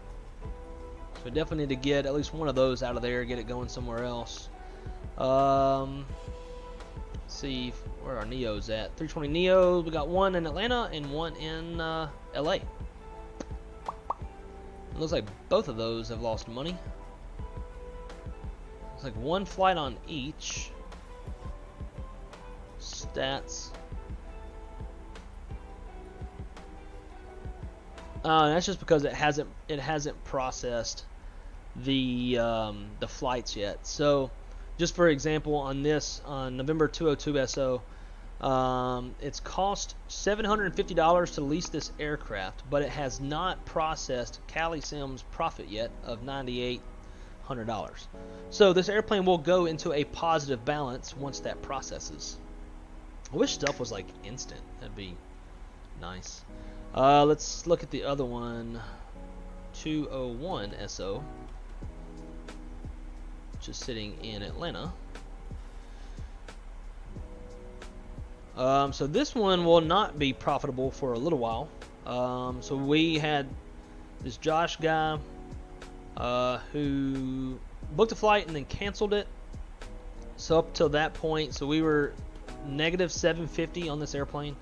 So we definitely need to get at least one of those out of there, get it going somewhere else. Let's see where our Neos at. 320 Neos, we got one in Atlanta and one in LA. It looks like both of those have lost money. It's like one flight on each. Stats. That's just because it hasn't processed the flights yet. So, just for example, on this on November 202 SO, it's cost $750 to lease this aircraft, but it has not processed CaliSim's profit yet of $9,800. So this airplane will go into a positive balance once that processes. I wish stuff was like instant. That'd be nice. Let's look at the other one, 201 SO, which is sitting in Atlanta. So this one will not be profitable for a little while. So we had this Josh guy who booked a flight and then canceled it. So up till that point, so we were negative 750 on this airplane.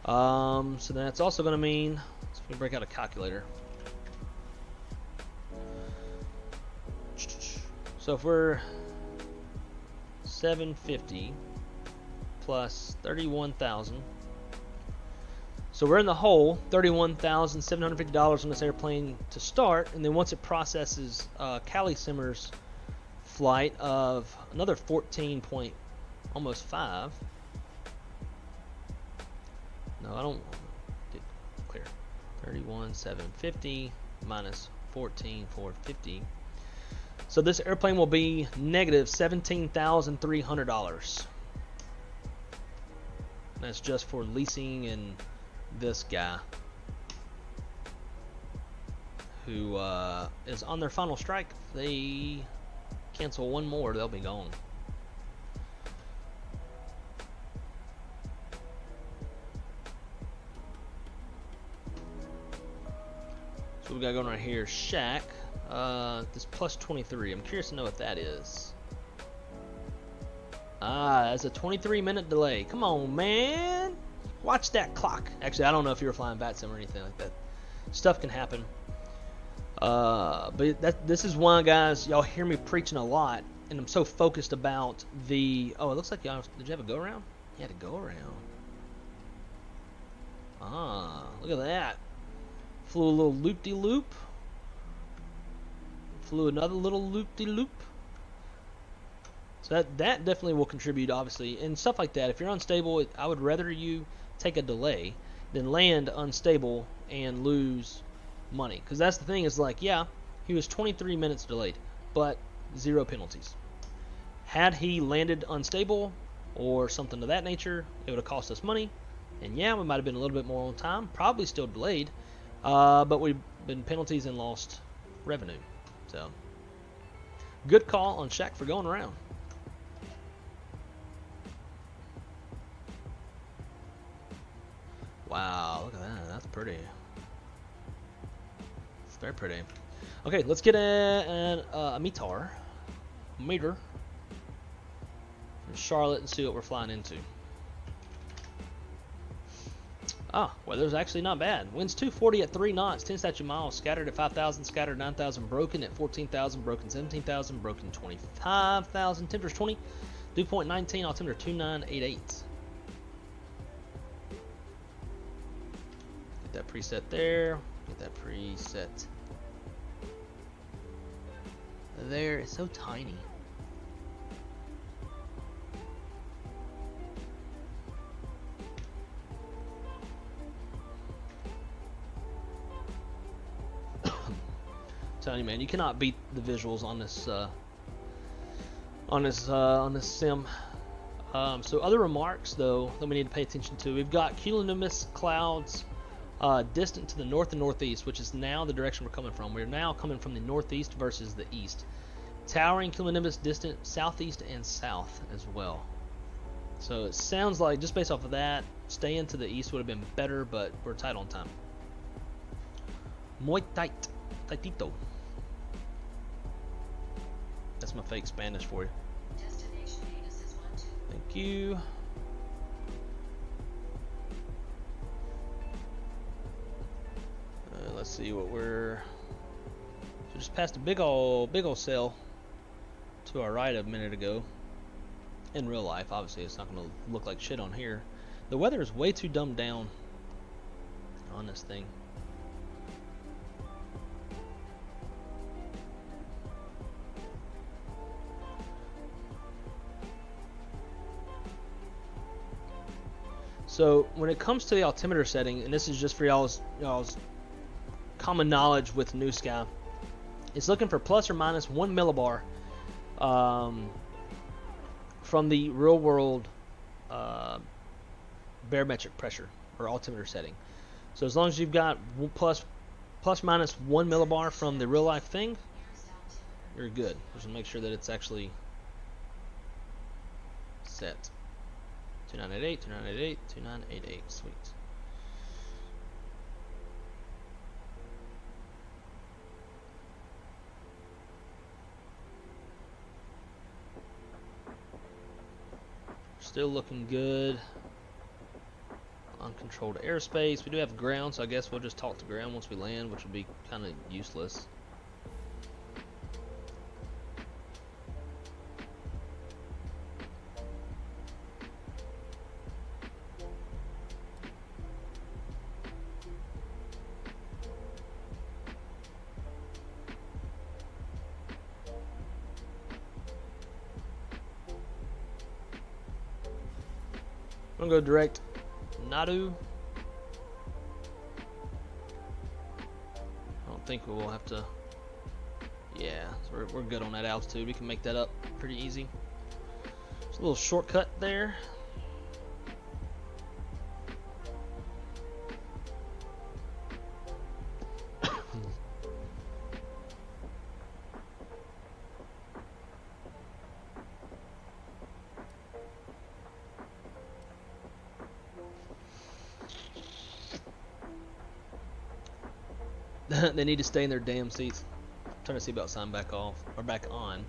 So that's also going to mean, let's break out a calculator. So if we're 750 plus 31,000, so we're in the hole, $31,750 on this airplane to start, and then once it processes CaliSimmer's flight of another 14 point almost 5. No, I don't get clear. 31,750 minus 14,450. So this airplane will be negative $17,300. That's just for leasing and this guy who is on their final strike. If they cancel one more, they'll be gone. So we got going right here, Shack. This plus 23. I'm curious to know what that is. Ah, that's a 23-minute delay. Come on, man. Watch that clock. Actually, I don't know if you were flying VATSIM or anything like that. Stuff can happen. But this is why, guys, y'all hear me preaching a lot, and I'm so focused about the... Oh, it looks like y'all... Did you have a go-around? You had a go-around. Ah, look at that. Flew a little loop-de-loop. Flew another little loop-de-loop. So that definitely will contribute, obviously, and stuff like that. If you're unstable, I would rather you take a delay than land unstable and lose money. Because that's the thing, is like, yeah, he was 23 minutes delayed, but 0 penalties. Had he landed unstable or something of that nature, it would have cost us money. And yeah, we might have been a little bit more on time, probably still delayed, but we've been penalties and lost revenue. So, good call on Shaq for going around. Wow, look at that. That's pretty. It's very pretty. Okay, let's get a meter from Charlotte and see what we're flying into. Ah, weather's actually not bad. Winds 240 at 3 knots, 10 statute miles, scattered at 5,000, scattered 9,000, broken at 14,000, broken 17,000, broken 25,000, temperature's 20, dew point 19, altimeter 2988. Get that preset there, get that preset there. It's so tiny. Telling you, man, you cannot beat the visuals on this sim. So other remarks though that we need to pay attention to. We've got cumulonimbus clouds distant to the north and northeast, which is now the direction we're coming from. We're now coming from the northeast versus the east. Towering cumulonimbus distant southeast and south as well. So it sounds like, just based off of that, staying to the east would have been better, but we're tight on time. Muy tight. Tightito. That's my fake Spanish for you. Thank you. Let's see what we're... So just passed a big ol' sail to our right a minute ago. In real life, obviously, it's not going to look like shit on here. The weather is way too dumbed down on this thing. So when it comes to the altimeter setting, and this is just for y'all's common knowledge with Newsky, it's looking for plus or minus 1 millibar from the real world barometric pressure or altimeter setting. So as long as you've got plus minus 1 millibar from the real life thing, you're good. Just make sure that it's actually set. 2988, 2988, 2988, sweet. Still looking good. Uncontrolled airspace. We do have ground, so I guess we'll just talk to ground once we land, which would be kind of useless. I'm gonna go direct Nadu. I don't think we will have to. Yeah, so we're good on that altitude. We can make that up pretty easy. Just a little shortcut there. They need to stay in their damn seats. Turn the seatbelt sign back off or back on.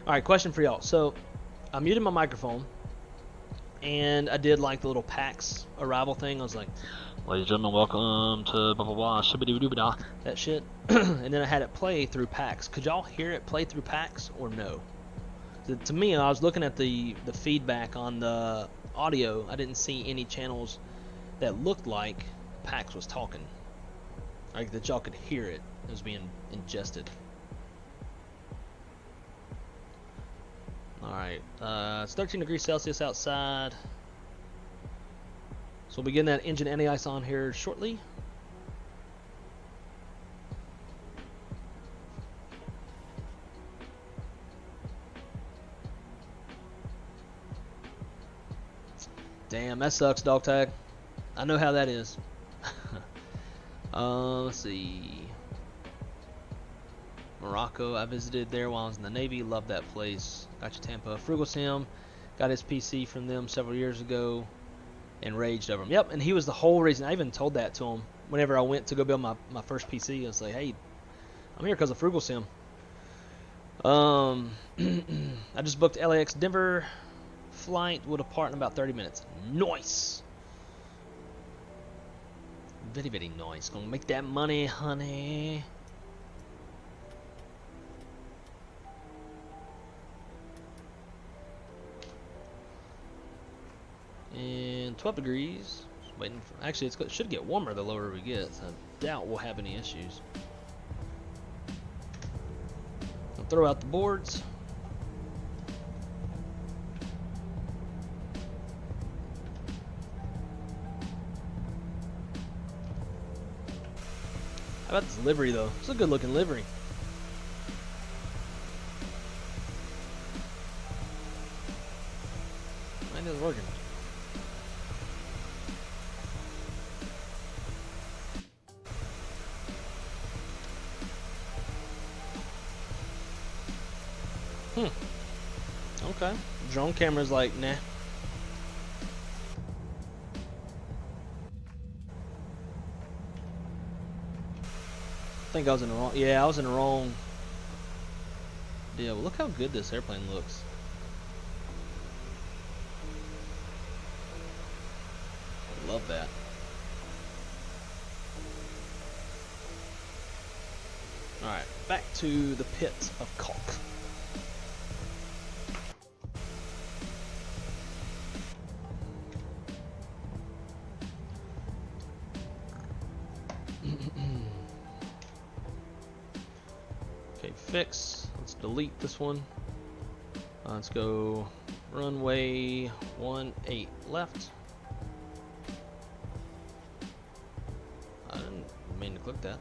Alright, question for y'all. So, I muted my microphone, and I did like the little PAX arrival thing. I was like, ladies and gentlemen, welcome to blah blah blah, shibbity-doo-blah, that shit. And then I had it play through PAX. Could y'all hear it play through PAX or no? To me, I was looking at the feedback on the audio. I didn't see any channels that looked like PAX was talking. Like that y'all could hear it. It was being ingested. Alright, it's 13 degrees Celsius outside. So we'll be getting that engine anti-ice on here shortly. Damn, that sucks, dog tag. I know how that is. Let's see. Morocco, I visited there while I was in the Navy. Loved that place. Gotcha, Tampa. Frugal Sim, got his PC from them several years ago and raged over him. Yep, and he was the whole reason. I even told that to him whenever I went to go build my first PC. I was like, hey, I'm here because of Frugal Sim. I just booked LAX Denver flight. Will depart in about 30 minutes. Nice. Very, very nice. Gonna make that money, honey. And 12 degrees. Just waiting for. Actually, it should get warmer the lower we get. So I doubt we'll have any issues. I'll throw out the boards. How about this livery though? It's a good looking livery. Mine is working. Okay. Drone camera's like, nah. I think I was in the wrong. Yeah, I was in the wrong. Yeah, well, look how good this airplane looks. Love that. Alright, back to the pit of cock. Okay, fix. Let's delete this one. Let's go runway 18 left. I didn't mean to click that.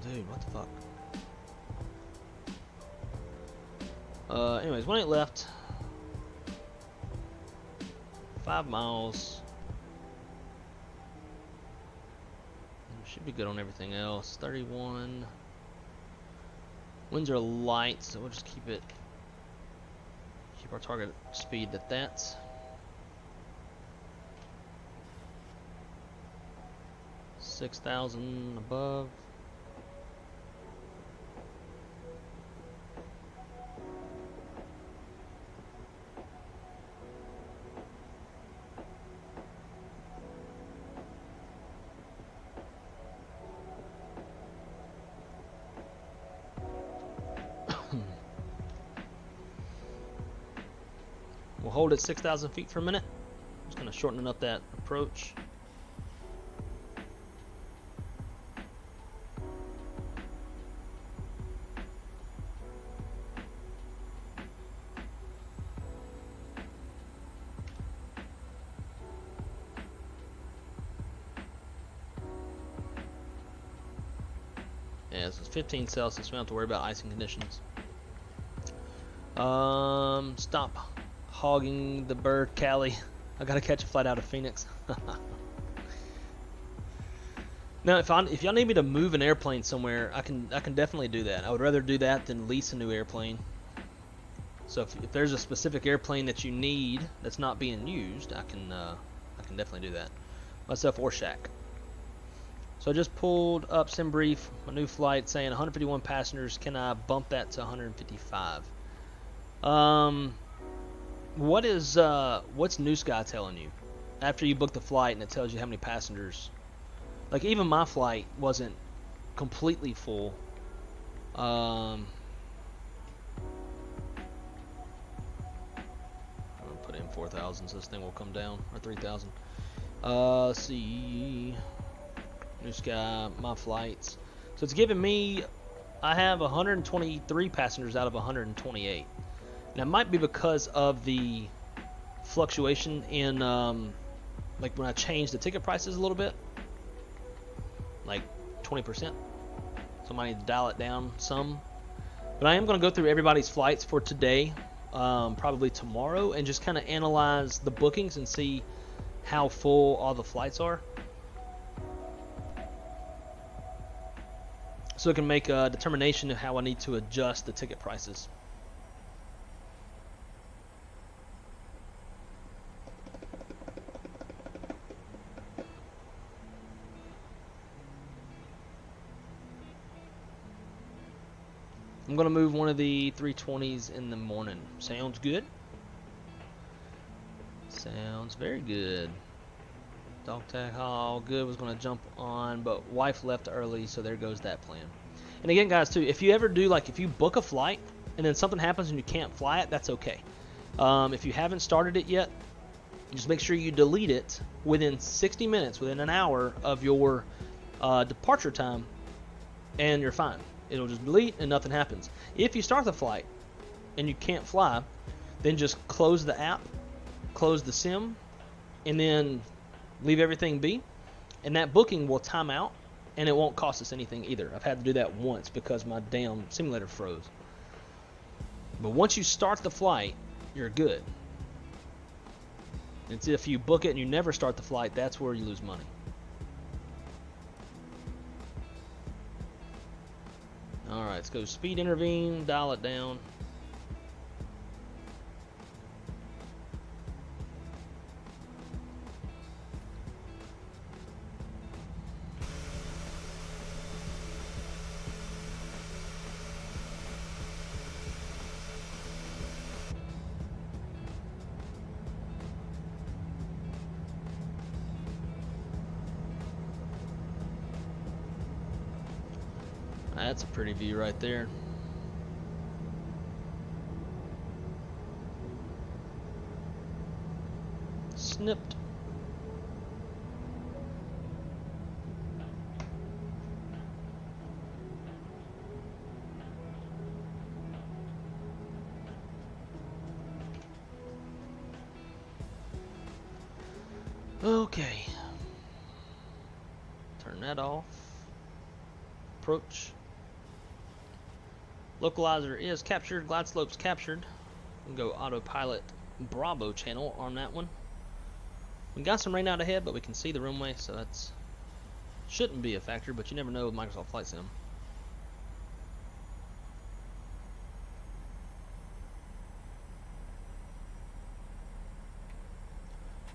Dude, what the fuck? Anyways, 18 left. 5 miles. Should be good on everything else. 31. Winds are light, so we'll just keep our target speed at that. $6,000 above. We'll hold at 6,000 feet for a minute. Just kind of shortening up that approach. Yeah, this is 15 Celsius. We don't have to worry about icing conditions. Stop hogging the bird, Callie. I gotta catch a flight out of Phoenix. Now, if y'all need me to move an airplane somewhere, I can definitely do that. I would rather do that than lease a new airplane. So if there's a specific airplane that you need that's not being used, I can definitely do that. Myself or Shaq. So I just pulled up SimBrief, a new flight saying 151 passengers. Can I bump that to 155? What's Newsky telling you after you book the flight and it tells you how many passengers? Like, even my flight wasn't completely full. I'm gonna put in 4,000 so this thing will come down, or 3,000. Let's see. Newsky, my flights. So it's giving me, I have 123 passengers out of 128. Now, it might be because of the fluctuation in, like when I changed the ticket prices a little bit, like 20%. So I might need to dial it down some. But I am going to go through everybody's flights for today, probably tomorrow, and just kind of analyze the bookings and see how full all the flights are. So I can make a determination of how I need to adjust the ticket prices. I'm going to move one of the 320s in the morning. Sounds good? Sounds very good. Dog tag all good. Was going to jump on, but wife left early, so there goes that plan. And again, guys, too, if you ever do, like, if you book a flight and then something happens and you can't fly it, that's okay. If you haven't started it yet, just make sure you delete it within 60 minutes, within an hour of your departure time, and you're fine. It'll just delete and nothing happens. If you start the flight and you can't fly, then just close the app, close the sim, and then leave everything be, and that booking will time out, and it won't cost us anything either. I've had to do that once because my damn simulator froze. But once you start the flight, you're good. It's if you book it and you never start the flight, that's where you lose money. Alright, let's go speed intervene, dial it down. That's a pretty view right there. Snipped. Okay. Turn that off. Approach. Localizer is captured. Glide slope's captured. We'll go autopilot Bravo channel on that one. We got some rain out ahead, but we can see the runway, so that's shouldn't be a factor, but you never know with Microsoft Flight Sim.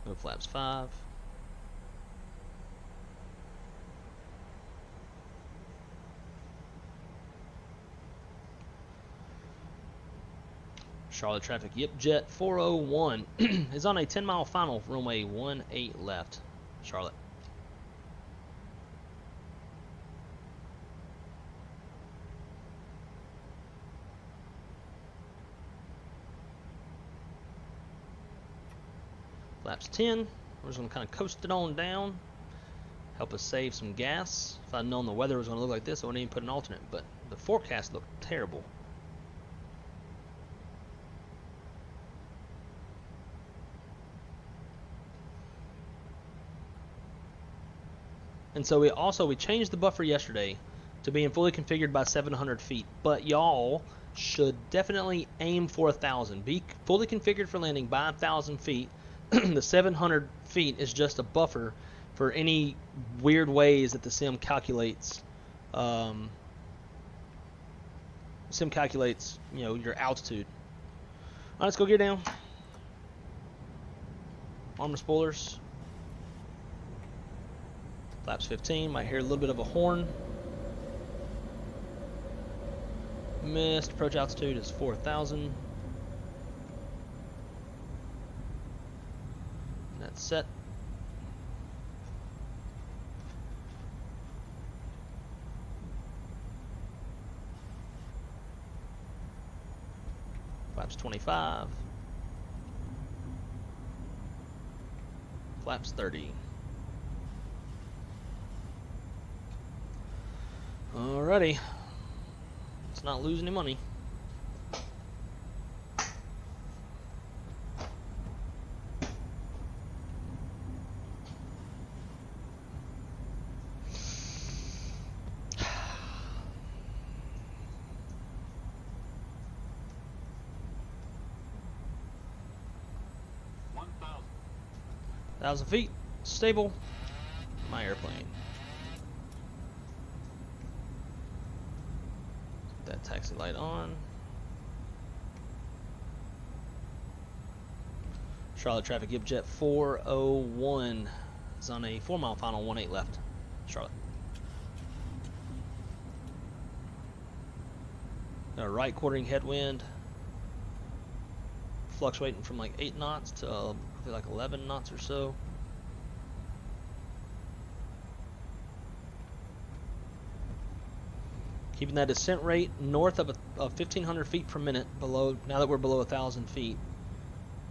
No flaps 5. Charlotte traffic, YipJETT 401 is on a 10-mile final, runway 18 left. Charlotte. Flaps 10. We're just going to kind of coast it on down. Help us save some gas. If I'd known the weather was going to look like this, I wouldn't even put an alternate, but the forecast looked terrible. And so we changed the buffer yesterday to being fully configured by 700 feet. But y'all should definitely aim for 1,000. Be fully configured for landing by 1,000 feet. The 700 feet is just a buffer for any weird ways that the sim calculates. You know, your altitude. All right, let's go gear down. Armor spoilers. Flaps 15. Might hear a little bit of a horn. Missed. Approach altitude is 4,000. That's set. Flaps 25. Flaps 30. Alrighty. Let's not lose any money. Thousand feet, stable, my airplane. That taxi light on. Charlotte traffic, YipJETT 401 is on a 4-mile final, 18 left. Charlotte. Got a right quartering headwind, fluctuating from like 8 knots to like 11 knots or so. Keeping that descent rate north of 1,500 feet per minute. Below, now that we're below 1,000 feet.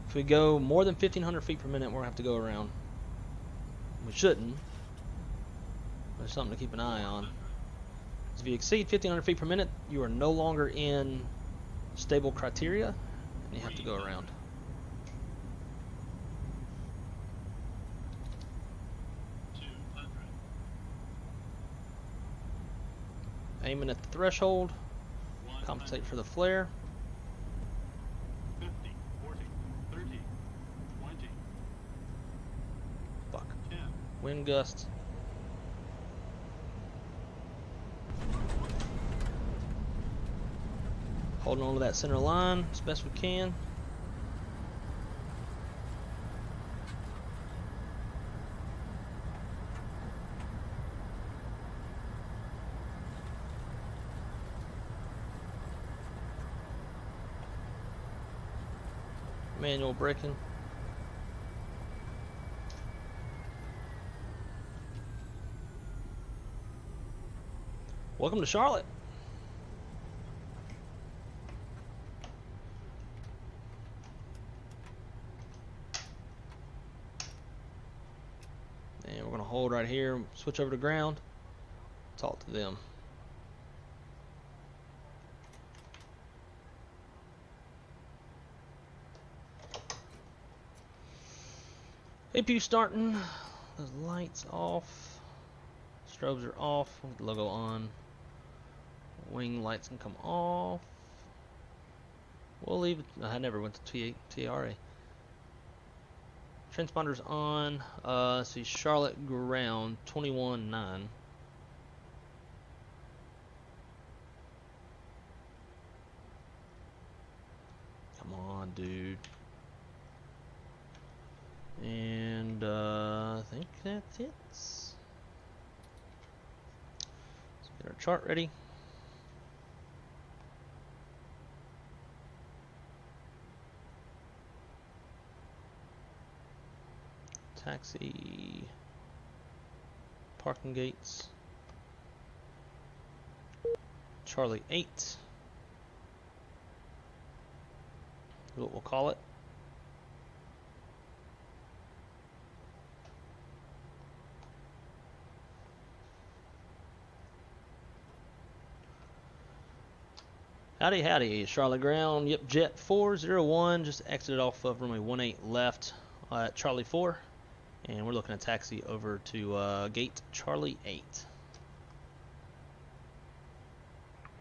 If we go more than 1,500 feet per minute, we're gonna have to go around. We shouldn't. There's something to keep an eye on. If you exceed 1,500 feet per minute, you are no longer in stable criteria, and you have to go around. Aiming at the threshold, compensate for the flare. 50, 40, 30, 20. Fuck. 10. Wind gusts. Holding on to that center line as best we can. Manual braking. Welcome to Charlotte. And we're going to hold right here, switch over to ground, talk to them. APU starting. Those lights off. Strobes are off. With the logo on. Wing lights can come off. We'll leave it. I never went to TRA. Transponders on. See Charlotte ground 21.9. Come on, dude. And I think that's it. Let's get our chart ready. Taxi, parking gates, Charlie 8, what we'll call it. Howdy, howdy, Charlotte ground, YipJETT 401, just exited off of runway 18 left at Charlie 4. And we're looking at taxi over to gate Charlie 8.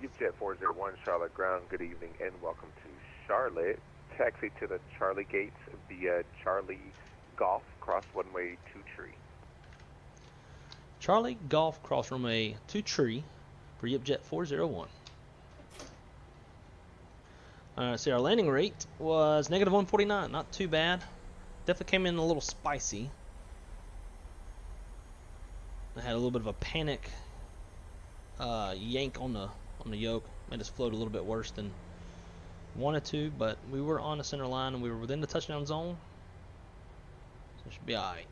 YipJETT 401, Charlotte ground, good evening and welcome to Charlotte. Taxi to the Charlie gates via Charlie Golf, cross runway 23. Charlie Golf, cross runway 23 for YipJETT 401. See, our landing rate was negative 149, not too bad. Definitely came in a little spicy. I had a little bit of a panic yank on the yoke. Made us float a little bit worse than wanted to, but we were on the center line and we were within the touchdown zone, so it should be alright.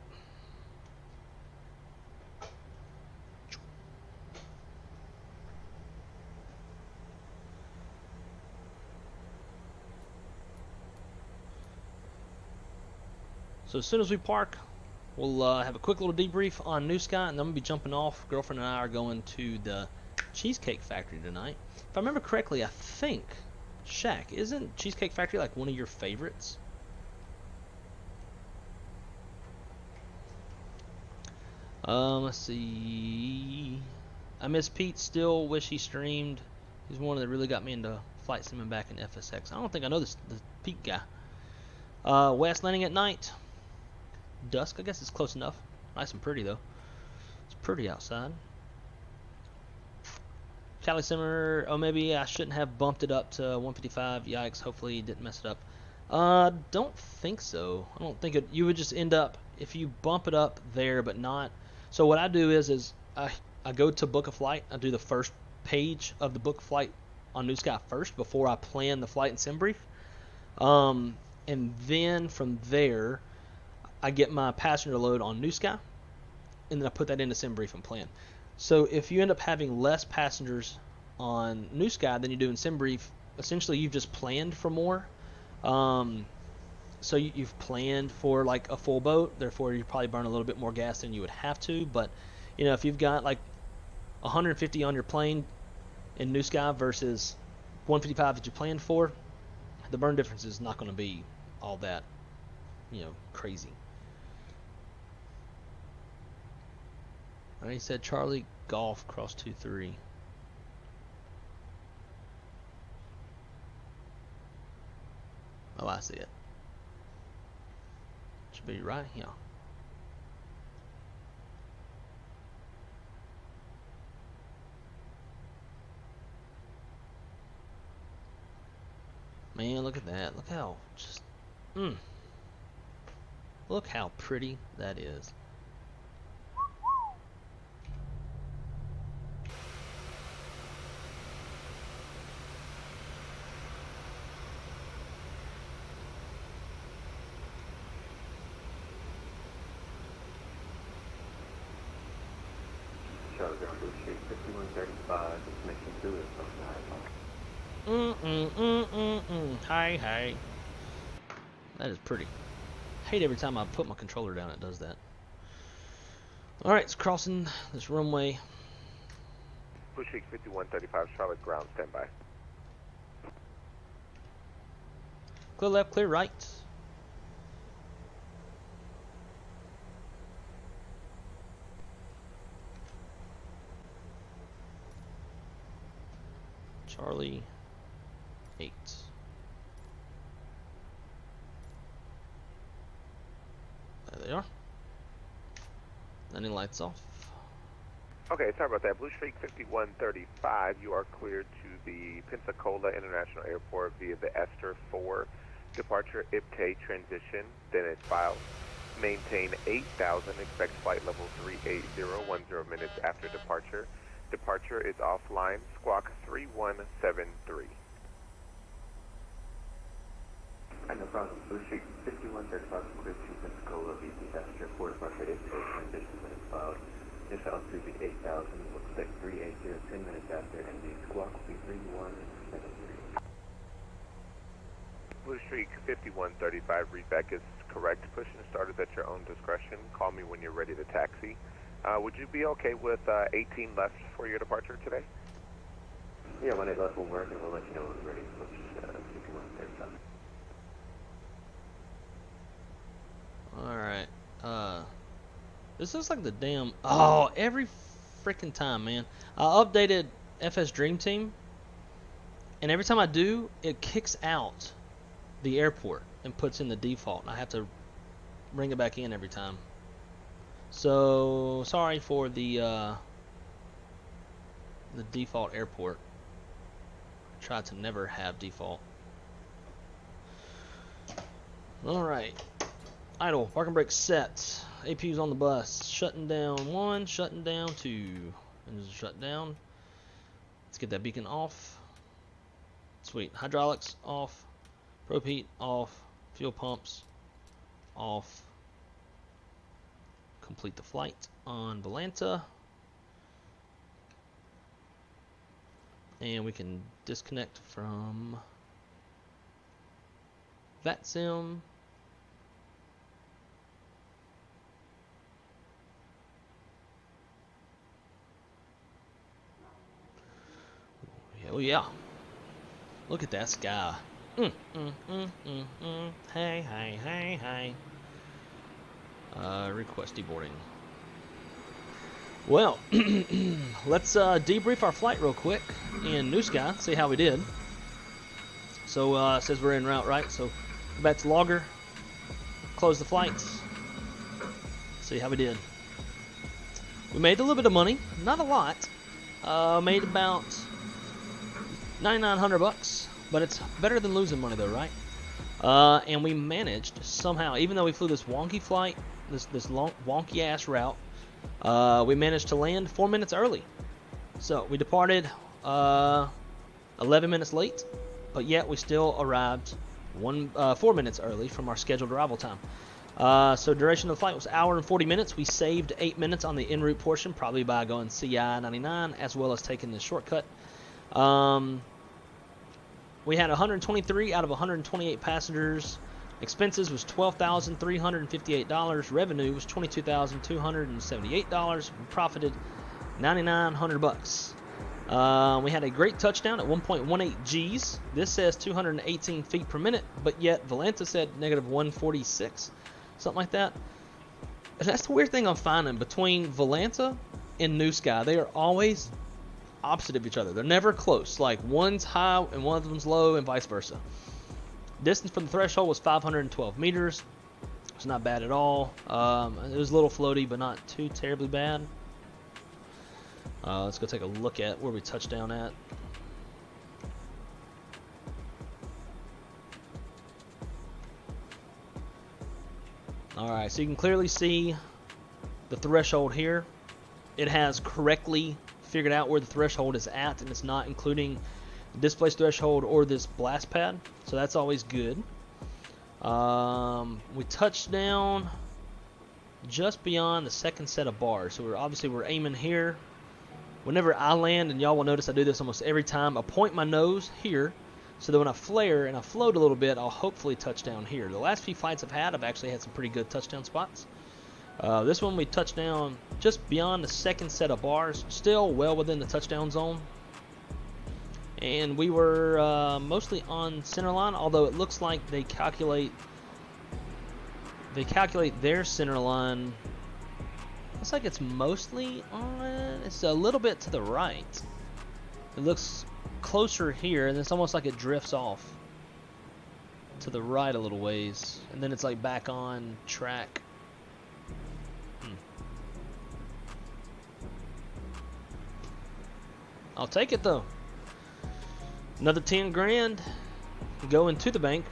So as soon as we park, we'll have a quick little debrief on Newsky, and then we'll be jumping off. Girlfriend and I are going to the Cheesecake Factory tonight. If I remember correctly, I think, Shaq, isn't Cheesecake Factory like one of your favorites? Let's see. I miss Pete still. Wish he streamed. He's one that really got me into flight simming back in FSX. I don't think I know the Pete guy. West landing at night. Dusk, I guess it's close enough. Nice and pretty though. It's pretty outside. Cali simmer. Oh, maybe I shouldn't have bumped it up to 155. Yikes. Hopefully you didn't mess it up. Don't think so. I don't think you would just end up if you bump it up there, but not. So what I do is I go to book a flight. I do the first page of the book flight on Newsky first before I plan the flight and sim brief. And then from there, I get my passenger load on Newsky, and then I put that into sim brief and plan. So if you end up having less passengers on Newsky than you do in sim brief, essentially you've just planned for more. So you've planned for like a full boat, therefore you probably burn a little bit more gas than you would have to. But you know, if you've got like 150 on your plane in Newsky versus 155 that you planned for, the burn difference is not going to be all that, you know, crazy. Alright, he said Charlie Golf cross 23. Oh, I see it. Should be right here. Man, look at that. Look how just look how pretty that is. Charlie ground, Blue Street 5135, just making through it from Hi. That is pretty. Hate every time I put my controller down it does that. Alright, it's crossing this runway. Blue Street 5135, Charlotte ground, standby. Clear left, clear right. Charlie 8. There they are. Landing lights off. Okay, sorry about that. Blue Streak 5135, you are cleared to the Pensacola International Airport via the Esther 4 departure YIPJETT transition. Then it's filed. Maintain 8,000, expect flight level 380, 10 minutes after departure. Departure is offline, squawk 3173. No problem. Blue Streak 5135, cleared to Pensacola via the Esther 4 departure YIPJETT transition. Then it's filed. This file will be 8,000, we'll expect 380, 10 minutes after, and the squawk will be 3173. Blue Streak 5135, readback is correct. Push and start is at your own discretion. Call me when you're ready to taxi. Would you be okay with 18 left for your departure today? Yeah, when 8 left will work, and we'll let you know when we're ready to push 5135. Alright. This looks like the damn... Oh, every freaking time, man. I updated FS Dream Team, and every time I do, it kicks out the airport and puts in the default. I have to bring it back in every time. So, sorry for the default airport. Try to never have default. Alright. Idle. Parking brake set. APU's on the bus. Shutting down 1, shutting down 2. Engines shut down. Let's get that beacon off. Sweet. Hydraulics off. Probe heat off. Fuel pumps off. Complete the flight on Volanta. And we can disconnect from VATSIM. Oh yeah, look at that sky. Hey, hey, hey, hey. Request deboarding. Well, let's debrief our flight real quick in Newsky, see how we did. So it says we're en route, right? So go back to logger, close the flights, see how we did. We made a little bit of money, not a lot. Made about 9,900 bucks, but it's better than losing money though, right? And we managed somehow, even though we flew this wonky flight, this long wonky ass route, we managed to land 4 minutes early. So we departed 11 minutes late, but yet we still arrived 4 minutes early from our scheduled arrival time. So duration of the flight was 1 hour and 40 minutes. We saved 8 minutes on the en route portion, probably by going CI 99 as well as taking this shortcut. We had 123 out of 128 passengers. Expenses was $12,358. Revenue was $22,278. We profited 9,900 bucks. We had a great touchdown at 1.18 Gs. This says 218 feet per minute, but yet Volanta said negative 146, something like that. And that's the weird thing I'm finding between Volanta and Newsky. They are always opposite of each other. They're never close. Like one's high and one of them's low, and vice versa. Distance from the threshold was 512 meters. It's not bad at all. It was a little floaty, but not too terribly bad. Let's go take a look at where we touched down at. Alright, so you can clearly see the threshold here. It has correctly figured out where the threshold is at, and it's not including the displaced threshold or this blast pad, so that's always good. We touched down just beyond the second set of bars, so we're aiming here. Whenever I land, and y'all will notice I do this almost every time, I point my nose here so that when I flare and I float a little bit, I'll hopefully touch down here. The last few flights I've actually had some pretty good touchdown spots. This one we touched down just beyond the second set of bars, still well within the touchdown zone. And we were mostly on center line, although it looks like they calculate their center line. Looks like it's mostly on, it's a little bit to the right. It looks closer here, and it's almost like it drifts off to the right a little ways, and then it's like back on track. I'll take it though. Another 10 grand going to the bank.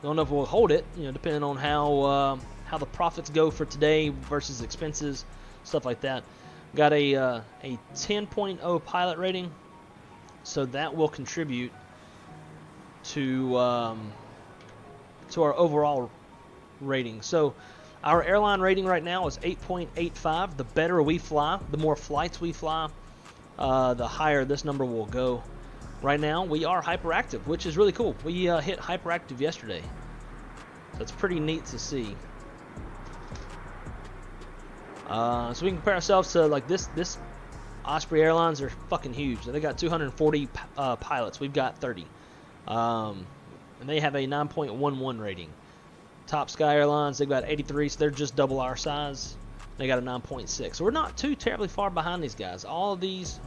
Don't know if we'll hold it, you know, depending on how the profits go for today versus expenses, stuff like that. Got a 10.0 pilot rating, so that will contribute to our overall rating. So our airline rating right now is 8.85. The better we fly, the more flights we fly, the higher this number will go. Right now we are hyperactive, which is really cool. We hit hyperactive yesterday, so it's pretty neat to see. So we can compare ourselves to like this Osprey Airlines are fucking huge. They got 240 pilots. We've got 30. And they have a 9.11 rating. Top Sky Airlines, they've got 83, so they're just double our size. They got a 9.6. So we're not too terribly far behind these guys. All of these,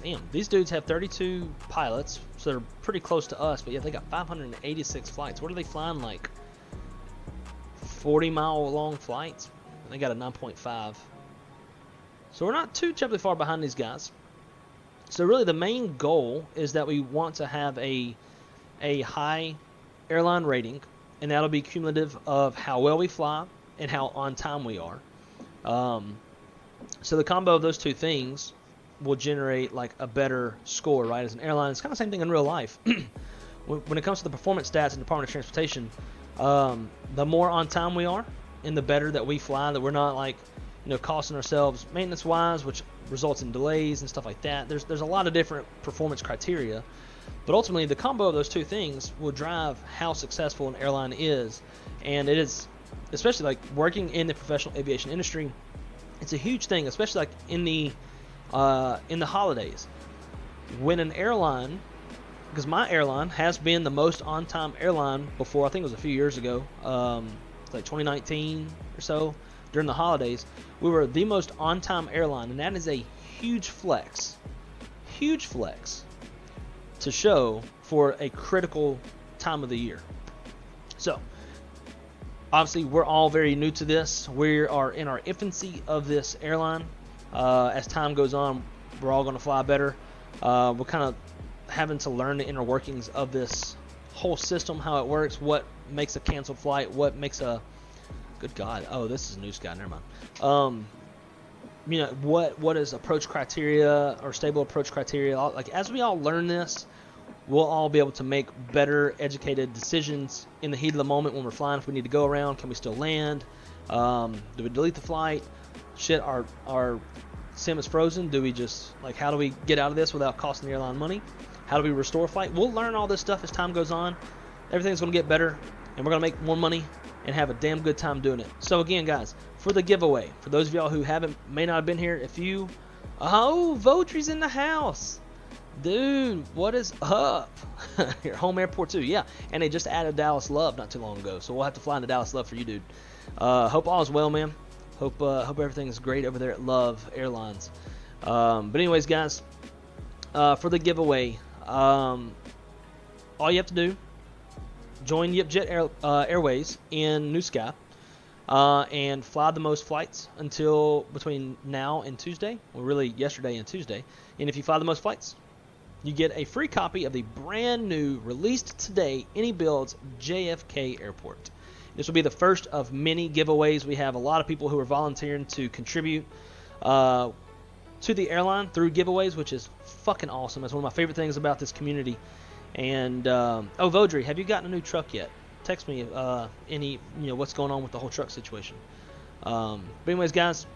damn, these dudes have 32 pilots, so they're pretty close to us. But yeah, they got 586 flights. What are they flying, like 40-mile long flights? And they got a 9.5. So we're not too terribly far behind these guys. So really the main goal is that we want to have a high airline rating, and that'll be cumulative of how well we fly and how on time we are. So the combo of those two things will generate like a better score, right? As an airline, it's kind of the same thing in real life. When it comes to the performance stats in the Department of Transportation, the more on time we are and the better that we fly, that we're not like, you know, costing ourselves maintenance wise, which results in delays and stuff like that. There's a lot of different performance criteria, but ultimately the combo of those two things will drive how successful an airline is. And it is, especially like working in the professional aviation industry, it's a huge thing, especially like in the holidays. When an airline, because my airline has been the most on-time airline before, I think it was a few years ago, like 2019 or so, during the holidays, we were the most on-time airline, and that is a huge flex to show for a critical time of the year. So obviously we're all very new to this. We are in our infancy of this airline. As time goes on, we're all going to fly better. We're kind of having to learn the inner workings of this whole system, how it works, what makes a canceled flight, what makes a, good God, oh, this is Newsky, never mind. You know, what is approach criteria or stable approach criteria. Like, as we all learn this, we'll all be able to make better educated decisions in the heat of the moment when we're flying. If we need to go around, can we still land? Do we delete the flight? Shit, our sim is frozen. Do we just, like, how do we get out of this without costing the airline money? How do we restore a flight? We'll learn all this stuff as time goes on. Everything's going to get better, and we're going to make more money and have a damn good time doing it. So again, guys, for the giveaway, for those of y'all who may not have been here, if you, oh, Votry's in the house. Dude, what is up? Your home airport too, yeah. And they just added Dallas Love not too long ago, so we'll have to fly into Dallas Love for you, dude. Hope all is well, man. Hope everything is great over there at Love Airlines. But anyways, guys, for the giveaway, all you have to do, join YipJet Airways in Newsky, and fly the most flights until between now and Tuesday. Well, really yesterday and Tuesday. And if you fly the most flights, you get a free copy of the brand new, released today, Inibuilds JFK Airport. This will be the first of many giveaways. We have a lot of people who are volunteering to contribute to the airline through giveaways, which is fucking awesome. That's one of my favorite things about this community. And oh, Vodry, have you gotten a new truck yet? Text me what's going on with the whole truck situation. But anyways, guys,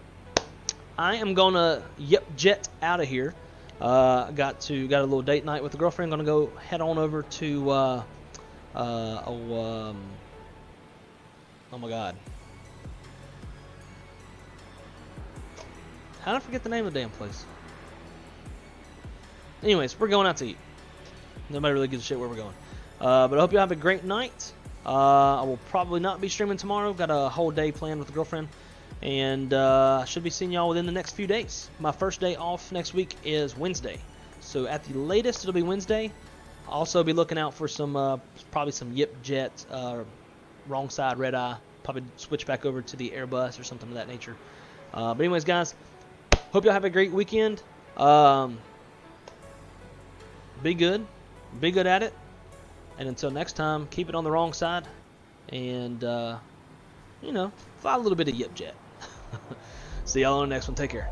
I am gonna YipJet out of here. Got a little date night with the girlfriend. Gonna go head on over to oh my God, how did I forget the name of the damn place? Anyways, we're going out to eat. Nobody really gives a shit where we're going. But I hope you have a great night. I will probably not be streaming tomorrow. Got a whole day planned with the girlfriend. And I should be seeing y'all within the next few days. My first day off next week is Wednesday. So at the latest, it'll be Wednesday. I'll also be looking out for some probably some YipJETT wrong side red eye. Probably switch back over to the Airbus or something of that nature. But anyways, guys, hope y'all have a great weekend. Be good at it, and until next time, keep it on the wrong side, and fly a little bit of YipJETT. See y'all on the next one. Take care.